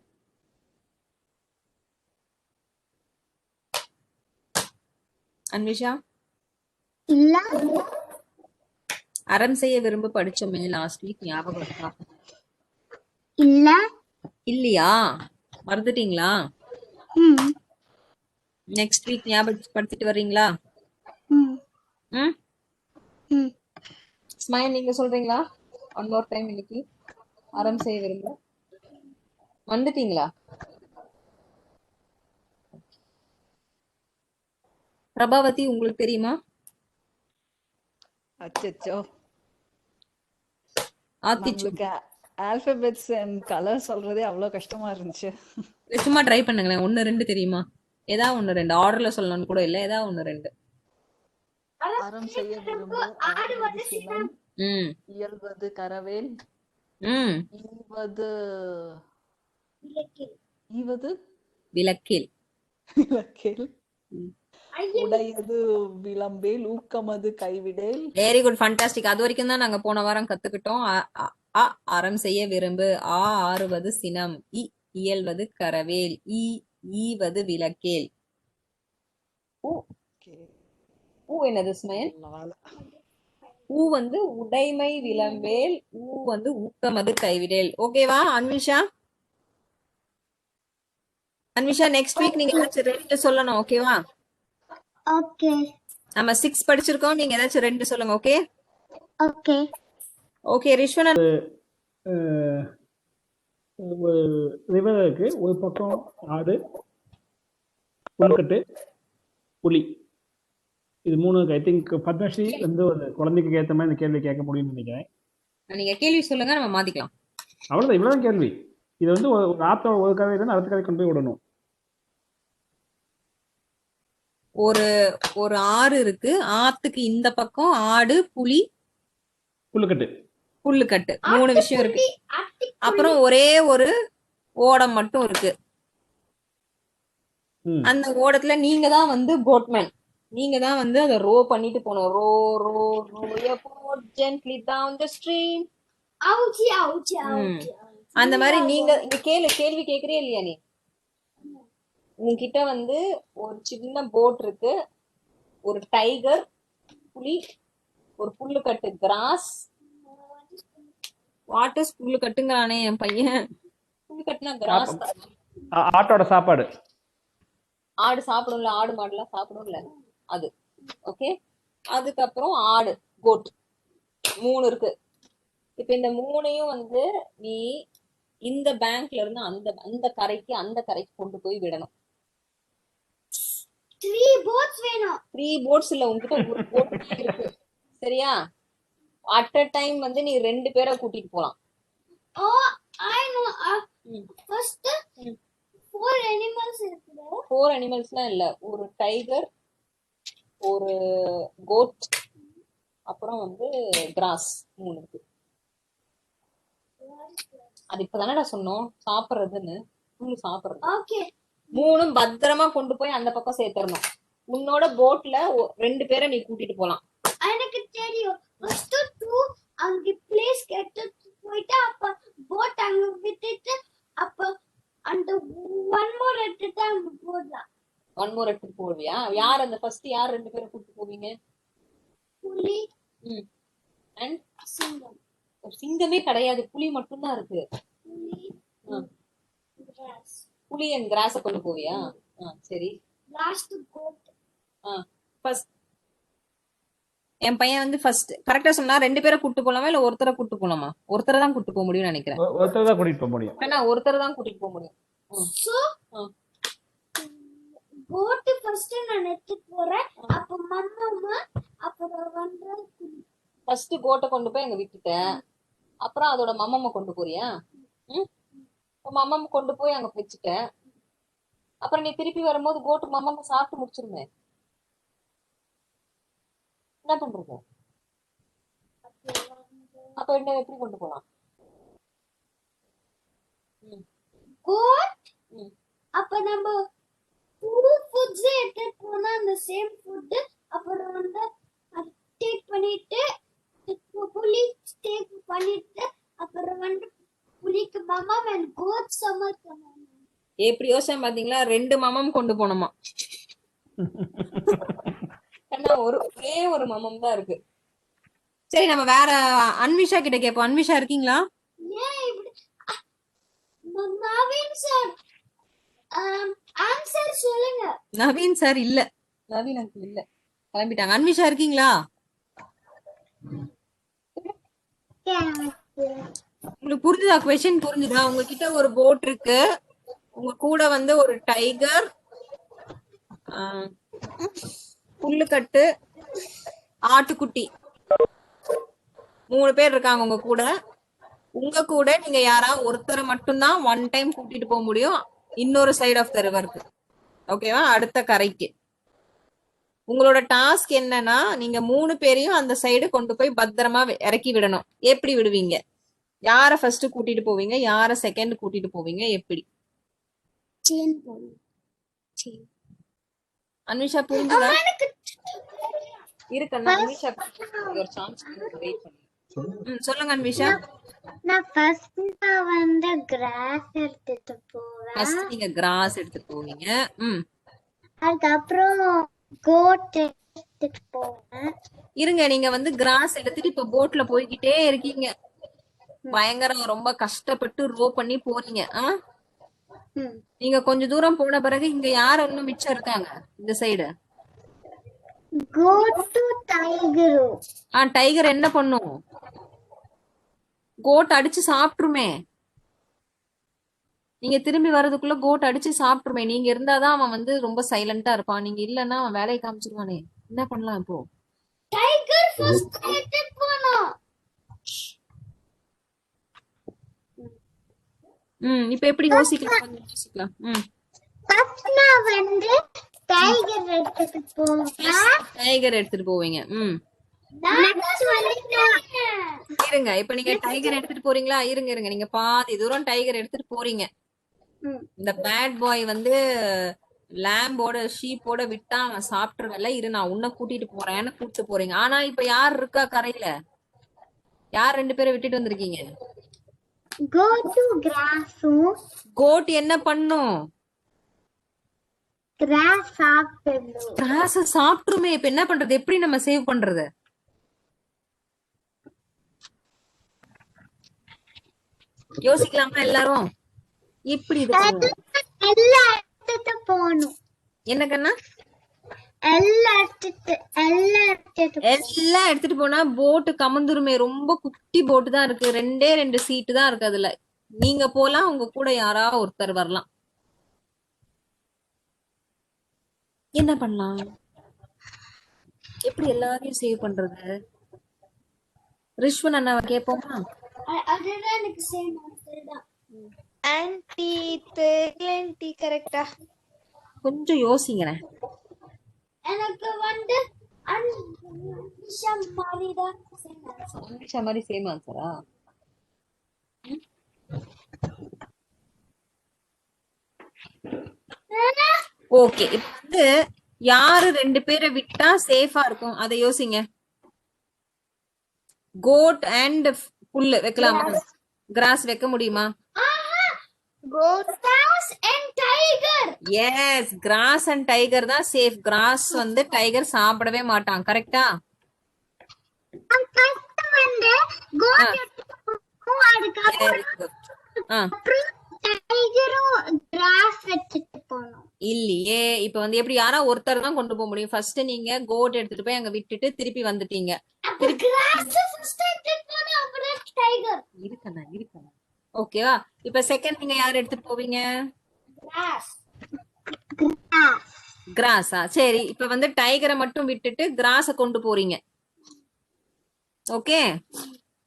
அன்விஷா இல்ல. அறம் செய்ய விரும்பு படிச்சோமே லாஸ்ட் வீக், ஞாபகம் இருக்கா? இல்ல. இல்லையா? மறந்துட்டீங்களா? நெக்ஸ்ட் வீக் ஞாபகப்படுத்திட்டு வர்றீங்களா? ஸ்மைல், நீங்க சொல்றீங்களா? One more time. இன்னைக்கு அறம் செய்ய விரும்பு வந்துட்டீங்களா? பிரபாவதி, உங்களுக்கு தெரியுமா? அச்சச்சோ, ஆத்திச்சு. ஆல்பபெட்ஸ் அண்ட் கலர் சொல்றதே அவ்வளவு கஷ்டமா இருந்துச்சு. சும்மா ட்ரை பண்ணுங்களேன். 1 2 தெரியுமா? ஏதாவது 1 2 ஆர்டர்ல சொல்லணும்னு கூட இல்ல, ஏதாவது 1 2. அறம் செய்ய விரும்பு, ஆடுவது சினம், இயல்வது கரவேல், ஈவது விளக்கேல், உடையது விளம்பேல், ஊக்கமது கைவிடேல். Very good, fantastic. அது வரைக்கும் தான் நாங்க போன வாரம் கத்துக்கிட்டோம். அறம் செய்ய விரும்பு, ஆறுவது சினம், இயல்வது கரவேல், ஈவது விளக்கேல். ஊ என்னது ஸ்மைல்? ஊ வந்து உடைமை விளம்பேல், ஊ வந்து ஊக்கமது கைவிடேல். ஓகேவா அன்விஷா? அன்விஷா நெக்ஸ்ட் வீக் நீங்க ஏதாச்சும் 2 சொல்லணும். ஓகேவா? ஓகே நம்ம 6 படிச்சிருக்கோம், நீங்க ஏதாச்சும் 2 சொல்லுங்க. Okay okay okay. Rishvan river இருக்கு, ஒரு பக்கம் ஆடு, புல்கட்டு, புலி. இது 3 இருக்கு. ஐ திங்க் பத்மஸ்ரீ வந்து ஒரு குழந்தைக்கு ஏற்ற மாதிரி இந்த கேள்வி கேட்க முடியும்னு நினைக்கிறேன். நீங்க கேள்வி சொல்லுங்க, நம்ம மாத்திக்கலாம். அவ்வளவுதான், இவ்வளவுதான் கேள்வி. இது வந்து ஒரு ஆத்தோட ஒரு கதை தான், அடுத்த கதை கொண்டு போய் விடணும். ஒரு ஆறு இருக்கு, ஆத்துக்கு இந்த பக்கம் ஆடு, புலி, புல்லுக்கட்டு, புல்லுக்கட்டு, 3 விஷயம் இருக்கு. அப்புறம் ஒரே ஒரு ஓடம் மட்டும் இருக்கு. அந்த ஓடத்துல நீங்க தான் வந்து போட்மேன், நீங்க தான் வந்து அதை ரோ பண்ணிட்டு போகணும். Row row row your boat gently down the stream. அந்த மாதிரி நீங்க இந்த கேள்வி கேக்குறே இல்லையா நீ? உங்ககிட்ட வந்து ஒரு சின்ன போட் இருக்கு, ஒரு டைகர், புலி, ஒரு புல்லுக்கட்டு கிராஸ். வாட் இஸ் புல்லுக்கட்டுங்கிறானே என் பையன். புல்லுக்கட்டுனா கிராஸ். ஆட்டோட சாப்பாடு. ஆடு சாப்பிடும்ல, ஆடு மாடுலாம் சாப்பிடும்ல அது. ஓகே. அதுக்கப்புறம் ஆடு, கோட், 3 இருக்கு. இப்ப இந்த 3ஐயும் வந்து நீ இந்த பேங்க்ல இருந்து அந்த கரைக்கு கொண்டு போய் விடணும். 3 boats வேணும். 3 boats இல்ல, உங்ககிட்ட ஒரு boat இருக்கு. சரியா? அட் அ டைம் வந்து நீ 2 பேரை கூட்டிட்டு போலாம். I know. First 4 animals இருக்குது. 4 அனிமல்ஸ்லாம் இல்ல, ஒரு டைகர், ஒரு கோட், அப்புறம் வந்து கிராஸ், 3 இருக்கு. அது இப்பதானடா சொன்னோம் சாப்பிடுறதுன்னு. சாப்பிடுறது. ஓகே. 3 பத்திரமா கொண்டு போய் அந்த பக்கம் சேர்த்துறணும். உன்னோட போட்ல 2 பேரை நீ கூட்டிட்டு போலாம். எனக்கு தெரியும். ஃபர்ஸ்ட் 2 அங்க பிளேஸ் எடுத்து போயிட்டு அப்ப போட் அங்க விட்டுட்டு அப்ப அந்த 1 more எடுத்துட்டு அங்க போடலாம். 1 more எடுத்துட்டு போவியா? யார் அந்த ஃபர்ஸ்ட் யார் 2 பேரை கூட்டிட்டு போவீங்க? புலி அண்ட் சிங்கம். சிங்கமே கிடையாது, புலி மட்டும் தான் இருக்கு. கிராஸ். புலி அண்ட் கிராஸ கொண்டு போவியா? சரி. Last code. ஃபர்ஸ்ட் என் பையன் வந்து ஃபர்ஸ்ட் கரெக்டா சொன்னா 2 பேரை கூட்டிட்டு போலாமா இல்ல ஒருத்தரை கூட்டிட்டு போலாமா? ஒருத்தரை தான் கூட்டிட்டு போக முடியும்னு நினைக்கிறேன். ஒருத்தர் தான் கூட்டிட்டு போக முடியும். ஏன்னா ஒருத்தரை தான் கூட்டிட்டு போக முடியும். சோ கோட் ஃபர்ஸ்ட் நான் எடுத்துட்டு போறேன். அப்ப மம்மா அப்புறம் வந்து ஃபர்ஸ்ட் கோட்டை கொண்டு போய் அங்க விட்டுட்டேன், அப்புறம் அதோட மம்மம்மா கொண்டு போறியா? மம்மம் கொண்டு போய் அங்க வச்சுட்டேன், அப்புறம் நீ திருப்பி வரும்போது கோட்டு மம்மம்மா சாப்பிட்டு முடிச்சிருமே, என்ன பண்றது? அப்ப என்ன எப்படி கொண்டு போலாம்? கோட் அப்ப நம்ம 2 foods எடுத்துட்டு போனா அந்த சேம் ஃபுட் அப்புறம் வந்து டேக் பண்ணிட்டு புலி டேக் பண்ணிட்டு அப்புறம் வந்து புலிக்கு மாமா and goat சமைக்கணும். எப்படி யோசனை பாத்தீங்களா? 2 மமம் கொண்டு போனோமா? ஏன்னா ஒரே ஒரு மமம் தான் இருக்கு. சரி, நம்ம வேற அன்விஷா கிட்ட கேட்போம். அன்விஷா இருக்கீங்களா? ஏன் இப்படி நவீன் சார் ஆன்சர் சொல்லுங்க. நவீன் சார் இல்ல, நவீன் அங்கிள் இல்ல, கிளம்பிட்டாங்க. அன்விஷா இருக்கீங்களா? உங்களுக்கு புரிஞ்சுதா? क्वेश्चन புரிஞ்சுதா? உங்ககிட்ட ஒரு போட் இருக்கு, உங்க கூட வந்து ஒரு டைகர், புல்லுக்கட்டு, ஆட்டுக்குட்டி, 3 பேர் இருக்காங்க உங்க கூட. உங்க கூட நீங்க யாரா ஒருத்தரை மட்டும்தான் 1 டைம் கூட்டிட்டு போக முடியும் இன்னொரு சைடு ஆஃப் த ரிவருக்கு. ஓகேவா? அடுத்த கரைக்கு. உங்களோட டாஸ்க் என்னன்னா, நீங்க 3 பேரையும் அந்த சைடு கொண்டு போய் பத்திரமா இறக்கி விடணும். எப்படி விடுவீங்க? யார ஃபர்ஸ்ட் கூட்டிட்டு போவீங்க, யார செகண்ட் கூட்டிட்டு போவீங்க, எப்படி? அன்விஷா புரிஞ்சுதா? இருக்கண்ணா, அன்விஷா ஒரு சான்ஸ் வெயிட் பண்ணுங்க. சொல்லுங்க அன்விஷா. நான் ஃபர்ஸ்ட் வந்து கிராஸ் எடுத்துட்டு போவேன். ஃபர்ஸ்ட் நீங்க கிராஸ் எடுத்துட்டு போவீங்க. அதுக்கப்புறம் கோட் எடுத்துட்டு போவேன். இருங்க, நீங்க வந்து கிராஸ் எடுத்துட்டு இப்ப போட்ல போய்கிட்டே இருக்கீங்க. பயங்கரம், ரொம்ப கஷ்டப்பட்டு ரோ பண்ணி போறீங்க. நீங்க கொஞ்ச தூரம் போன பிறகு இங்க யார் இன்னும் மிச்சம் இருக்காங்க இந்த சைடு? கோட்டு டைகரு. டைகர் என்ன பண்ணும்? கோட் அடிச்சு சாப்பிட்டுருமே. நீங்க திரும்பி வர்றதுக்குள்ள கோட் அடிச்சு சாப்பிட்டுருமே. நீங்க இருந்தாதான் அவன் வந்து ரொம்ப சைலண்டா இருப்பான். நீங்க இல்லன்னா அவன் வேலையை காமிச்சிருவானே. என்ன பண்ணலாம் இப்போ? டைகர் ஃபர்ஸ்ட் எடுத்துட்டு போணும். இப்ப எப்படி யோசிக்கலாம்? கொஞ்சம் யோசிக்கலாம். ஃபர்ஸ்ட் நான் வந்து டைகர் எடுத்துட்டு போவேன். டைகர் எடுத்துட்டு போவீங்க. நெக்ஸ்ட் வந்து இருங்க, இப்ப நீங்க டைகர் எடுத்துட்டு போறீங்களா? இருங்க, நீங்க பாதி தூரம் டைகர் எடுத்துட்டு போறீங்க. இந்த பேட் பாய் வந்து லேம்போட ஷீப்போட விட்டா அவன் சாப்பிட்டுருவல. இரு, நான் உன்னை கூட்டிட்டு போறேன்னு கூட்டிட்டு போறீங்க. ஆனா இப்ப யார் இருக்கா கரையில? யார் 2 பேரை விட்டுட்டு வந்திருக்கீங்க? கோட்டு கிராஸும். கோட் என்ன பண்ணும்? கிராஸ் சாப்பிடணும். கிராஸ் சாப்பிட்டுருமே. இப்ப என்ன பண்றது? எப்படி நம்ம சேவ் பண்றது? யோசிக்கலாமா எல்லாரும்? எப்படி இது பண்ணுவோம்? எல்லாம் எடுத்துட்டு போகணும். என்ன கண்ணா? எல்லாம் எடுத்துட்டு போனா போட்டு கமந்துருமே. ரொம்ப குட்டி போட்டு தான் இருக்கு. 2 சீட்டு தான் இருக்கு அதுல. நீங்க போலாம், உங்க கூட யாரா ஒருத்தர் வரலாம். என்ன பண்ணலாம்? எப்படி எல்லாரையும் சேவ் பண்றது? ரிஷ்வன் அண்ணாவை கேட்போமா? அதுதான் எனக்கு சேம் ஆன்சர் தான். ஆன்டி தெரியலன்டி கரெக்டா? கொஞ்சம் யோசிக்கிறேன். எனக்கு வந்து அன்ஷம் மாதிரி தான் சேம் ஆன்சர். அன்ஷா மாதிரி சேம் ஆன்சரா? ஓகே, இப்ப வந்து யாரு 2 பேரை விட்டா சேஃபா இருக்கும் அதை யோசிங்க. கோட் அண்ட் புல்லு வைக்கலாமா? கிராஸ் வைக்க முடியுமா? Grass and tiger. Yes, grass and tiger தான் சேஃப். கிராஸ் வந்து டைகர் சாப்பிடவே மாட்டான். கரெக்டா? ஃபர்ஸ்ட் வந்து கோட் எடுத்துட்டு அதுக்கப்புறம் டைகரும் கிராஸ் எடுத்துட்டு போணும். இல்லையே, இப்ப வந்து எப்படி யாரா ஒருத்தர் தான் கொண்டு போக முடியும். ஃபர்ஸ்ட் நீங்க கோட் எடுத்துட்டு போய் அங்க விட்டுட்டு திருப்பி வந்துட்டீங்க. கிராஸ் ஃபர்ஸ்ட் எடுத்துட்டு போணும், அப்புறம் டைகர். இருக்கணும். ஓகேவா? இப்ப செகண்ட் நீங்க யார் எடுத்துட்டு போவீங்க? கிராஸா? சரி, இப்ப வந்து டைகரை மட்டும் விட்டுட்டு கிராஸ கொண்டு போறீங்க. ஓகே,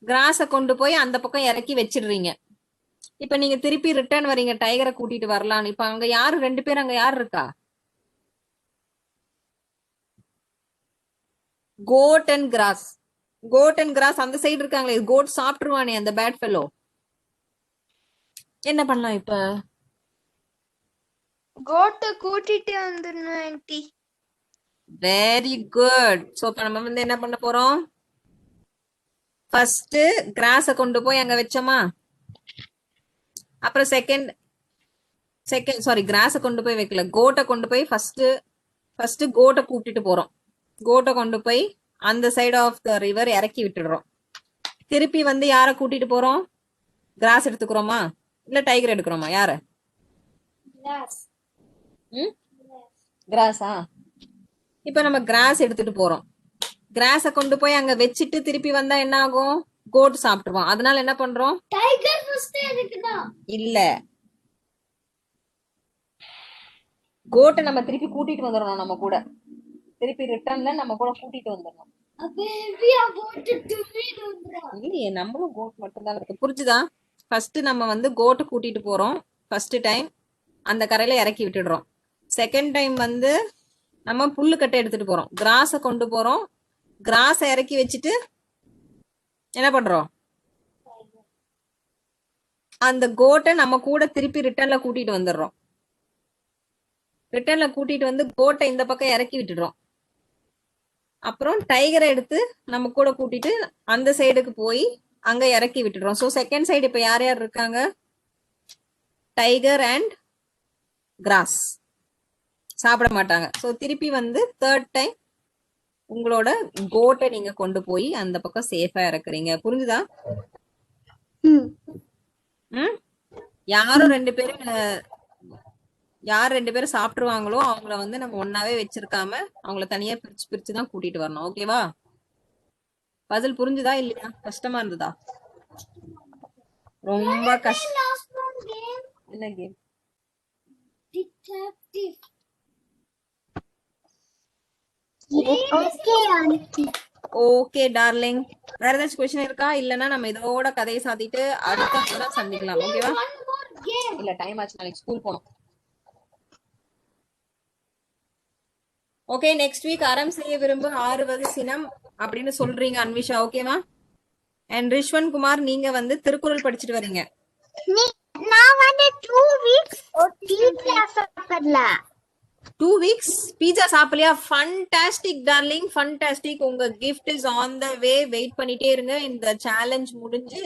கிராஸ கொண்டு போய் அந்த பக்கம் இறக்கி வச்சிடுறீங்க. இப்ப நீங்க திருப்பி ரிட்டர்ன் வரீங்க டைகரை கூட்டிட்டு வரலான்னு. இப்ப அங்க யாரு 2 பேர் அங்க யார் இருக்கா? Goat and grass. Goat and grass அந்த சைடு இருக்காங்களே. கோட் சாப்பிட்டுருவானே அந்த பேட் ஃபெலோ. என்ன பண்ணலாம் இப்ப? கோட்டை கூட்டிட்டு வந்துடணும் ஆன்டி. Very good. சோ இப்ப நம்ம வந்து என்ன பண்ண போறோம்? ஃபர்ஸ்ட் கிராஸ கொண்டு போய் அங்க வச்சோமா? அப்புறம் செகண்ட் கிராஸ கொண்டு போய் வைக்கல, கோட்டை கொண்டு போய் ஃபர்ஸ்ட் கோட்டை கூட்டிட்டு போறோம். கோட்டை கொண்டு போய் அந்த சைடு ஆஃப் த ரிவர் இறக்கி விட்டுடுறோம். திருப்பி வந்து யார கூட்டிட்டு போறோம்? கிராஸ் எடுத்துக்கிறோமா இல்ல டைகர் எடுக்கிறோமா? யார? கிராஸா? இப்ப நம்ம கிராஸ் எடுத்துட்டு போறோம். கிராஸ கொண்டு போய் அங்க வச்சிட்டு திருப்பி வந்தா என்ன ஆகும்? கோட் சாப்பிட்டுருவோம். அதனால என்ன பண்றோம்? டைகர் ஃபர்ஸ்ட் எடுக்கணும். இல்ல, கோட்டை நம்ம திருப்பி கூட்டிட்டு வந்துடணும். நம்ம கூட திருப்பி ரிட்டர்ன்ல நம்ம கூட கூட்டிட்டு வந்துடணும். இல்லையே, நம்மளும் கோட் மட்டும் தான் இருக்கு. புரிஞ்சுதா? ஃபர்ஸ்ட் நம்ம வந்து கோட்டை கூட்டிட்டு போறோம். ஃபர்ஸ்ட் டைம் அந்த கரையில இறக்கி விட்டுடுறோம். செகண்ட் டைம் வந்து நம்ம புல்லு கட்டை எடுத்துட்டு போறோம். கிராஸ கொண்டு போறோம். கிராஸ இறக்கி வச்சுட்டு என்ன பண்றோம்? அந்த கோட்டை நம்ம கூட திருப்பி ரிட்டர்ன்ல கூட்டிட்டு வந்துடுறோம். ரிட்டர்ன்ல கூட்டிட்டு வந்து கோட்டை இந்த பக்கம் இறக்கி விட்டுடுறோம். அப்புறம் டைகரை எடுத்து நம்ம கூட கூட்டிட்டு அந்த சைடுக்கு போய் அங்க இறக்கி விட்டுடுறோம். ஸோ செகண்ட் சைடு இப்ப யார் யார் இருக்காங்க? டைகர் அண்ட் கிராஸ் சாப்பிட மாட்டாங்க. ஸோ திருப்பி வந்து தேர்ட் டைம் உங்களோட கோட்டை நீங்க கொண்டு போய் அந்த பக்கம் சேஃபா இறக்குறீங்க. புரிஞ்சுதா? யாரும் யார் 2 பேரும் சாப்பிட்டுருவாங்களோ அவங்கள வந்து நம்ம ஒன்னாவே வச்சிருக்காம அவங்கள தனியா பிரிச்சு பிரிச்சு தான் கூட்டிட்டு வரணும். ஓகேவா? பசில் புரிஞ்சுதா இல்லையா? கஷ்டமா இருந்ததா? ரொம்ப கஷ்டம். என்ன கேம்? Detective. Okay darling. வேற ஏதாச்சும் கொஸ்டின் இருக்கா? இல்லனா நம்ம இதோட கதையை சாத்திட்டு அடுத்த முறை சந்திக்கலாம். ஓகேவா? இல்ல டைம் ஆச்சு, நாளைக்கு ஸ்கூல் போகணும். ஓகே, நெக்ஸ்ட் வீக் அறம் செய்ய விரும்பு 6 வகை சினம் அப்படின்னு சொல்றீங்க அன்விஷா. ஓகேவா? அண்ட் ரிஷ்வன் குமார் நீங்க வந்து திருக்குறள் படிச்சுட்டு வரீங்க. நான் வந்து 2 weeks பீட்சா சாப்பிடல. 2 weeks பீட்சா சாப்பிடலையா? Fantastic darling, fantastic. உங்க gift is on the way. Wait பண்ணிட்டே இருங்க. இந்த சேலஞ்ச் முடிஞ்சு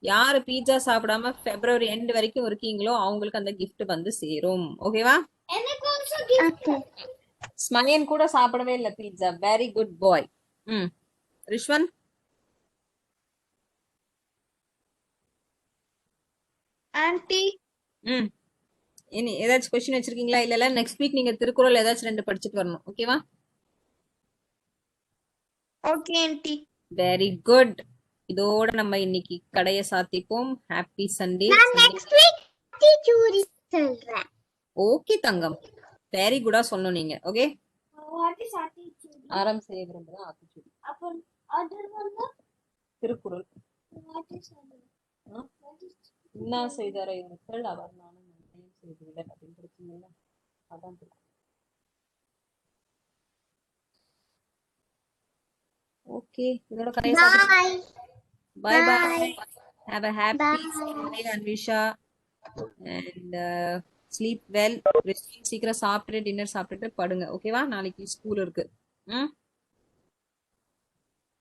யாரு பீட்சா சாப்பிடாம February end வரைக்கும் இருக்கீங்களோ அவங்களுக்கு அந்த gift வந்து சேரும். ஓகேவா? எனக்கு also gift. ஸ்மயன் கூட சாப்பிடவே இல்ல பீட்சா. வெரி குட் பாய். ரிஷ்வன் ஆன்ட்டி இனி ஏதாச்சும் கொஸ்டின் வச்சிருக்கீங்களா? இல்ல நெக்ஸ்ட் வீக் நீங்க திருக்குறள் ஏதாச்சும் 2 படிச்சுட்டு வரணும். ஓகேவா? Okay aunty. Very good. இதோட நம்ம இன்னைக்கு கடைய சாத்திப்போம். Happy Sunday. நான் next week டீச்சூரி சொல்றேன். ஓகே தங்கம், வெரி குடா சொன்னோம் நீங்க. Okay, what is attitude? ஆரம் செய்ய விரும்புற ஆட்டிட்யூட். அப்ப அதர் வந்து திருக்குறள். What is other? இன்னா செய்தாரை மக்கள் அவர் நானும் நன்மையும் செய்துவிடல் அப்படின்னு படிச்சீங்களா? அதான் திருக்குறள். ஓகே, இதோட கடைய சாத்திப்போம். Bye bye. Have a happy Sunday, Anvisha. And sleep well. சீக்கிரம் சாப்பிட்டு டின்னர் சாப்பிட்டுட்டு படுங்க. ஓகேவா? நாளைக்கு ஸ்கூல் இருக்கு.